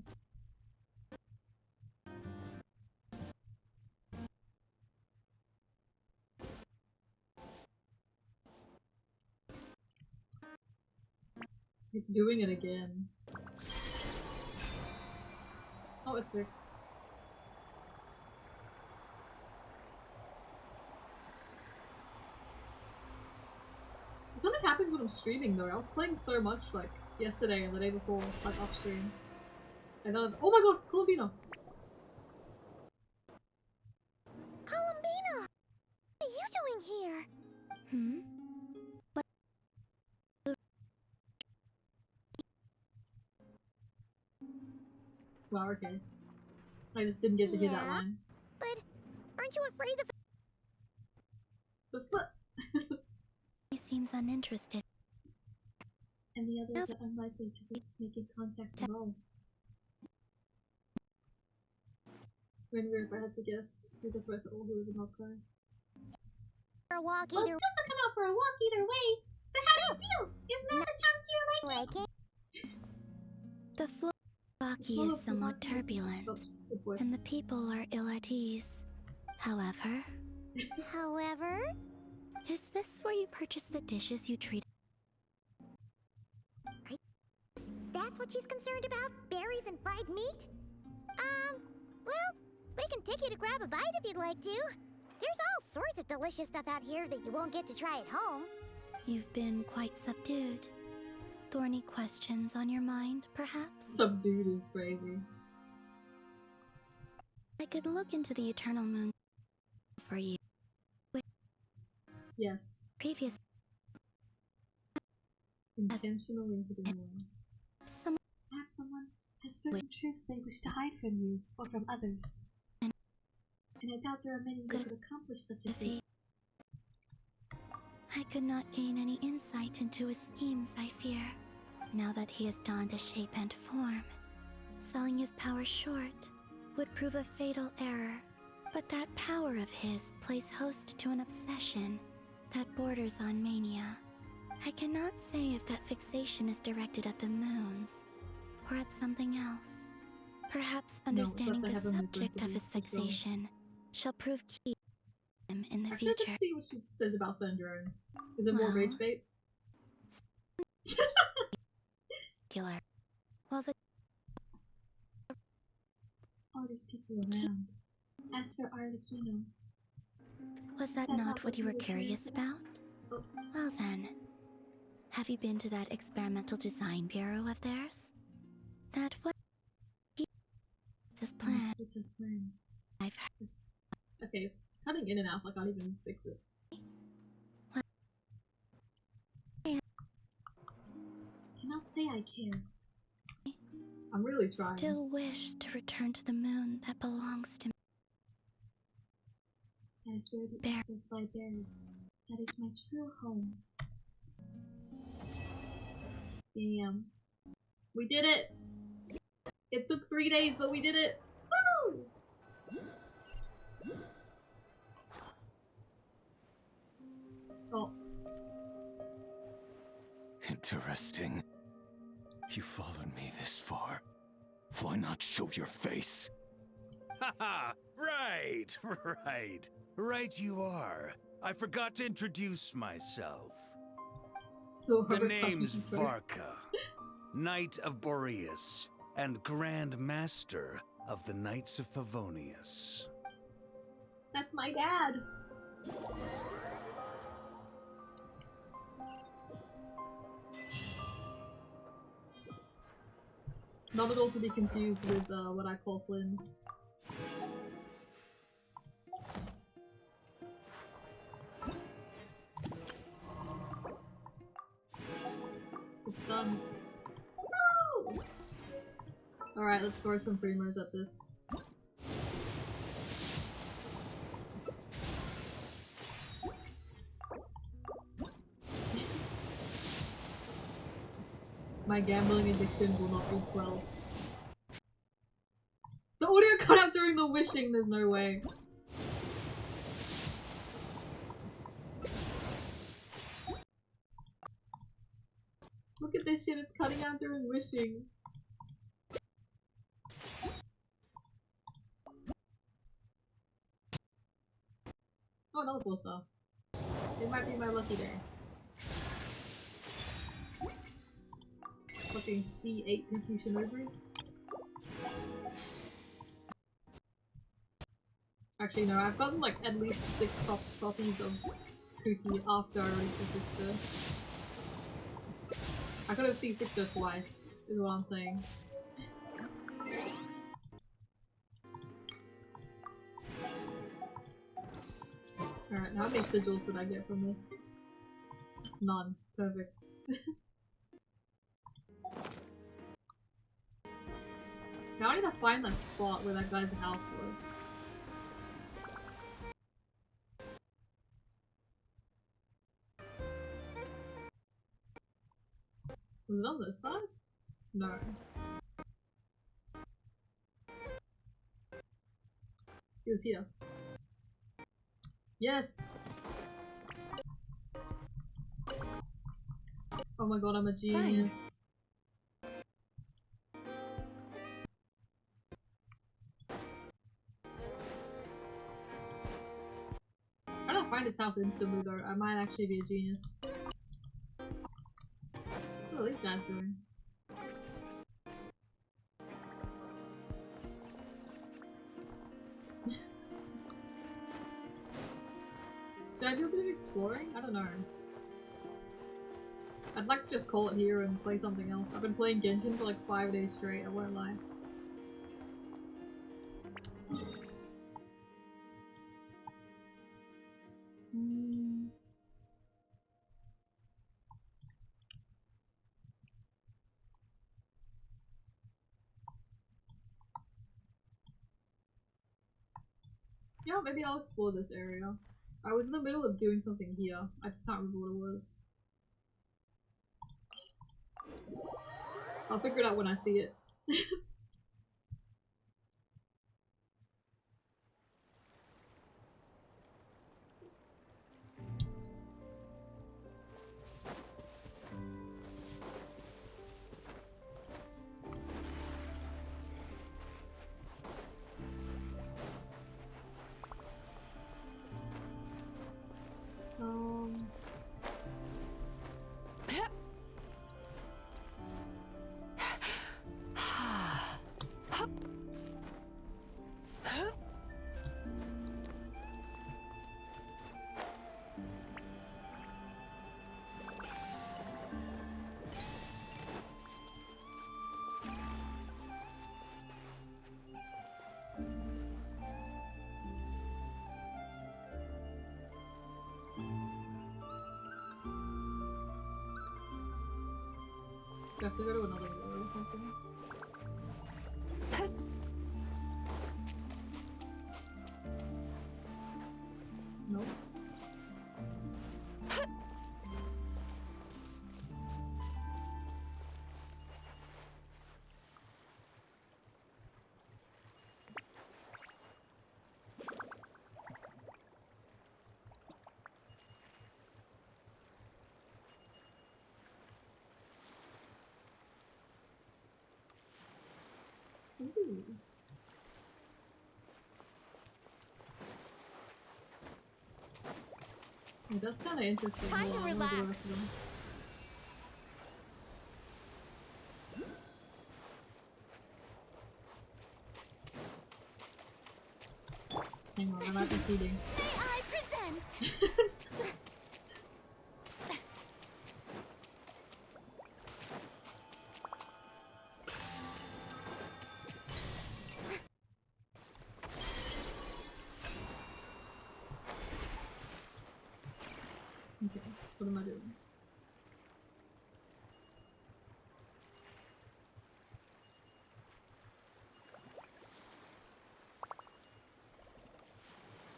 It's doing it again. Oh, it's fixed. This only happens when I'm streaming though. I was playing so much like yesterday and the day before, like off stream. And then oh my god, Colombino! Colombina! What are you doing here? Wow, okay. I just didn't get to hear that line. But aren't you afraid of the foot? He seems uninterested. And the others are unlikely to risk making contact at all. Renrir, if I had to guess, is a threat to all who live in nodkrai. For a walk Well, either it's good to come out for a walk either way. So how do you feel? Is Nasa town to your liking? The floor of Baki is somewhat turbulent, and the people are ill at ease. However, Is this where you purchase the dishes you treat? That's what she's concerned about? Berries and fried meat? Well, we can take you to grab a bite if you'd like to. There's all sorts of delicious stuff out here that you won't get to try at home. You've been quite subdued. Thorny questions on your mind, perhaps? Subdued is crazy. I could look into the eternal moon for you. Yes. Previous. Intentionally hidden one. Perhaps someone has certain truths they wish to hide from you or from others. And I doubt there are many who could accomplish such a feat. I could not gain any insight into his schemes, I fear. Now that he has donned a shape and form, selling his power short would prove a fatal error. But that power of his plays host to an obsession that borders on mania. I cannot say if that fixation is directed at the moons or at something else. Perhaps understanding the subject of his fixation shall prove key to him in the future. Let's see what she says about Syndrome. Is it more rage bait? Well, all these people around. As for Arlecchino, was that not what you were curious about? Oh. Well then, have you been to that experimental design bureau of theirs? That was his plan. It's his plan. I've heard. Okay, it's cutting in and out. I can't even fix it. Cannot say I care. I'm really trying. Still wish to return to the moon that belongs to me. That is where the answers lie buried. That is my true home. Damn. We did it! It took 3 days, but we did it! Woo! Oh. Interesting. You followed me this far. Why not show your face? Haha! Right! Right you are. I forgot to introduce myself. The name's Varka, Knight of Boreas, and Grand Master of the Knights of Favonius. That's my dad! Not at all to be confused with what I call Flynn's. It's done. Woo! Alright, let's throw some primos at this. My gambling addiction will not be quelled. The audio cut out during the wishing, there's no way. Look at this shit, it's cutting out during wishing. Oh, another cool stuff. It might be my lucky day. Fucking C8 completion over. Actually, no, I've gotten like at least 6 copies of Cookie after I released the 6th. I could have C6'd twice, is what I'm saying. Alright, how many sigils did I get from this? None. Perfect. Now I need to find that spot where that guy's house was. Was it on this side? No. He was here. Yes! Oh my god, I'm a genius. find his house instantly though, I might actually be a genius. What are these guys doing? Should I do a bit of exploring? I don't know. I'd like to just call it here and play something else. I've been playing Genshin for like 5 days straight, I won't lie. Yeah, maybe I'll explore this area. I was in the middle of doing something here. I just can't remember what it was. I'll figure it out when I see it. Do I have to go to another wall or something? No. Ooh. Yeah, that's kind of interesting. Time to relax. Hang on, I might be cheating. May I present? Okay, what am I doing?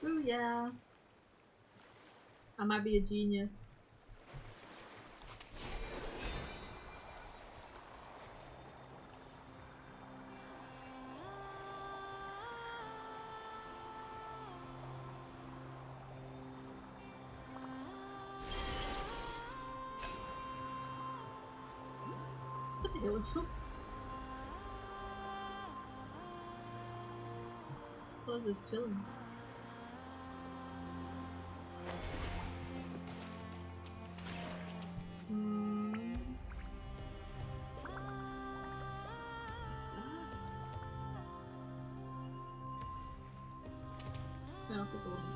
Ooh yeah. I might be a genius. I was just chilling. I don't think I want to.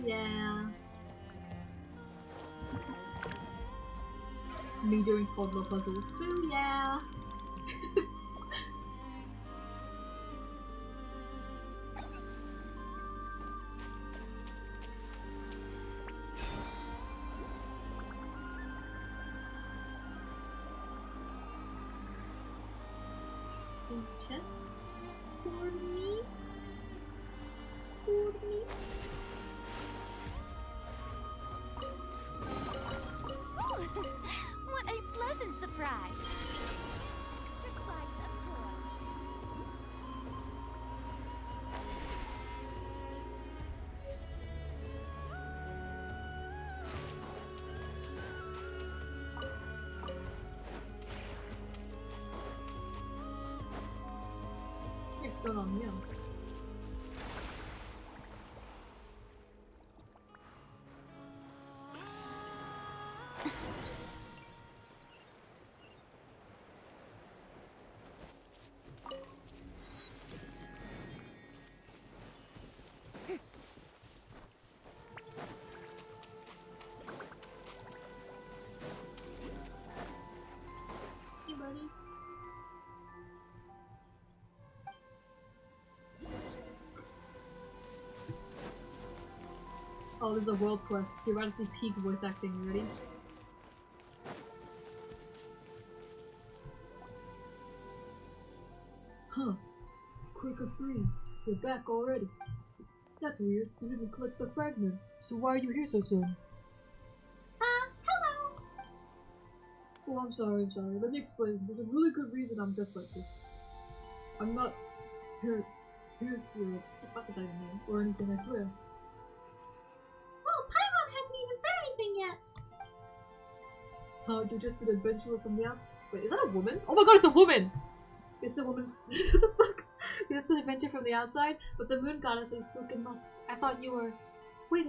Yeah. Me doing toddler puzzles. Booyah! Chess for me? For me? What a pleasant surprise! Extra slice of joy. heck's going on here? Hey, buddy. Oh, there's a world quest. You're about to see peak voice acting. You ready? Huh. Quick of 3. You're back already. That's weird. You didn't collect the fragment. So why are you here so soon? Hello! Oh, I'm sorry. Let me explain. There's a really good reason I'm just like this. I'm not... Here's your... What the fuck is that name? Or anything, I swear. Well, Paimon hasn't even said anything yet. You're just an adventurer from the outside? Wait, is that a woman? Oh my god, it's a woman! It's a woman. What the fuck? You're just an adventure from the outside, but the moon goddess is silken locks. I thought you were... Wait,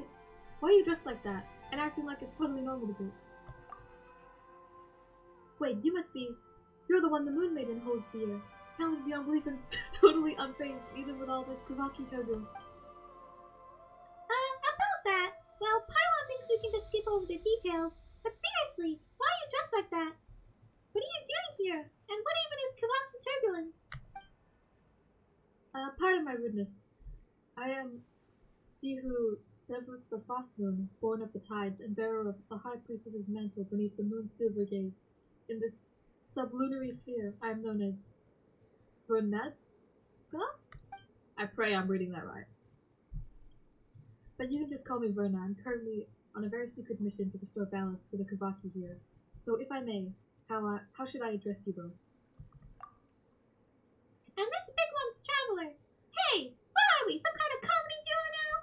why are you dressed like that? And acting like it's totally normal to be? Wait, you must be... You're the one the Moon Maiden holds dear. Talented beyond belief and totally unfazed, even with all this Kavaki turbulence. About that, well, Paimon thinks we can just skip over the details. But seriously, why are you dressed like that? What are you doing here? And what even is Kavaki turbulence? Pardon my rudeness. I am she who severed the frost moon, born of the tides, and bearer of the High Priestess's mantle beneath the moon's silver gaze. In this sublunary sphere, I am known as Vernatka? I pray I'm reading that right. But you can just call me Verna. I'm currently on a very secret mission to restore balance to the Kavaki here. So if I may, how should I address you both? And this big one's Traveler. Hey, what are we, some kind of comedy duo now?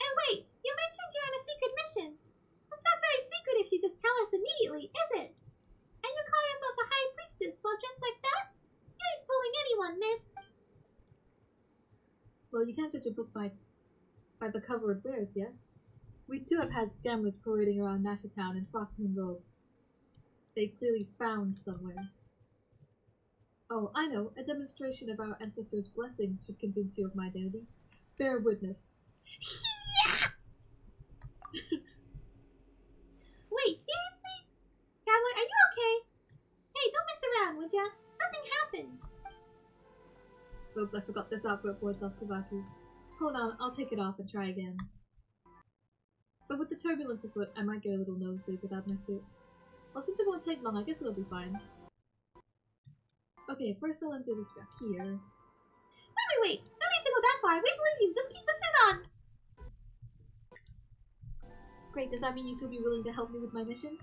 And wait, you mentioned you're on a secret mission. That's not very secret if you just tell us immediately, is it? And you call yourself a High Priestess while dressed like that? You ain't fooling anyone, miss. Well, you can't judge a book by the cover it bears, yes? We too have had scammers parading around Nashatown in frostmoon robes. They clearly found somewhere. Oh, I know. A demonstration of our ancestors' blessings should convince you of my identity. Bear witness. Wait, seriously? Traveler, are you okay? Hey, don't mess around, would ya? Nothing happened. Oops, I forgot this output board's off Kavaki. Hold on, I'll take it off and try again. But with the turbulence afoot, I might get a little nosebleed without my suit. Well, since it won't take long, I guess it'll be fine. Okay, first I'll undo the strap here. Wait! No need to go that far. We believe you. Just keep the suit on. Great, does that mean you two will be willing to help me with my mission?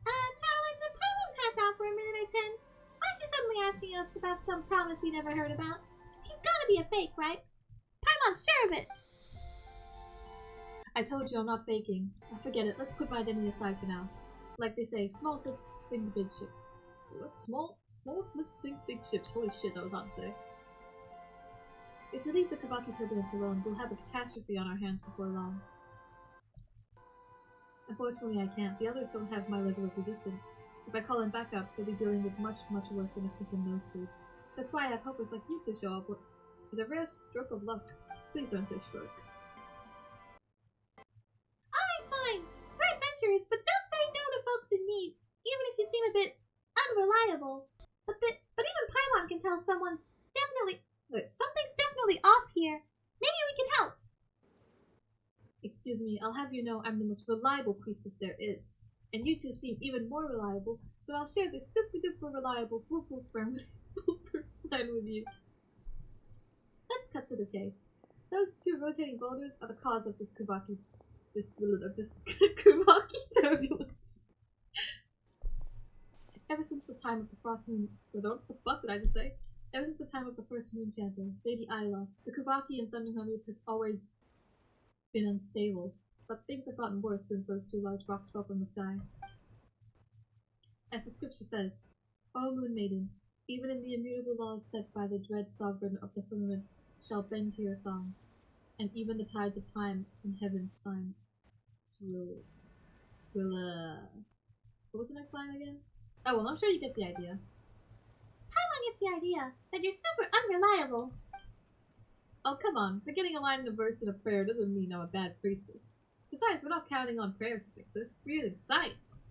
Traveler, did Paimon pass out for a minute or 10? Why is she suddenly asking us about some promise we never heard about? She's gotta be a fake, right? Paimon's sure of it. I told you I'm not faking. Forget it, let's put my identity aside for now. Like they say, small slips sink big ships. What? Small slips sink big ships. Holy shit, that was hard to say. If we leave the Kavaki turbulence alone, we'll have a catastrophe on our hands before long. Unfortunately, I can't. The others don't have my level of resistance. If I call in backup, they'll be dealing with much worse than a simple nosebleed. That's why I have helpers like you to show up. It's a rare stroke of luck. Please don't say stroke. Alright, fine. We're adventurers, but don't say no to folks in need, even if you seem a bit unreliable. But even Paimon can tell something's definitely off here. Maybe we can help. Excuse me, I'll have you know I'm the most reliable priestess there is. And you two seem even more reliable, so I'll share this super duper reliable foolproof plan with you. Let's cut to the chase. Those two rotating boulders are the cause of this Kavaki Kavaki turbulence. Ever since the time of the frost moon, what the fuck did I just say? Ever since the time of the first moon chanter, Lady Isla, the Kavaki in Thunderhammer has always been unstable, but things have gotten worse since those two large rocks fell from the sky. As the scripture says, O Moon Maiden, Even in the immutable laws set by the dread sovereign of the firmament shall bend to your song, and even the tides of time in heaven's sign will what was the next line again? Oh well, I'm sure you get the idea. Paimon gets the idea that you're super unreliable. Oh come on, forgetting a line in a verse in a prayer doesn't mean I'm a bad priestess. Besides, we're not counting on prayers to fix this, we're using science.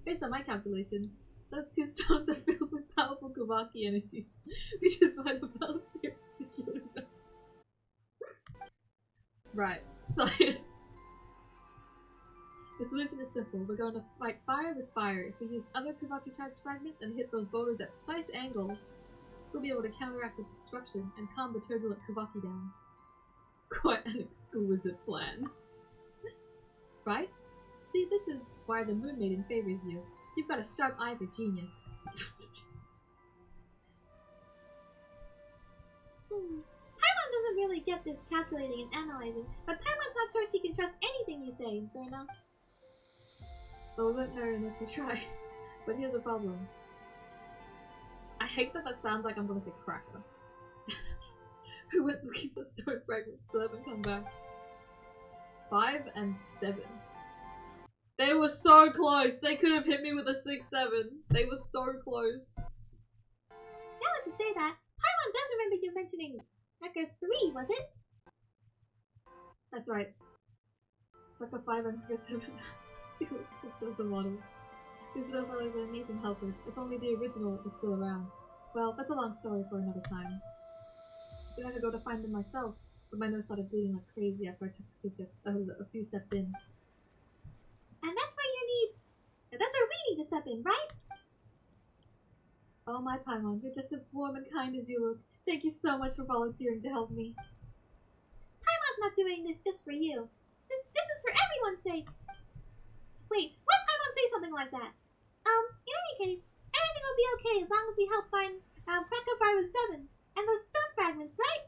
Based on my calculations, those two stones are filled with powerful Kavaki energies, which is why the balance here is particularly best. Right, science. The solution is simple. We're going to fight fire with fire. If we use other Kavaki charged fragments and hit those boulders at precise angles, we'll be able to counteract the disruption and calm the turbulent Kavaki down. Quite an exquisite plan. Right? See, this is why the Moon Maiden favors you. You've got a sharp eye for genius. Paimon doesn't really get this calculating and analyzing, but Paimon's not sure she can trust anything you say, Inferno. Well, we won't know unless we try. But here's a problem. I hate that that sounds like I'm gonna say cracker. Who went looking for stone fragments still haven't come back. 5 and 7. They were so close! They could have hit me with a 6-7. They were so close. Now that you say that, Paimon does remember you mentioning record 3, was it? That's right. Record 5 and record 7. Still 6 as the models. These little fellows are amazing helpers. If only the original was still around. Well, that's a long story for another time. I had to go to find them myself, but my nose started bleeding like crazy after I took a few steps in. And that's where we need to step in, right? Oh my Paimon, you're just as warm and kind as you look. Thank you so much for volunteering to help me. Paimon's not doing this just for you. This is for everyone's sake. Wait, why did Paimon say something like that? In any case, everything will be okay as long as we help find Record 5 and 7 and those stone fragments, right?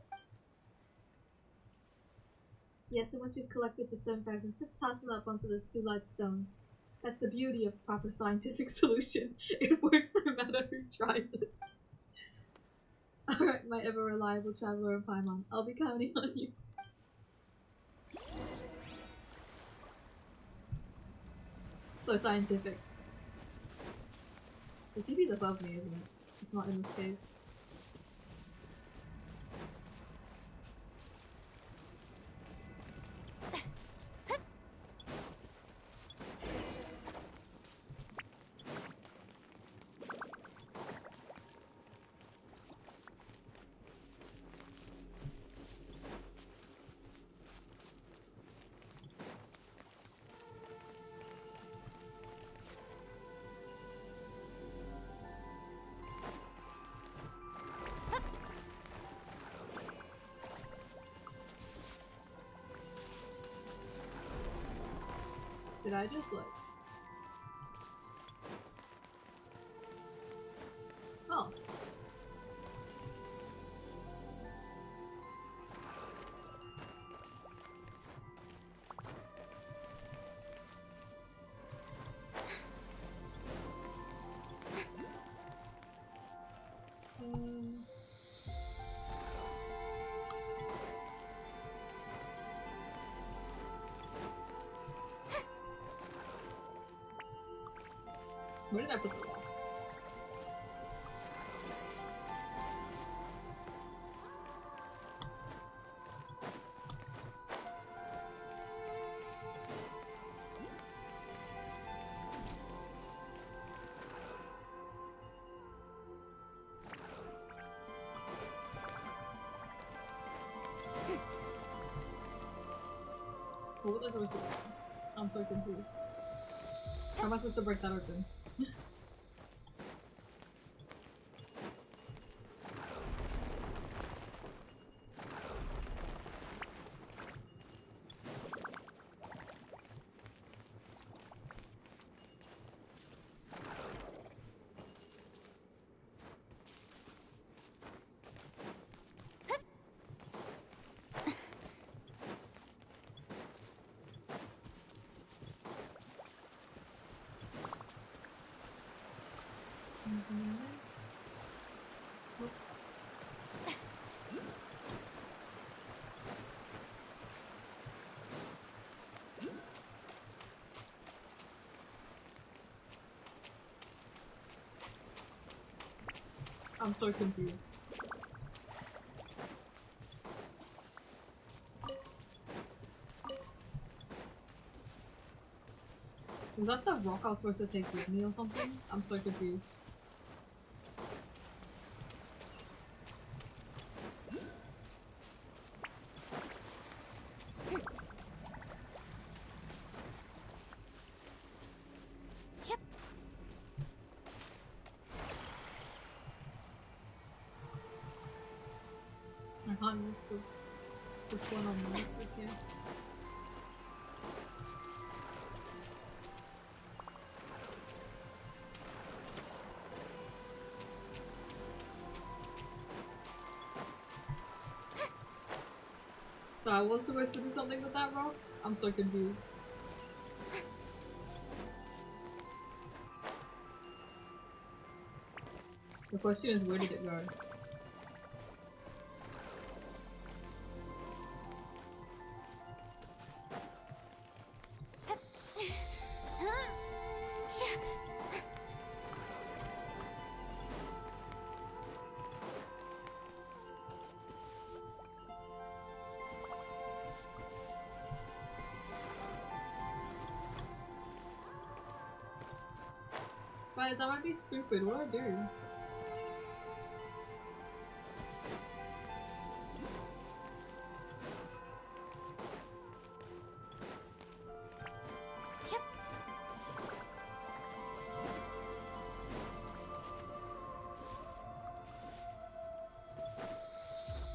Yes, and once you've collected the stone fragments, just toss them up onto those 2 light stones. That's the beauty of proper scientific solution. It works no matter who tries it. Alright, my ever-reliable traveler of Paimon. I'll be counting on you. So scientific. The TV's above me, isn't it? It's not in this cave. Did I just like... Oh. Where did I put the wall? What was I supposed to do? I'm so confused. How am I supposed to break that open? I'm so confused. Was that the rock I was supposed to take with me or something? I'm so confused. I can't use this one on the left here. So I was supposed to do something with that rock? I'm so confused. The question is, where did it go? Guys, that might be stupid. What do I do?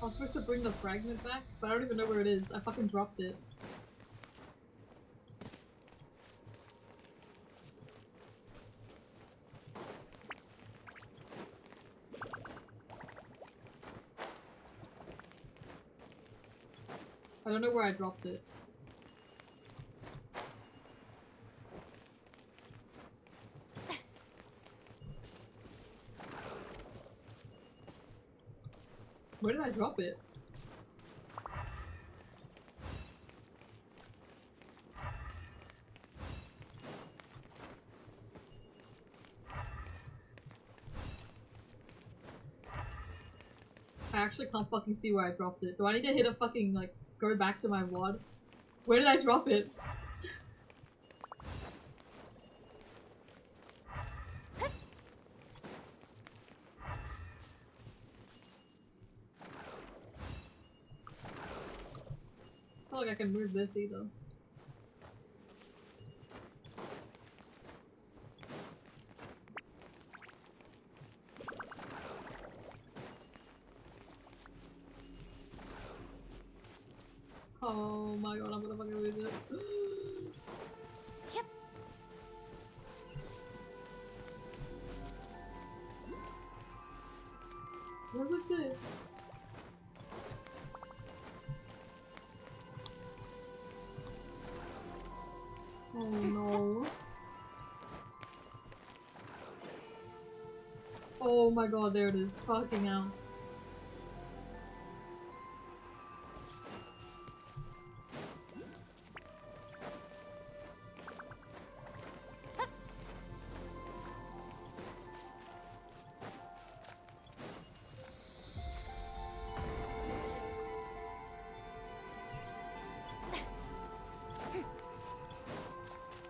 I was supposed to bring the fragment back, but I don't even know where it is. I fucking dropped it. I don't know where I dropped it. Where did I drop it? I actually can't fucking see where I dropped it. Do I need to hit a fucking, like, go back to my WAD? Where did I drop it? It's not like I can move this either. Oh my god, I'm gonna fucking lose it. Yep. Where was it? Oh no. Oh my god, there it is. Fucking hell.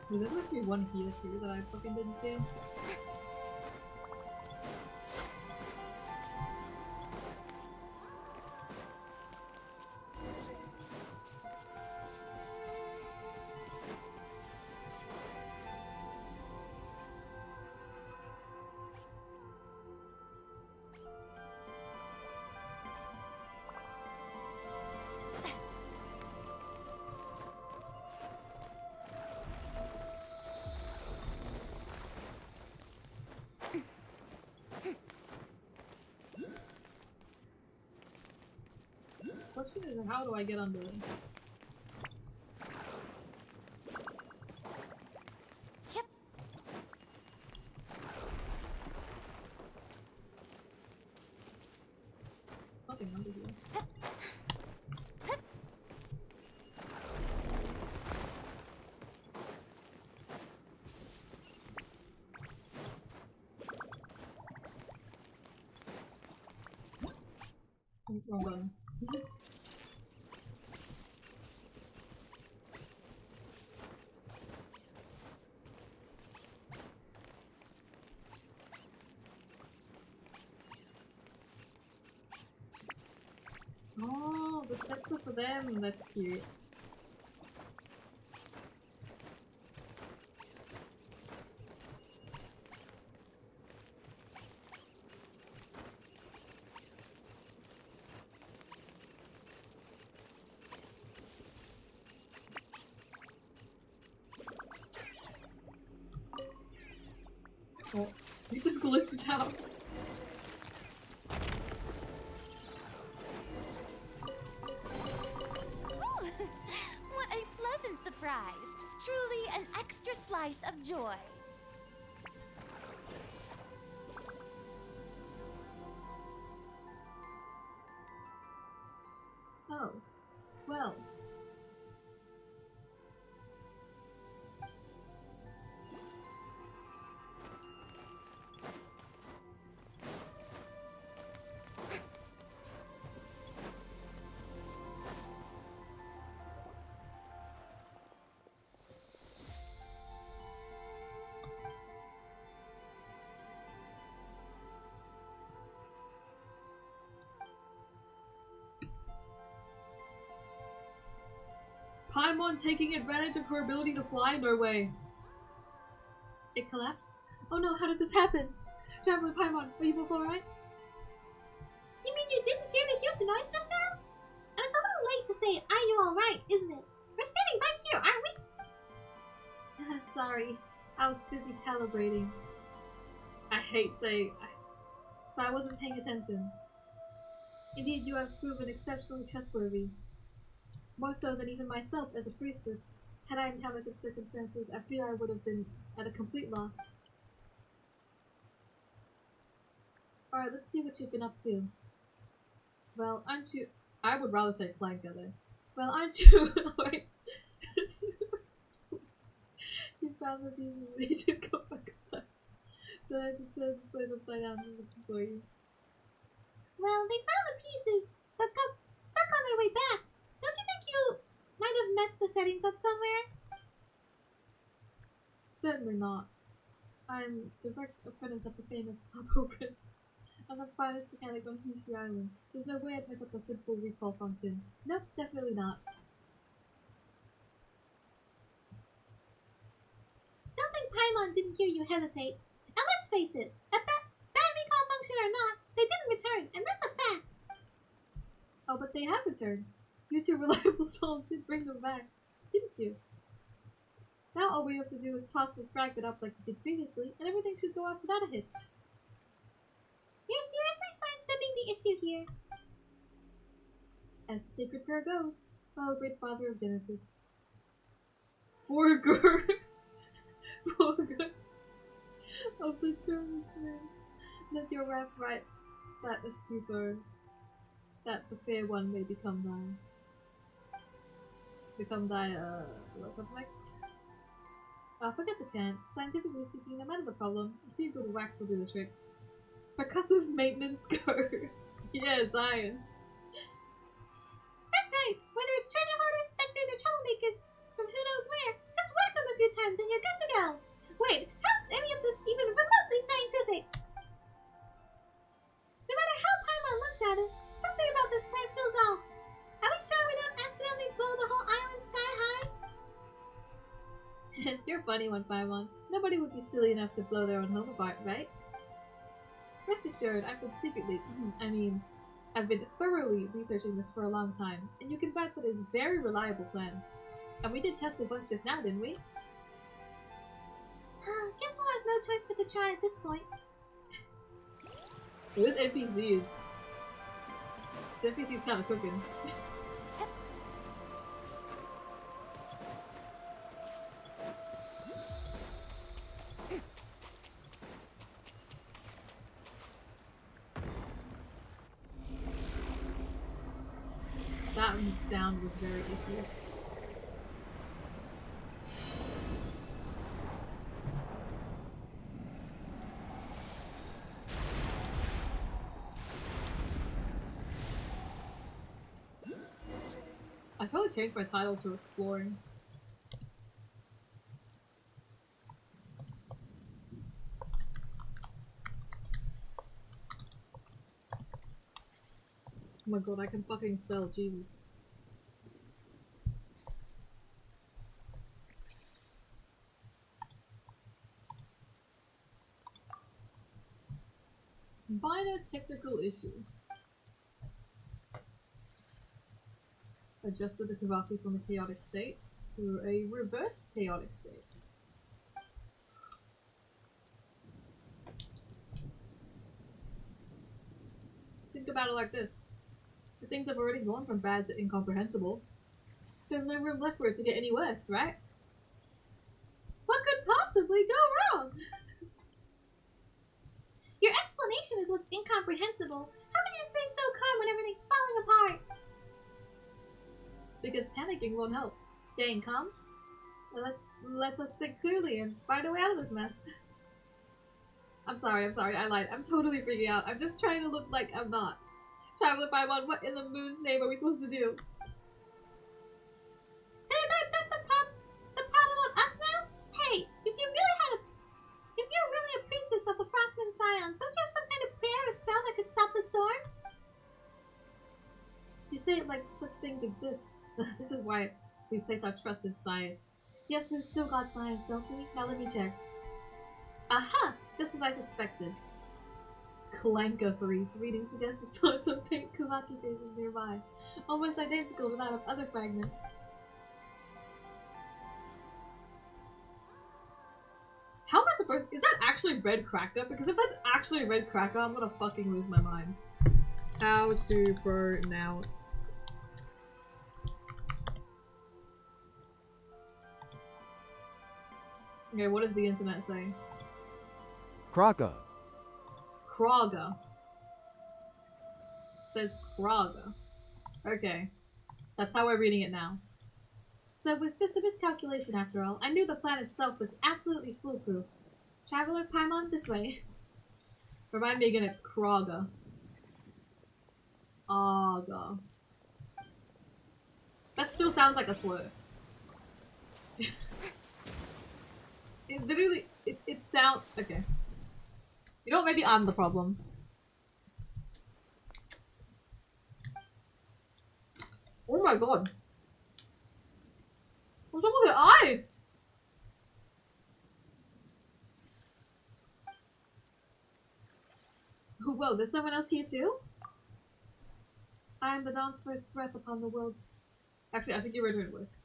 Was there supposed to be one here too that I fucking didn't see? Question is, how do I get under it? Yep. Nothing under here. wrong button. Oh, the steps are for them. That's cute. Oh, it just glitched out. What a pleasant surprise! Truly an extra slice of joy. Oh, well. Paimon taking advantage of her ability to fly? No way. It collapsed? Oh no, how did this happen? Traveler Paimon, are you both alright? You mean you didn't hear the huge noise just now? And it's a little late to say, are you alright, isn't it? We're standing right here, aren't we? Sorry, I was busy calibrating. I hate saying so I wasn't paying attention. Indeed, you have proven exceptionally trustworthy. More so than even myself as a priestess. Had I encountered such circumstances, I fear I would have been at a complete loss. Alright, let's see what you've been up to. Well, aren't you— I would rather say flag gather. Well, aren't you— Alright. You found the pieces we need to go back in time. So I had to turn this place upside down for you. Well, they found the pieces, but got stuck on their way back. Don't you think you might have messed the settings up somewhere? Certainly not. I'm direct apprentice of the famous Papa Bridge. I'm the finest mechanic on Hishi Island. There's no way I'd mess up a simple recall function. Nope, definitely not. Don't think Paimon didn't hear you hesitate. And let's face it, a bad recall function or not, they didn't return, and that's a fact. Oh, but they have returned. You two reliable souls did bring them back, didn't you? Now all we have to do is toss this fragment up like we did previously, and everything should go off without a hitch. You're seriously sidestepping the issue here. As the sacred prayer goes, oh great father of Genesis. Forger! Forger of the German prince. Let your wrath right that the sweeper, that the fair one may become thine. Love reflect? Forget the chant. Scientifically speaking, no matter the problem, a few good whacks will do the trick. Percussive maintenance code. Yeah, science. That's right. Whether it's treasure hoarders, specters, or troublemakers from who knows where, just whack them a few times and you're good to go. Wait, how's any of this even remotely scientific? No matter how Paimon looks at it, something about this plant feels off. Are we sure we don't accidentally blow the whole island sky high? You're a funny one, Paimon. Nobody would be silly enough to blow their own home apart, right? Rest assured, I've been I've been thoroughly researching this for a long time, and you can bet that it's a very reliable plan. And we did test it once just now, didn't we? Guess we'll have no choice but to try at this point. This NPCs. This NPC's kind of cooking. That sound was very iffy. I should probably change my title to exploring. Oh my god, I can fucking spell, Jesus. Minor technical issue. Adjusted the Kavaki from a chaotic state to a reversed chaotic state. Think about it like this. The things have already gone from bad to incomprehensible. There's no room left for it to get any worse, right? What could possibly go wrong? Your explanation is what's incomprehensible. How can you stay so calm when everything's falling apart? Because panicking won't help. Staying calm lets us think clearly and find a way out of this mess. I'm sorry, I lied. I'm totally freaking out. I'm just trying to look like I'm not. Traveler Paimon, what in the moon's name are we supposed to do? So you're gonna dump the problem on us now? Hey, if you're really a priestess of the Frostman Scions, don't you have some kind of prayer or spell that could stop the storm? You say it like such things exist. This is why we place our trust in science. Yes, we've still got science, don't we? Now let me check. Aha! Just as I suspected. Clanka 3's reading suggests the source of pink Kavaki traces nearby. Almost identical to that of other fragments. How am I supposed to— is that actually red cracker? Because if that's actually red cracker, I'm gonna fucking lose my mind. How to pronounce. Okay, what does the internet say? Kraga. Kraga. It says Kraga. Okay. That's how we're reading it now. So it was just a miscalculation after all. I knew the plan itself was absolutely foolproof. Traveler Paimon, this way. Remind me again, it's Kraga. Aga. That still sounds like a slur. It literally, it sounds— okay. You know what, maybe I'm the problem. Oh my god. What's up with the eyes? Whoa, there's someone else here too? I am the dawn's first breath upon the world. Actually, I should get rid of her voice.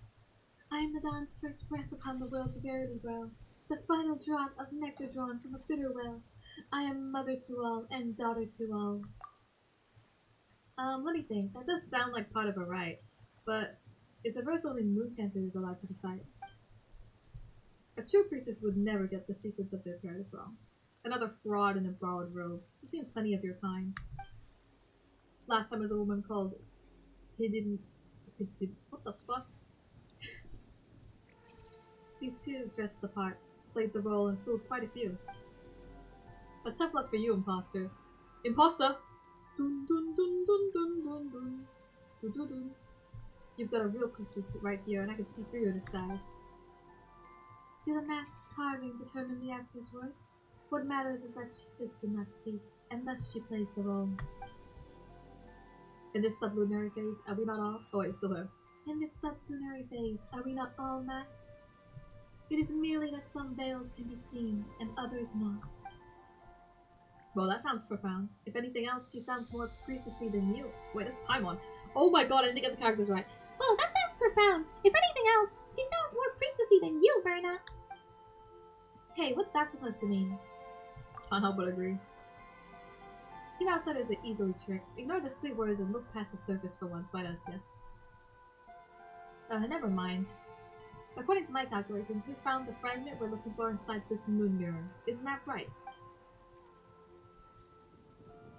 I am the dawn's first breath upon the world's verily well. The final draught of nectar drawn from a bitter well. I am mother to all and daughter to all. Let me think. That does sound like part of a rite, but it's a verse only moon chanter is allowed to recite. A true priestess would never get the sequence of their prayers wrong. Another fraud in a borrowed robe. I've seen plenty of your kind. Last time was a woman called what the fuck? She's too dressed the part, played the role, and fooled quite a few. But tough luck for you, imposter. Imposter! Dun dun dun dun dun dun dun. Dun dun dun. You've got a real priestess right here, and I can see through your disguise. Do the mask's carving determine the actor's worth? What matters is that she sits in that seat, and thus she plays the role. In this sublunary phase, are we not all— oh wait, still her. In this sublunary phase, are we not all masked? It is merely that some veils can be seen, and others not. Well, that sounds profound. If anything else, she sounds more priestessy than you. Wait, that's Paimon. Oh my god, I didn't get the characters right. Well, that sounds profound. If anything else, she sounds more priestessy than you, Verna. Hey, what's that supposed to mean? Can't help but agree. You outsiders are easily tricked. Ignore the sweet words and look past the surface for once, why don't you? Never mind. According to my calculations, we found the fragment we're looking for inside this moon mirror. Isn't that right?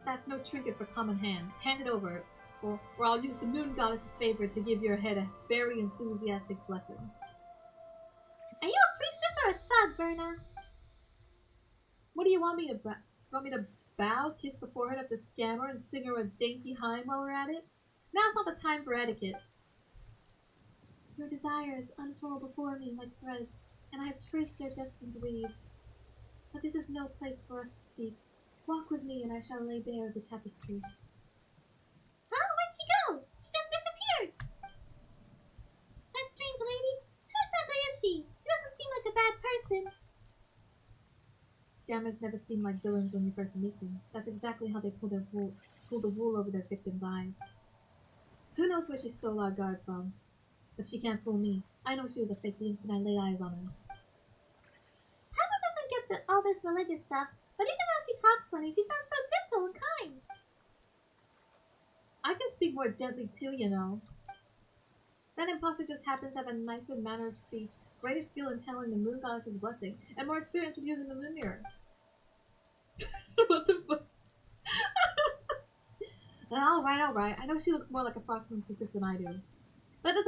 That's no trinket for common hands. Hand it over, or I'll use the moon goddess's favor to give your head a very enthusiastic blessing. Are you a priestess or a thug, Verna? What do you want me to bow, kiss the forehead of the scammer, and sing her a dainty hymn while we're at it? Now's not the time for etiquette. Your desires unfold before me like threads, and I have traced their destined weave. But this is no place for us to speak. Walk with me, and I shall lay bare the tapestry. Huh? Where'd she go? She just disappeared! That strange lady? Who exactly is she? She doesn't seem like a bad person. Scammers never seem like villains when you first meet them. That's exactly how they pull the wool over their victims' eyes. Who knows where she stole our guard from? But she can't fool me. I know she was a fake the instant I laid eyes on her. Papa doesn't get all this religious stuff, but even though she talks funny, she sounds so gentle and kind. I can speak more gently too, you know. That imposter just happens to have a nicer manner of speech, greater skill in channeling the moon goddess's blessing, and more experience with using the moon mirror. What the fuck? Alright. I know she looks more like a frost moon priestess than I do. But it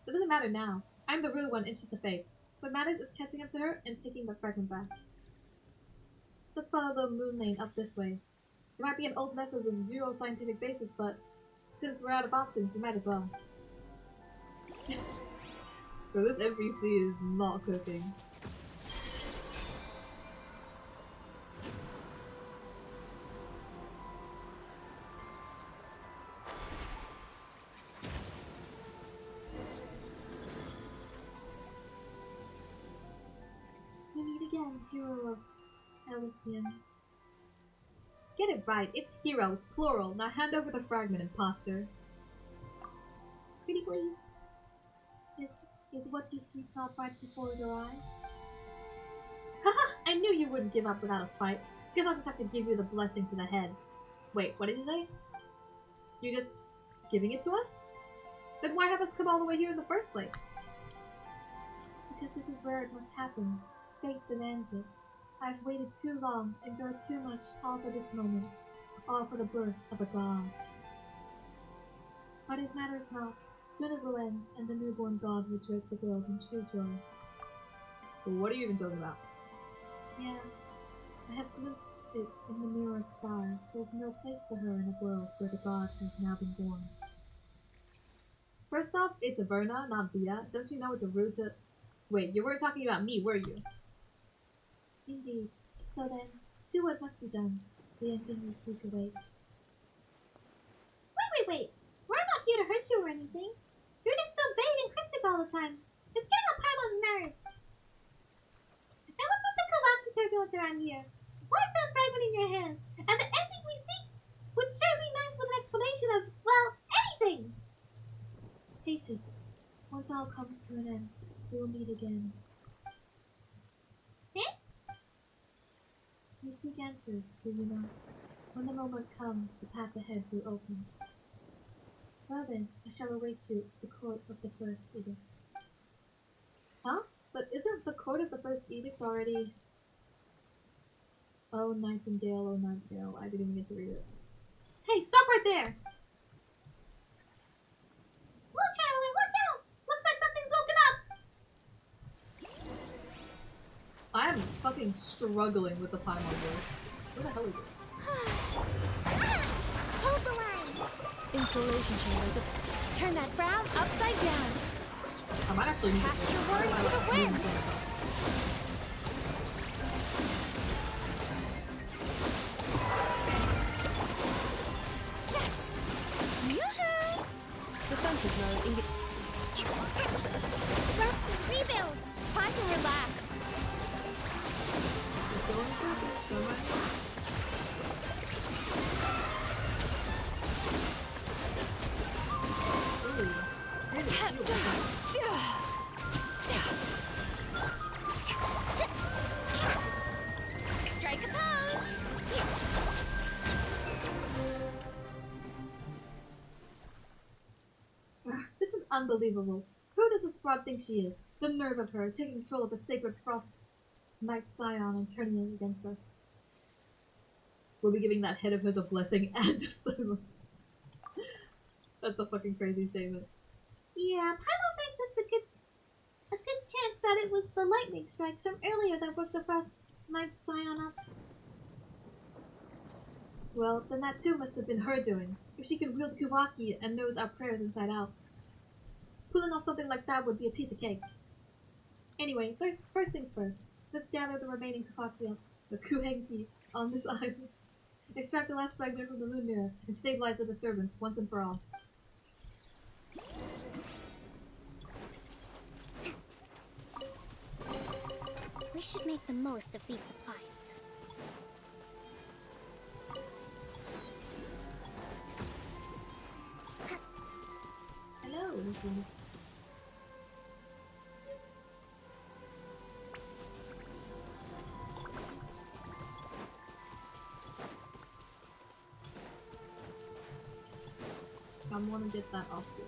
doesn't matter now. I'm the real one and she's the fake. What matters is catching up to her and taking the fragment back. Let's follow the moon lane up this way. It might be an old method with zero scientific basis, but since we're out of options, we might as well. So this NPC is not cooking. We meet again, hero of Elysium. Get it right, it's heroes, plural. Now hand over the fragment, imposter. Pretty please. Is what you seek not right before your eyes? Haha, I knew you wouldn't give up without a fight. Guess I'll just have to give you the blessing to the head. Wait, what did you say? You're just giving it to us? Then why have us come all the way here in the first place? Because this is where it must happen. Fate demands it. I've waited too long, endured too much, all for this moment. All for the birth of a god. But it matters not. Soon it will end, and the newborn god will drape the world in true joy. Well, what are you even talking about? Yeah, I have glimpsed it in the mirror of stars. There's no place for her in a world where the god has now been born. First off, it's a Verna, not Via. Don't you know it's a rude to... Wait, you weren't talking about me, were you? Indeed. So then, do what must be done. The ending you seek awaits. Wait! We're not here to hurt you or anything. You're just so vague and cryptic all the time. It's getting on Paimon's nerves. And what's with the Kawaki turbulence around here? Why is that fragment in your hands? And the ending we seek would sure be nice with an explanation of, well, anything! Patience. Once all comes to an end, we will meet again. Eh? You seek answers, do you know? When the moment comes, the path ahead will open. Well then, I shall await you at the court of the first edict. Huh? But isn't the court of the first edict already... Oh, Nightingale, I didn't even get to read it. Hey, stop right there! Whoa, traveler, watch out! Looks like something's woken up! I am fucking struggling with the Paimon voice. What the hell is it? Hold the line! Insulation chamber. Turn that frown upside down. I might actually need Cast your worries to the wind. Defensive mode. Rest and rebuild! Time to relax. Strike a pose. This is unbelievable. Who does this fraud think she is? The nerve of her, taking control of a sacred frost knight scion and turning it against us. We'll be giving that head of hers a blessing and a sermon. That's a fucking crazy statement. Yeah, Paimon thinks it's a good chance that it was the lightning strikes from earlier that woke the frost knight scion up. Well, then that too must have been her doing, if she can wield Kawaki and knows our prayers inside out. Pulling off something like that would be a piece of cake. Anyway, first things first. Let's gather the remaining Kuhenki on this island. Extract the last fragment from the moon mirror and stabilize the disturbance once and for all. We should make the most of these supplies. Hello, Nicholas. I want to get that off here.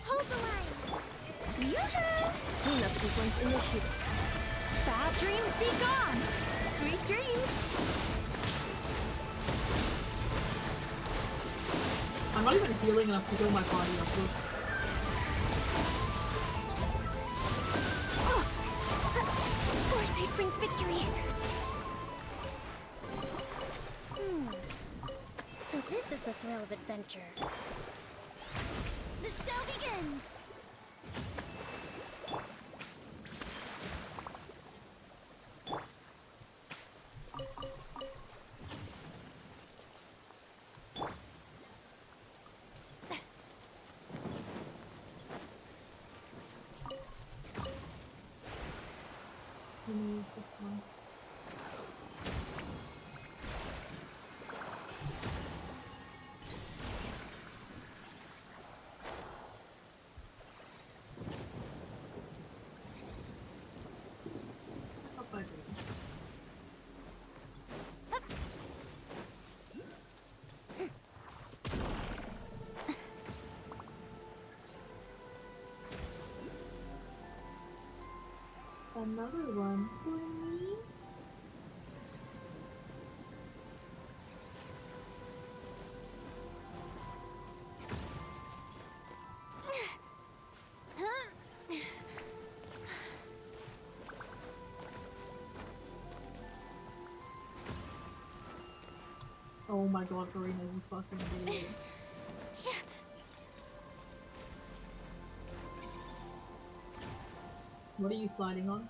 Hold the line! Yoo-hoo! Cleanup sequence initiated. Bad dreams be gone! Sweet dreams! I'm not even healing enough to heal my body up. Look. Oh. Foresight brings victory! So this is the thrill of adventure. The show begins! Use this one. Hope I do. Another one for me? Oh my god, Karina, you fucking idiot. What are you sliding on?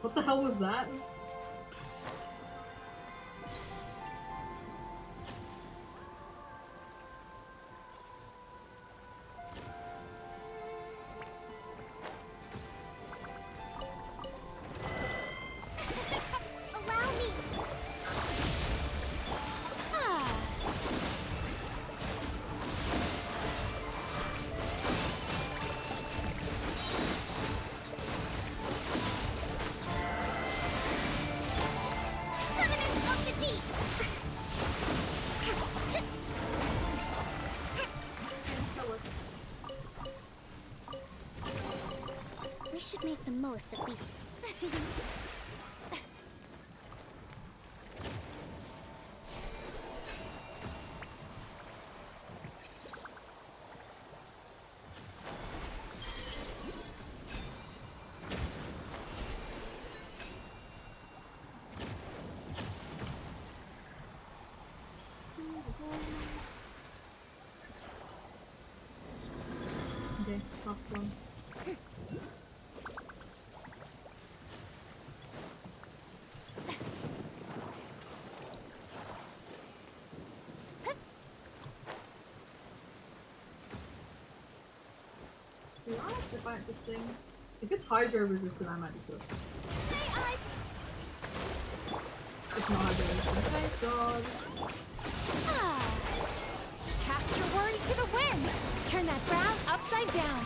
What the hell was that? Allow me! Covenant of the Deep! We should make the most of these. Okay, last one. Do I have to fight this thing? If it's Hydro resistant, I might be good. It's not Hydro resistant. Thank God. Cast your worries to the wind. Turn that frown upside down.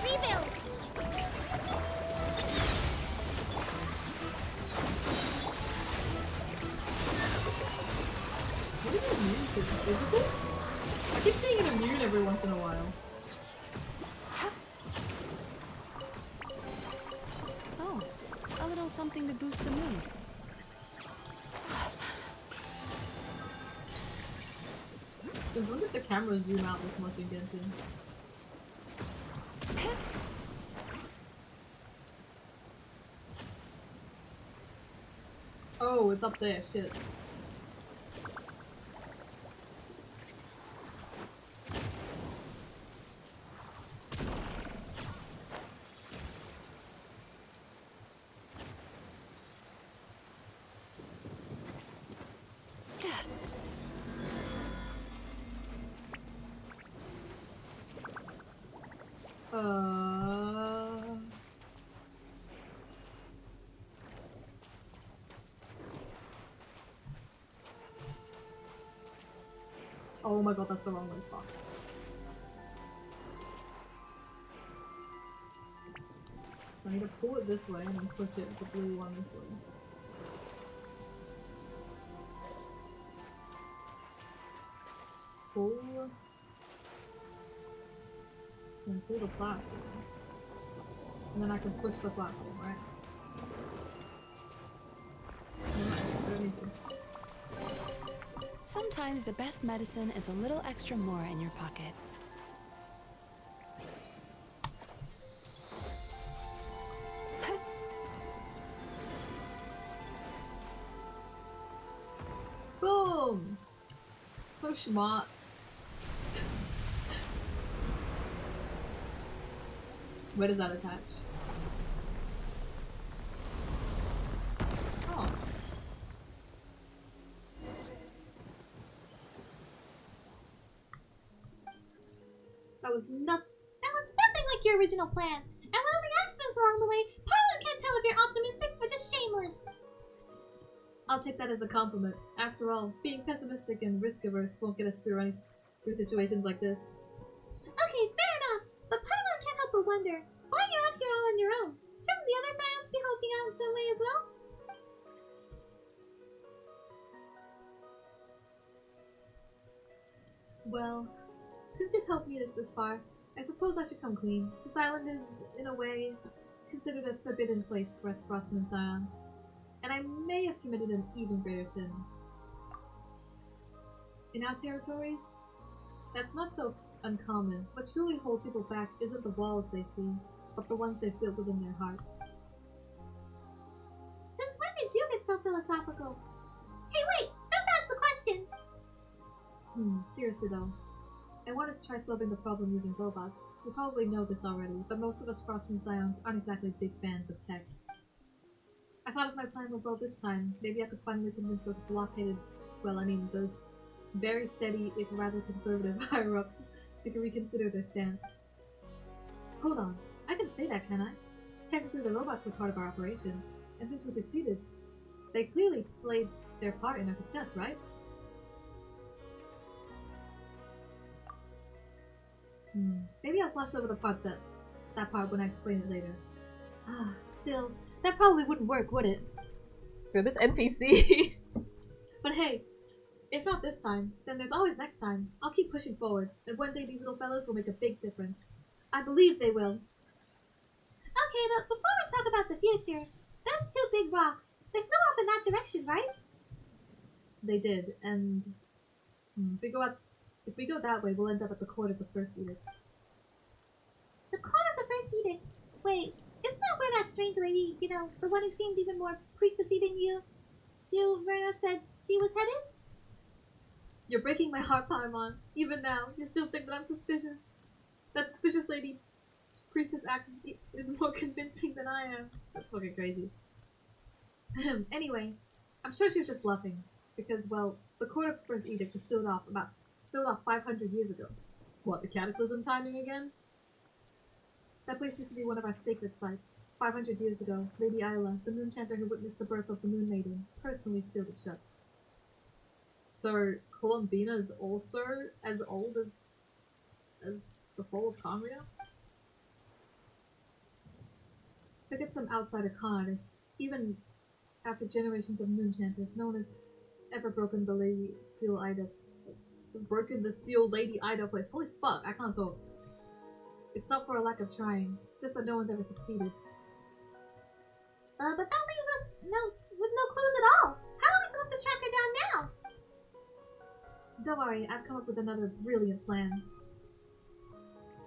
Rebuild! physical? I keep seeing it immune every once in a while. Oh, a little something to boost the mood. Since when did the camera zoom out this much in Genshin? Oh, it's up there, shit. Oh my god, that's the wrong way. Fuck. So I need to pull it this way and then push it, the blue one this way. Pull. And pull the platform. And then I can push the platform, right? No, I don't need to. Sometimes the best medicine is a little extra more in your pocket. Boom! So smart. Where does that attach? Oh. That was nothing like your original plan. And with all the accidents along the way, Paimon can't tell if you're optimistic or just shameless. I'll take that as a compliment. After all, being pessimistic and risk-averse won't get us through situations like this. Okay, fair enough. But Paimon can't help but wonder, why are you out here all on your own? Shouldn't the other Scions be helping out in some way as well? Well, since you've helped me this far, I suppose I should come clean. This island is, in a way, considered a forbidden place for us Frostman Scions, and I may have committed an even greater sin. In our territories, that's not so uncommon. What truly holds people back isn't the walls they see, but the ones they've built within their hearts. Since when did you get so philosophical? Hey wait, don't dodge the question! Seriously though. I wanted to try solving the problem using robots. You probably know this already, but most of us Frostman Scions aren't exactly big fans of tech. I thought if my plan went well this time, maybe I could finally convince those blockheaded, those very steady, if rather conservative higher-ups to reconsider their stance. Hold on, I can say that, can I? Technically the robots were part of our operation, and since we succeeded, they clearly played their part in our success, right? Maybe I'll gloss over that part when I explain it later. Still, that probably wouldn't work, would it? For this NPC. But hey, if not this time, then there's always next time. I'll keep pushing forward, and one day these little fellas will make a big difference. I believe they will. Okay, but before we talk about the future, those two big rocks, they flew off in that direction, right? They did, and if we go that way, we'll end up at the court of the First Edict. The court of the First Edict? Wait, isn't that where that strange lady, you know, the one who seemed even more priestessy than you, Verna said she was headed? You're breaking my heart, Paimon. Even now, you still think that I'm suspicious. That suspicious lady, priestess act is more convincing than I am. That's fucking crazy. Anyway, I'm sure she was just bluffing. Because, well, the court of the First Edict was sealed off 500 years ago. What, the Cataclysm timing again? That place used to be one of our sacred sites. 500 years ago, Lady Isla, the moon chanter who witnessed the birth of the Moon Maiden, personally sealed it shut. So, Columbina is also as old as the fall of Conria? Look at some outsider con artists. Even after generations of moon chanters, no one has ever broken the Lady Steel broken the seal Lady Ida place. Holy fuck, I can't talk. It's not for a lack of trying, just that no one's ever succeeded. But that leaves us with no clues at all. How are we supposed to track her down now? Don't worry, I've come up with another brilliant plan.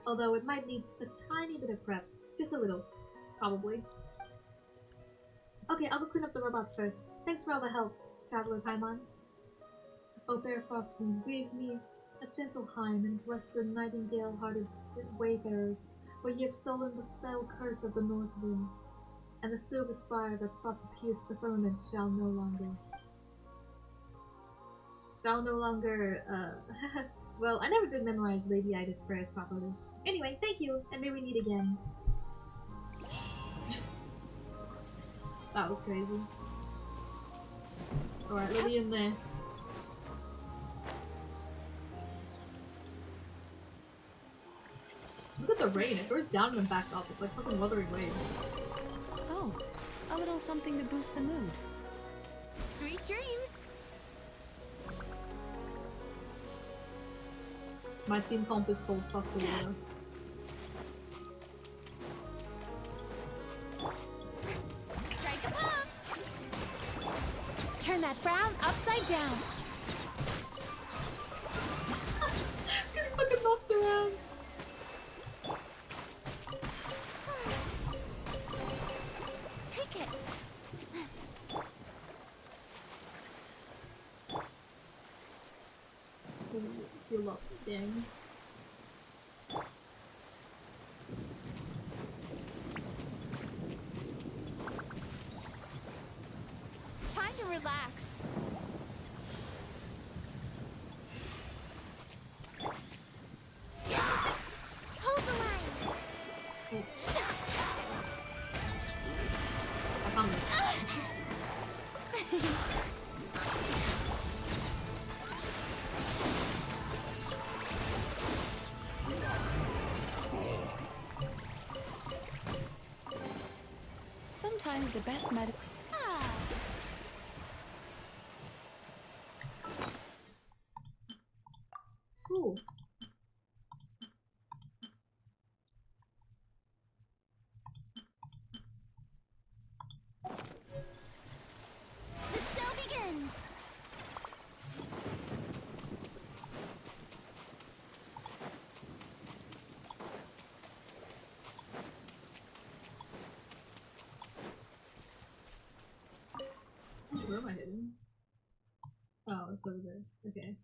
Although it might need just a tiny bit of prep. Just a little. Probably. Okay, I'll go clean up the robots first. Thanks for all the help, Traveler Paimon. O fair Frostmoon, breathe me a gentle Heim and bless the nightingale-hearted wayfarers, for ye have stolen the fell curse of the North Wind, and the silver spire that sought to pierce the firmament shall no longer, well, I never did memorize Lady Ida's prayers properly. Anyway, thank you, and may we meet again. That was crazy. Alright, let me in there. Look at the rain, it goes down and then back up. It's like fucking wuthering waves. Oh, a little something to boost the mood. Sweet dreams. My team comp is called Fuck the Water. Strike a pop. Turn that frown upside down. Getting fucking knocked around. Take it. Heal up, dang. Time to relax. Hold the line. I found it. Sometimes the best med. Ooh. The show begins. Where am I hidden? Oh, it's over there. Okay.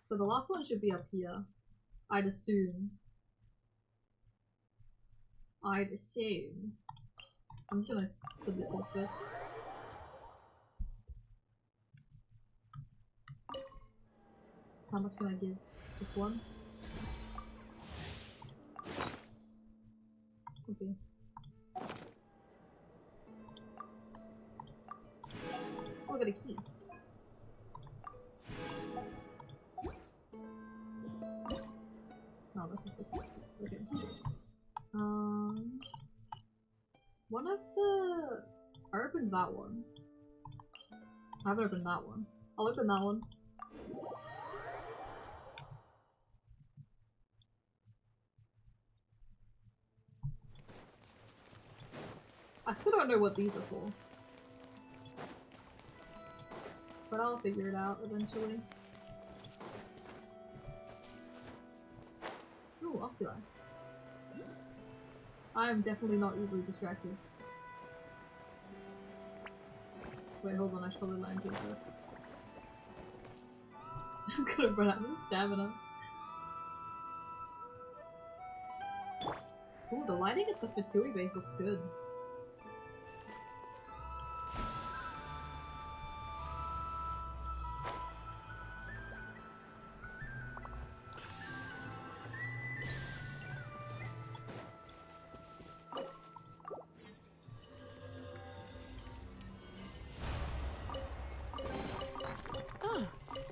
So the last one should be up here. I'd assume. I'm just gonna submit this first. How much can I give? Just one? Okay. Oh, I got a key. No, that's just the key. Okay. One of the... I opened that one. I haven't opened that one. I'll open that one. I still don't know what these are for. But I'll figure it out eventually. Ooh, oculi. I am definitely not easily distracted. Wait, hold on, I should probably land here first. I'm gonna run out of stamina. Ooh, the lighting at the Fatui base looks good.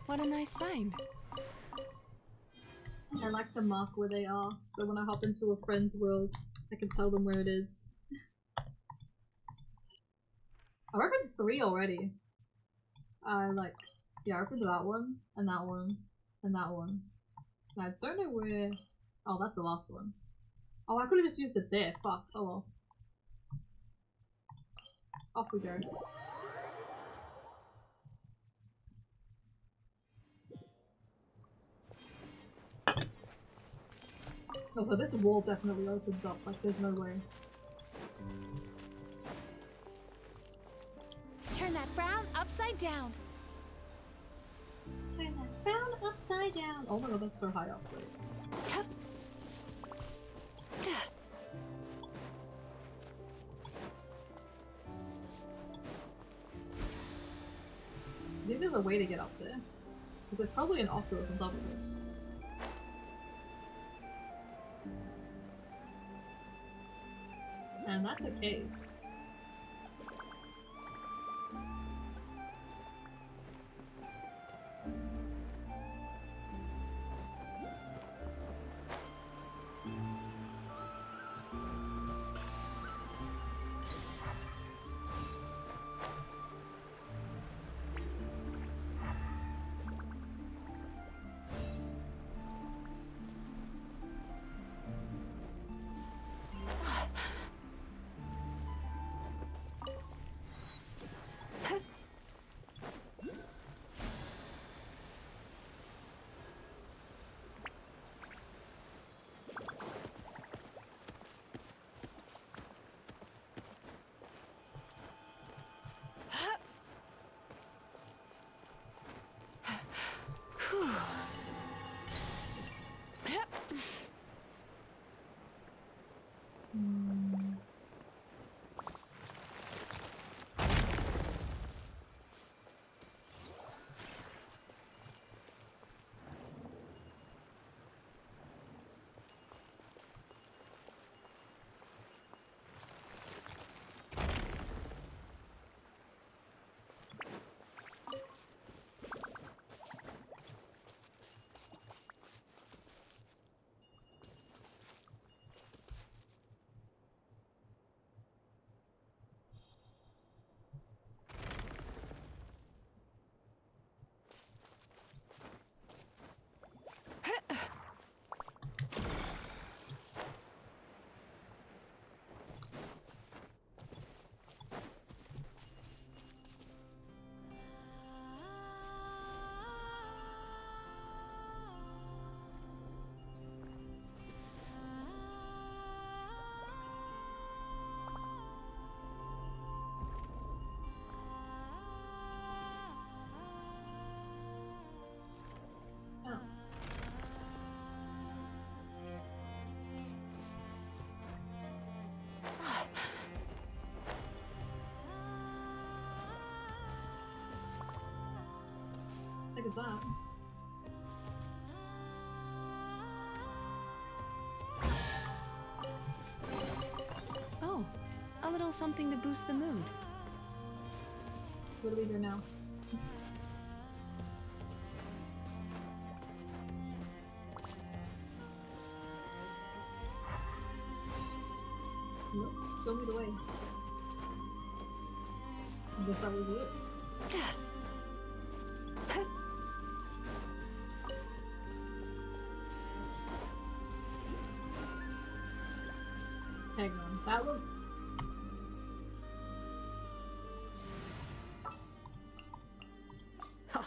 What a nice find. I like to mark where they are, so when I hop into a friend's world, I can tell them where it is. I opened 3 already. Yeah, I opened that one, And that one. And I don't know where... Oh, that's the last one. Oh, I could have just used it there. Fuck. Oh well. Off we go. Oh, so this wall definitely opens up, like there's no way. Turn that frown upside down. Turn that frown upside down. Oh my god, that's so high up. Wait. I think there's a way to get up there. Because there's probably an octopus on top of it. And that's a cave. What is that? Oh, a little something to boost the mood. What do we do now? Nope. Show me the way. I guess that was it. Hang on, that looks...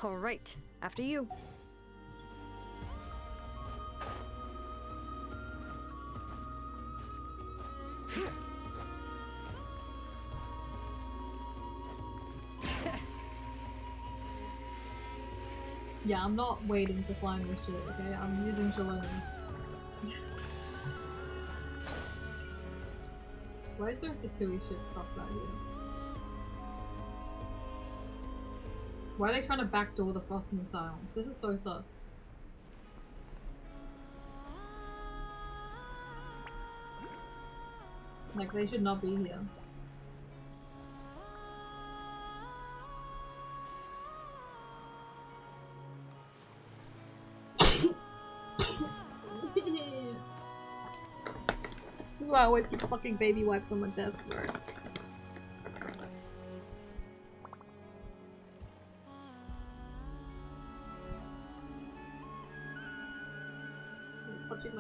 All right, after you. Yeah, I'm not waiting to find this shit, okay? I'm using Shalom. Why is there a Fatui ship stuck out here? Why are they trying to backdoor the Frost missiles? This is so sus. Like, they should not be here. This is why I always keep fucking baby wipes on my desk, bro.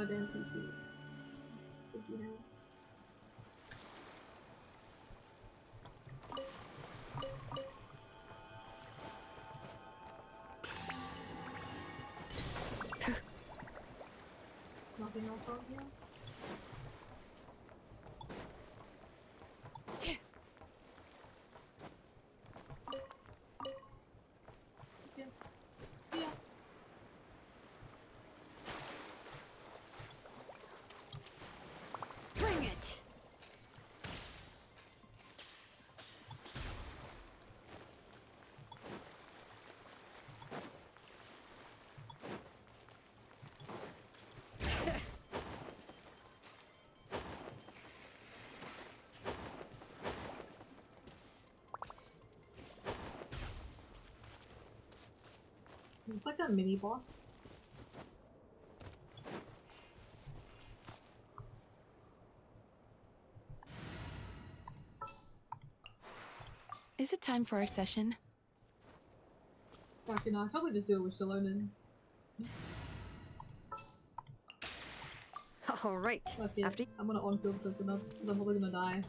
damn PC. Sticky hands. Nothing else on here? Yeah. Bring it! It's like a mini boss. Is it time for our session? Fucking nice. Probably just do it with Shallonen. Alright. Okay, I'm gonna on-field coconuts. I'm probably gonna die.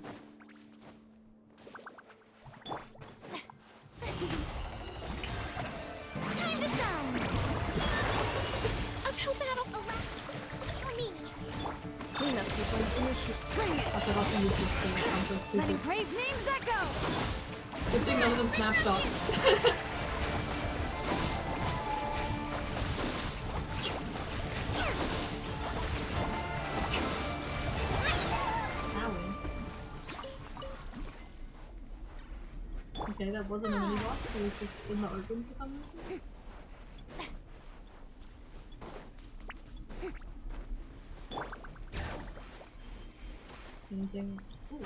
Time to shine! Uphill battle Kokomi! Clean up sequence initiate. Bring it! I forgot to use this thing, I'm so stupid. Letting brave names echo! Good thing none of them snapshot. Okay, that wasn't a mini boss, he was just in the open for some reason. Anything? Ooh.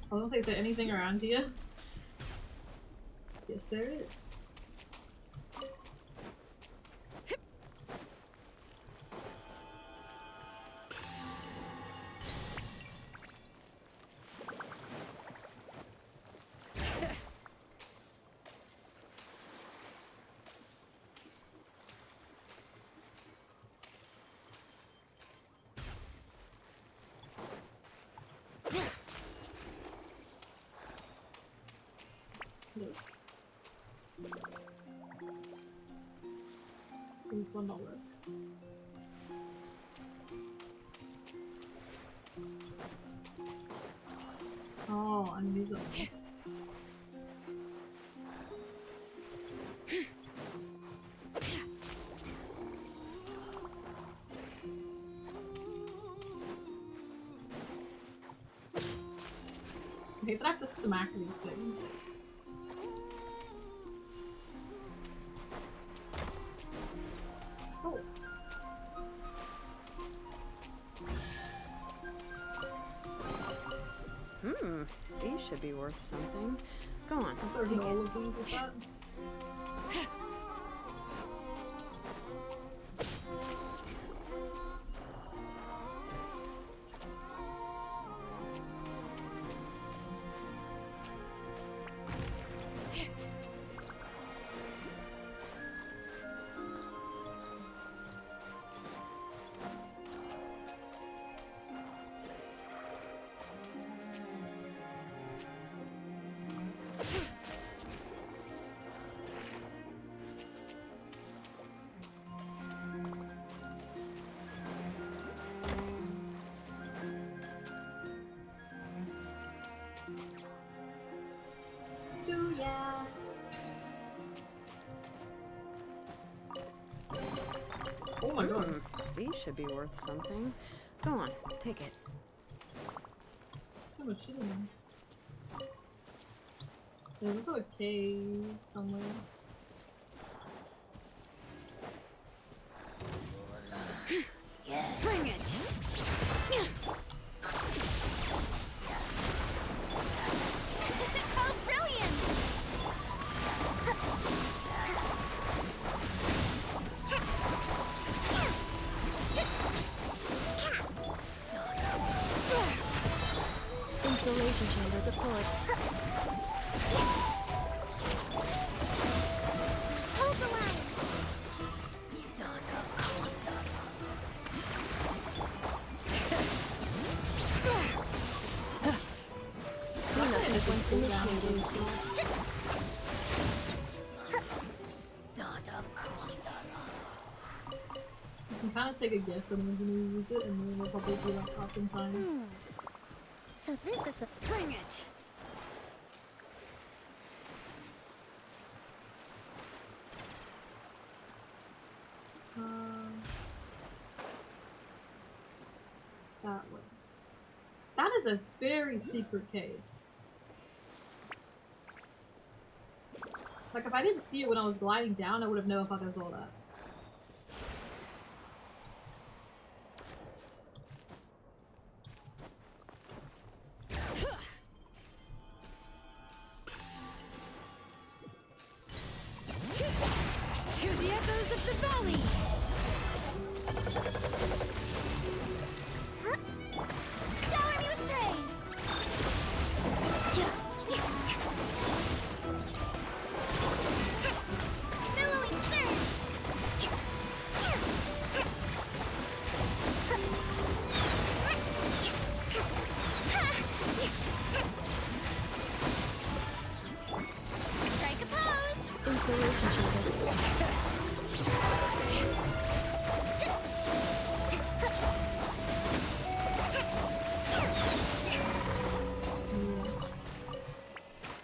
I was gonna say, is there anything around here? Yes, there is. This $1. Oh, I need those. Okay, but I have to smack these things. Oh. These should be worth something. Go on, There's take all it. of these with that. Oh my god. These should be worth something. Go on, take it. So much shit in them. There's also a cave somewhere. Bring it! How brilliant! Installation chamber deployed. Hold the line! sequence initiated. You can kind of take a guess on when you use it, and then we'll probably be like up in time. So this is a Bring it! That way. That is a very secret cave. Like, if I didn't see it when I was gliding down, I would have known if I saw that. Hear the echoes of the valley! shower me with praise. Billowing surge. Strike a pose. Installation chamber.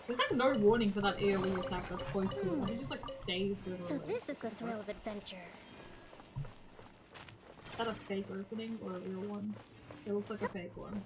There's like no warning for that AoE attack that's close to it. It just like stays with So it. this is the thrill of adventure. Is that a fake opening or a real one? It looks like a fake one.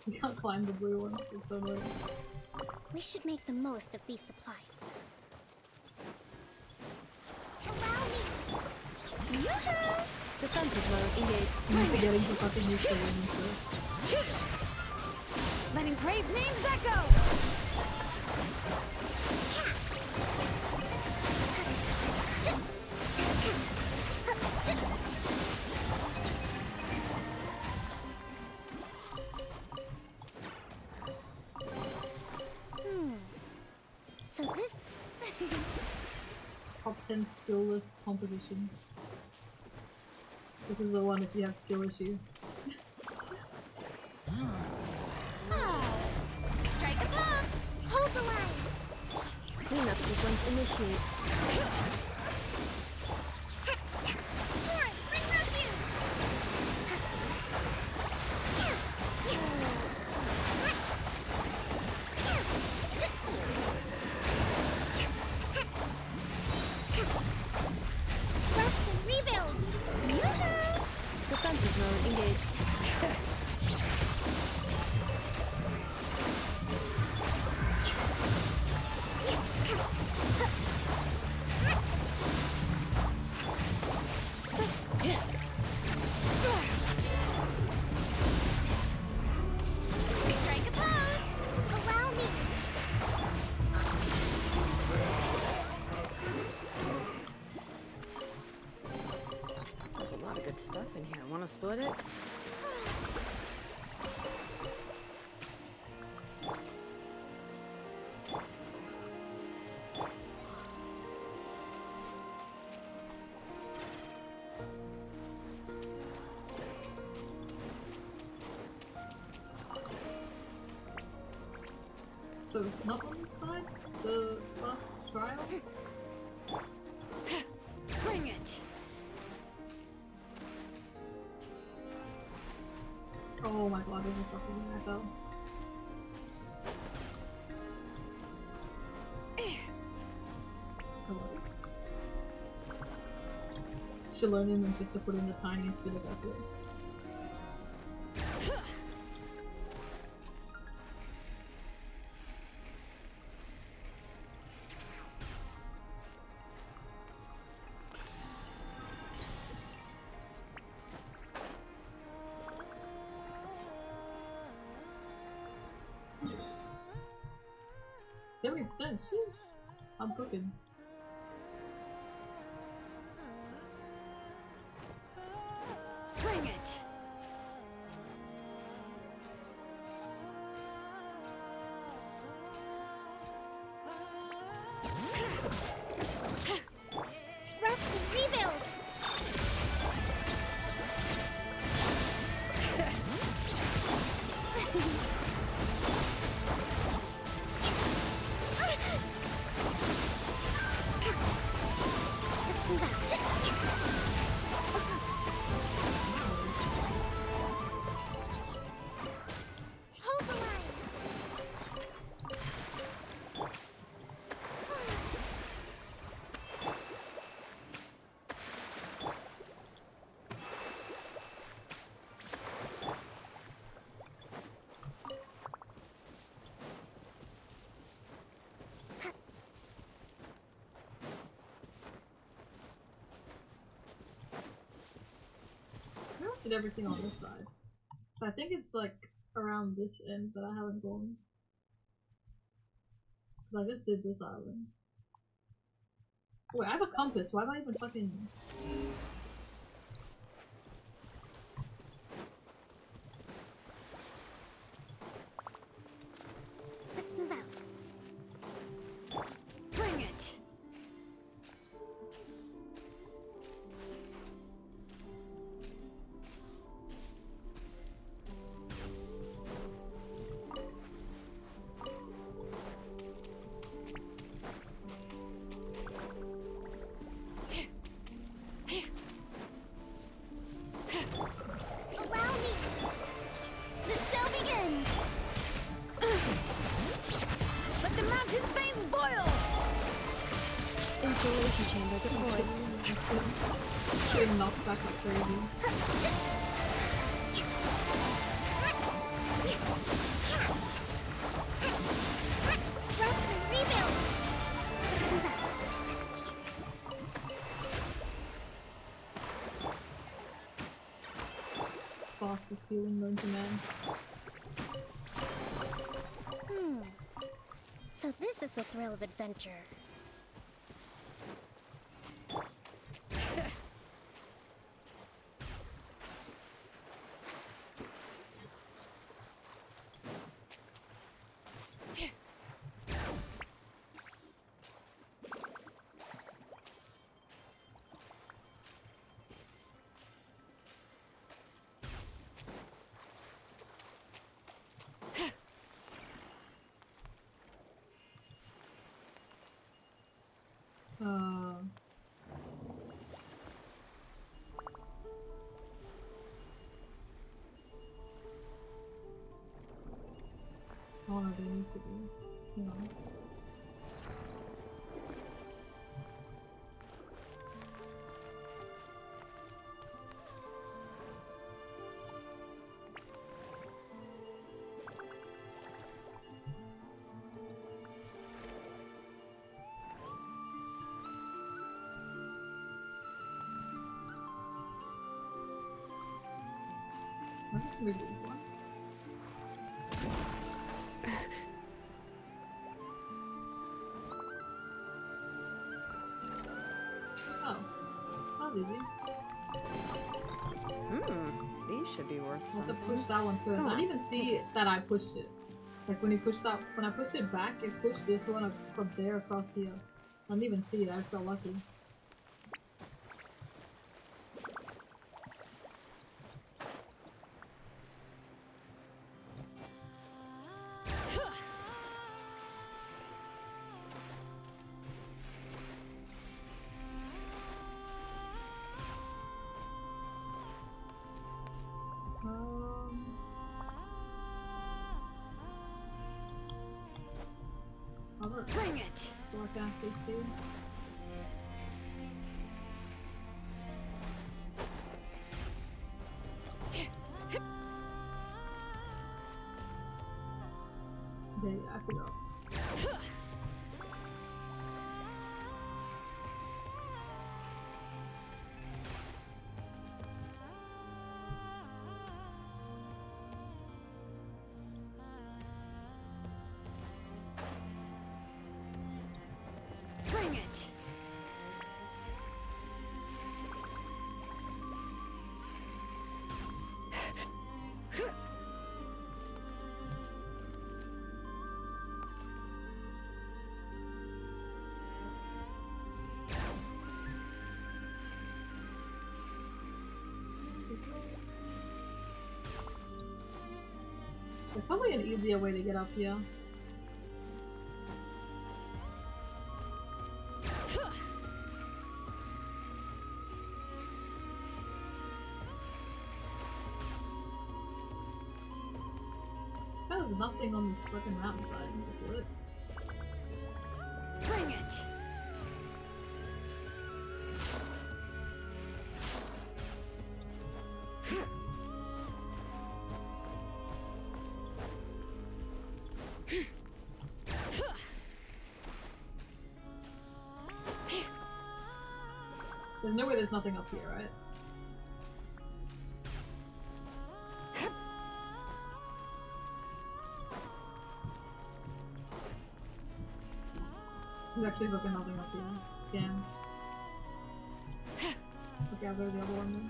You can't climb the blue ones, it's so annoying. We should make the most of these supplies. Allow me. Yoo-hoo! Defensive mode engaged. I'm forgetting to fucking use the winning first. Letting brave names echo! So this... Top 10 skillless compositions. This is the one if you have skill issue. Strike a pop! Hold the line! Cleanup sequence initiate. Torrent, bring refuge! Rest and rebuild! Yoo-hoo! Defensive mode engaged. Strike a pose! Allow me! There's a lot of good stuff in here. Wanna split it? So it's not on this side? The last trial? Bring it! Oh my god, there's a fucking echo. Should learn him and just to put in the tiniest bit of effort. %. Sheesh. I'm cooking. did everything on this side. So I think it's like around this end that I haven't gone. I just did this island. Wait, I have a compass. Why am I even fucking... Let's move out. Bring it! Allow me! The show begins! Let the mountain's veins boil! Insulation chamber deployed. Getting knocked back like crazy. Rest and rebuild! Fastest healing known to man. So this is the thrill of adventure. How long do they need to be? Hang on. I'll just move these ones. Did you? These should be worth I want to something. push that one first. I didn't even see that I pushed it. Like when you push that, when I pushed it back, it pushed this one up from there across here. I didn't even see it. I just got lucky. Bring it! So I can actually see. Okay, I can go. Bring it! There's probably an easier way to get up here. There's nothing on this fucking mountainside. Look at it. Bring it! There's no way there's nothing up here, right? There's actually fucking nothing up here. Scan. Okay, I'll go to the other one then.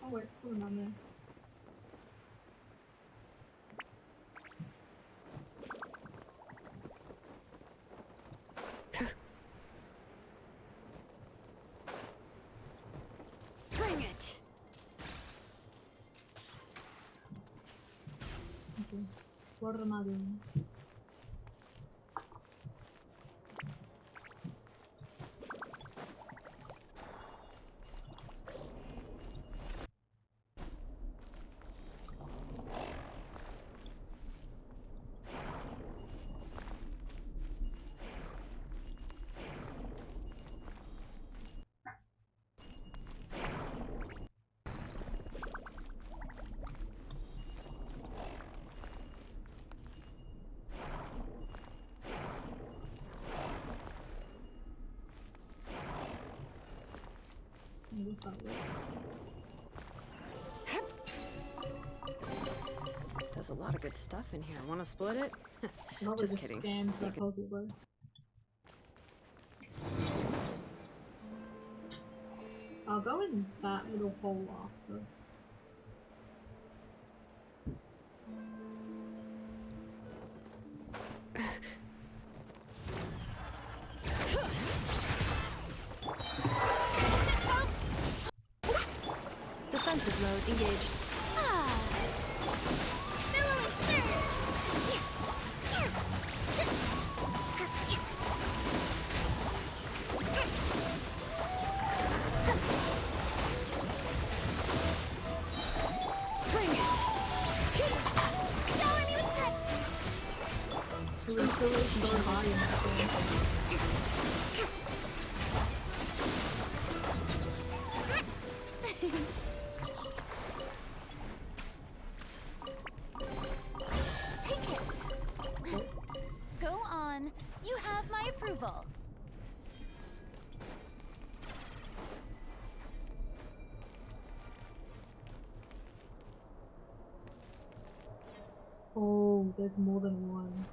Oh wait, something down there. Bring it. Okay. What am I doing? What's that look? There's a lot of good stuff in here. Want to split it? Not Just just kidding. Scan for the puzzle though. I'll go in that little hole after. Defensive mode engaged. Bring it. Shower me with So high in that thing. Take it. Go on. You have my approval. Oh, there's more than one.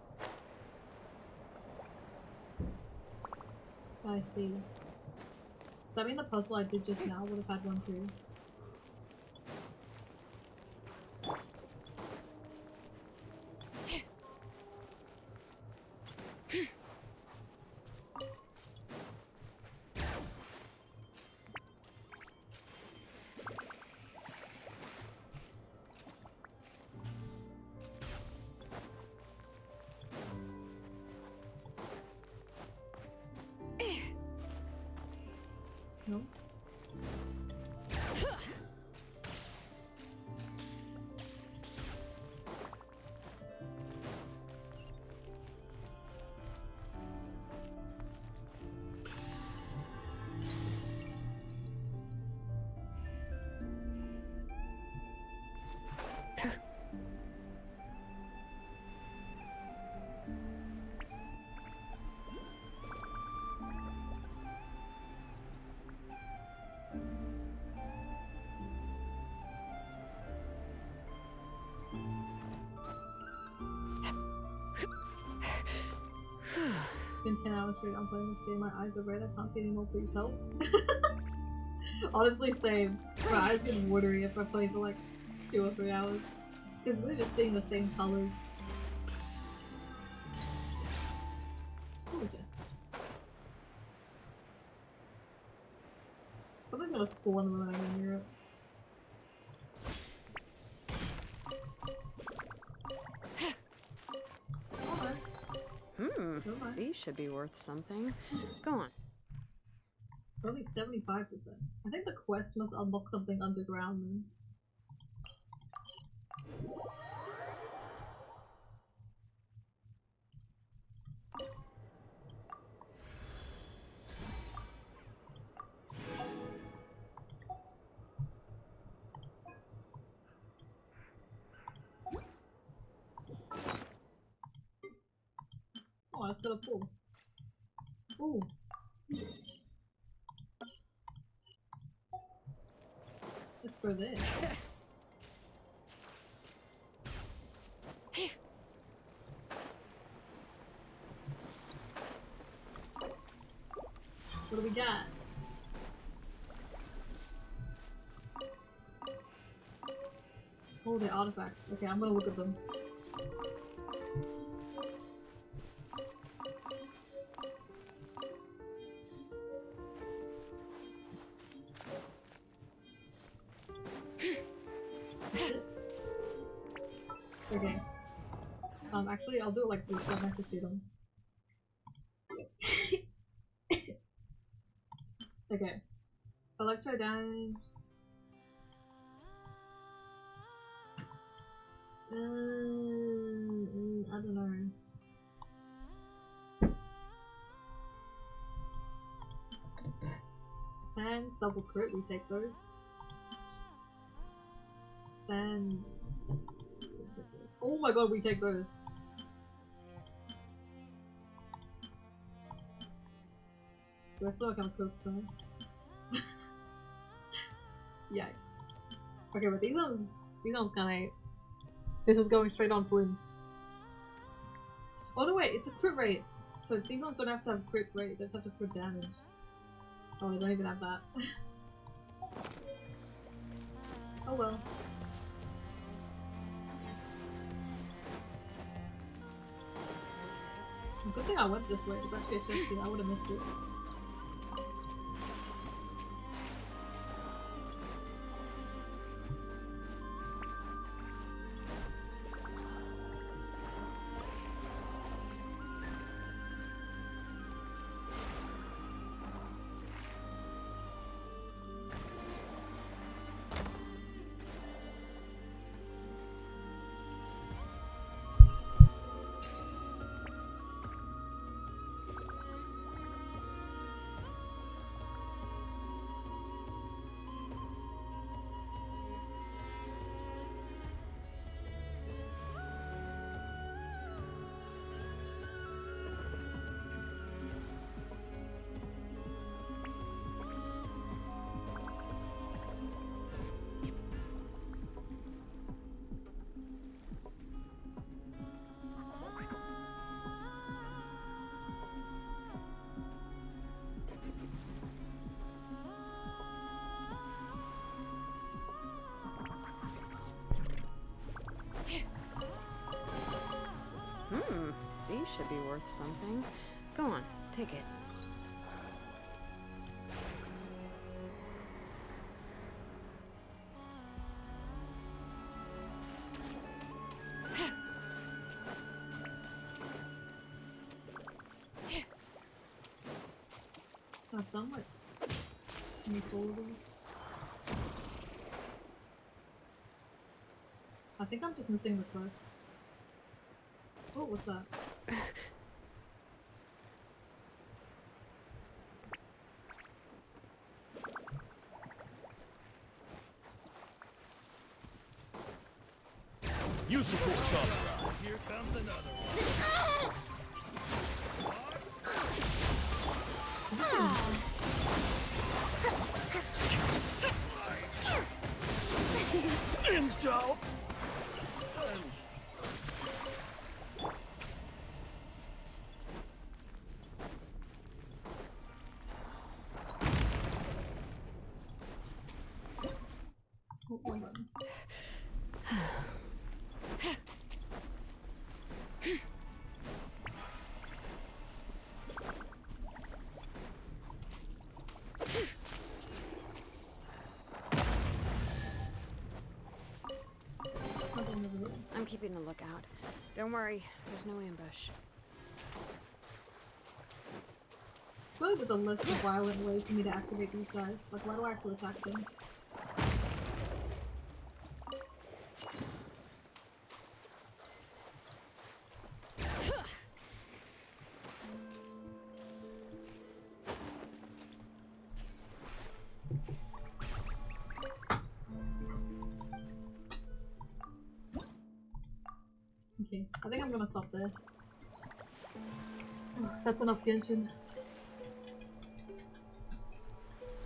I see. Does that mean the puzzle I did just now would have had one too? No? Been 10 hours straight on playing this game, my eyes are red, I can't see anymore, please help. Honestly, same. My eyes get watery if I play for like 2 or 3 hours. Because we're just seeing the same colors. Gorgeous. Something's gonna spawn the moment I go near it. These should be worth something. Go on. Only 75%. I think the quest must unlock something underground then. Oh, it's got a pool. Ooh. Let's go there. What do we got? Oh, they're artifacts. Okay, I'm gonna look at them. Okay. Actually, I'll do it like this so I don't have to see them. Okay. Electro damage. I don't know. Sands, double crit, we take those. Sand. Oh my god, we take those. Do I still like I'm cooked though? Yikes. Okay, but these ones kinda. This is going straight on Flynn's. Oh no wait, it's a crit rate! So these ones don't have to have crit rate, they just have to crit damage. Oh, they don't even have that. Oh well. Good thing I went this way, it's actually a chest here, I would've missed it. These should be worth something. Go on, take it. I've done like almost all of these. I think I'm just missing the quest. Oh, what's that? Useful sunrise. Here comes another one. Intel. I'm keeping a lookout. Don't worry, there's no ambush. I feel like there's a less violent way for me to activate these guys. Like, why do I have to attack them? Okay, I think I'm gonna stop there. That's enough Genshin.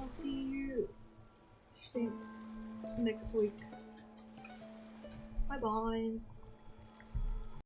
I'll see you stinks next week. Bye, guys.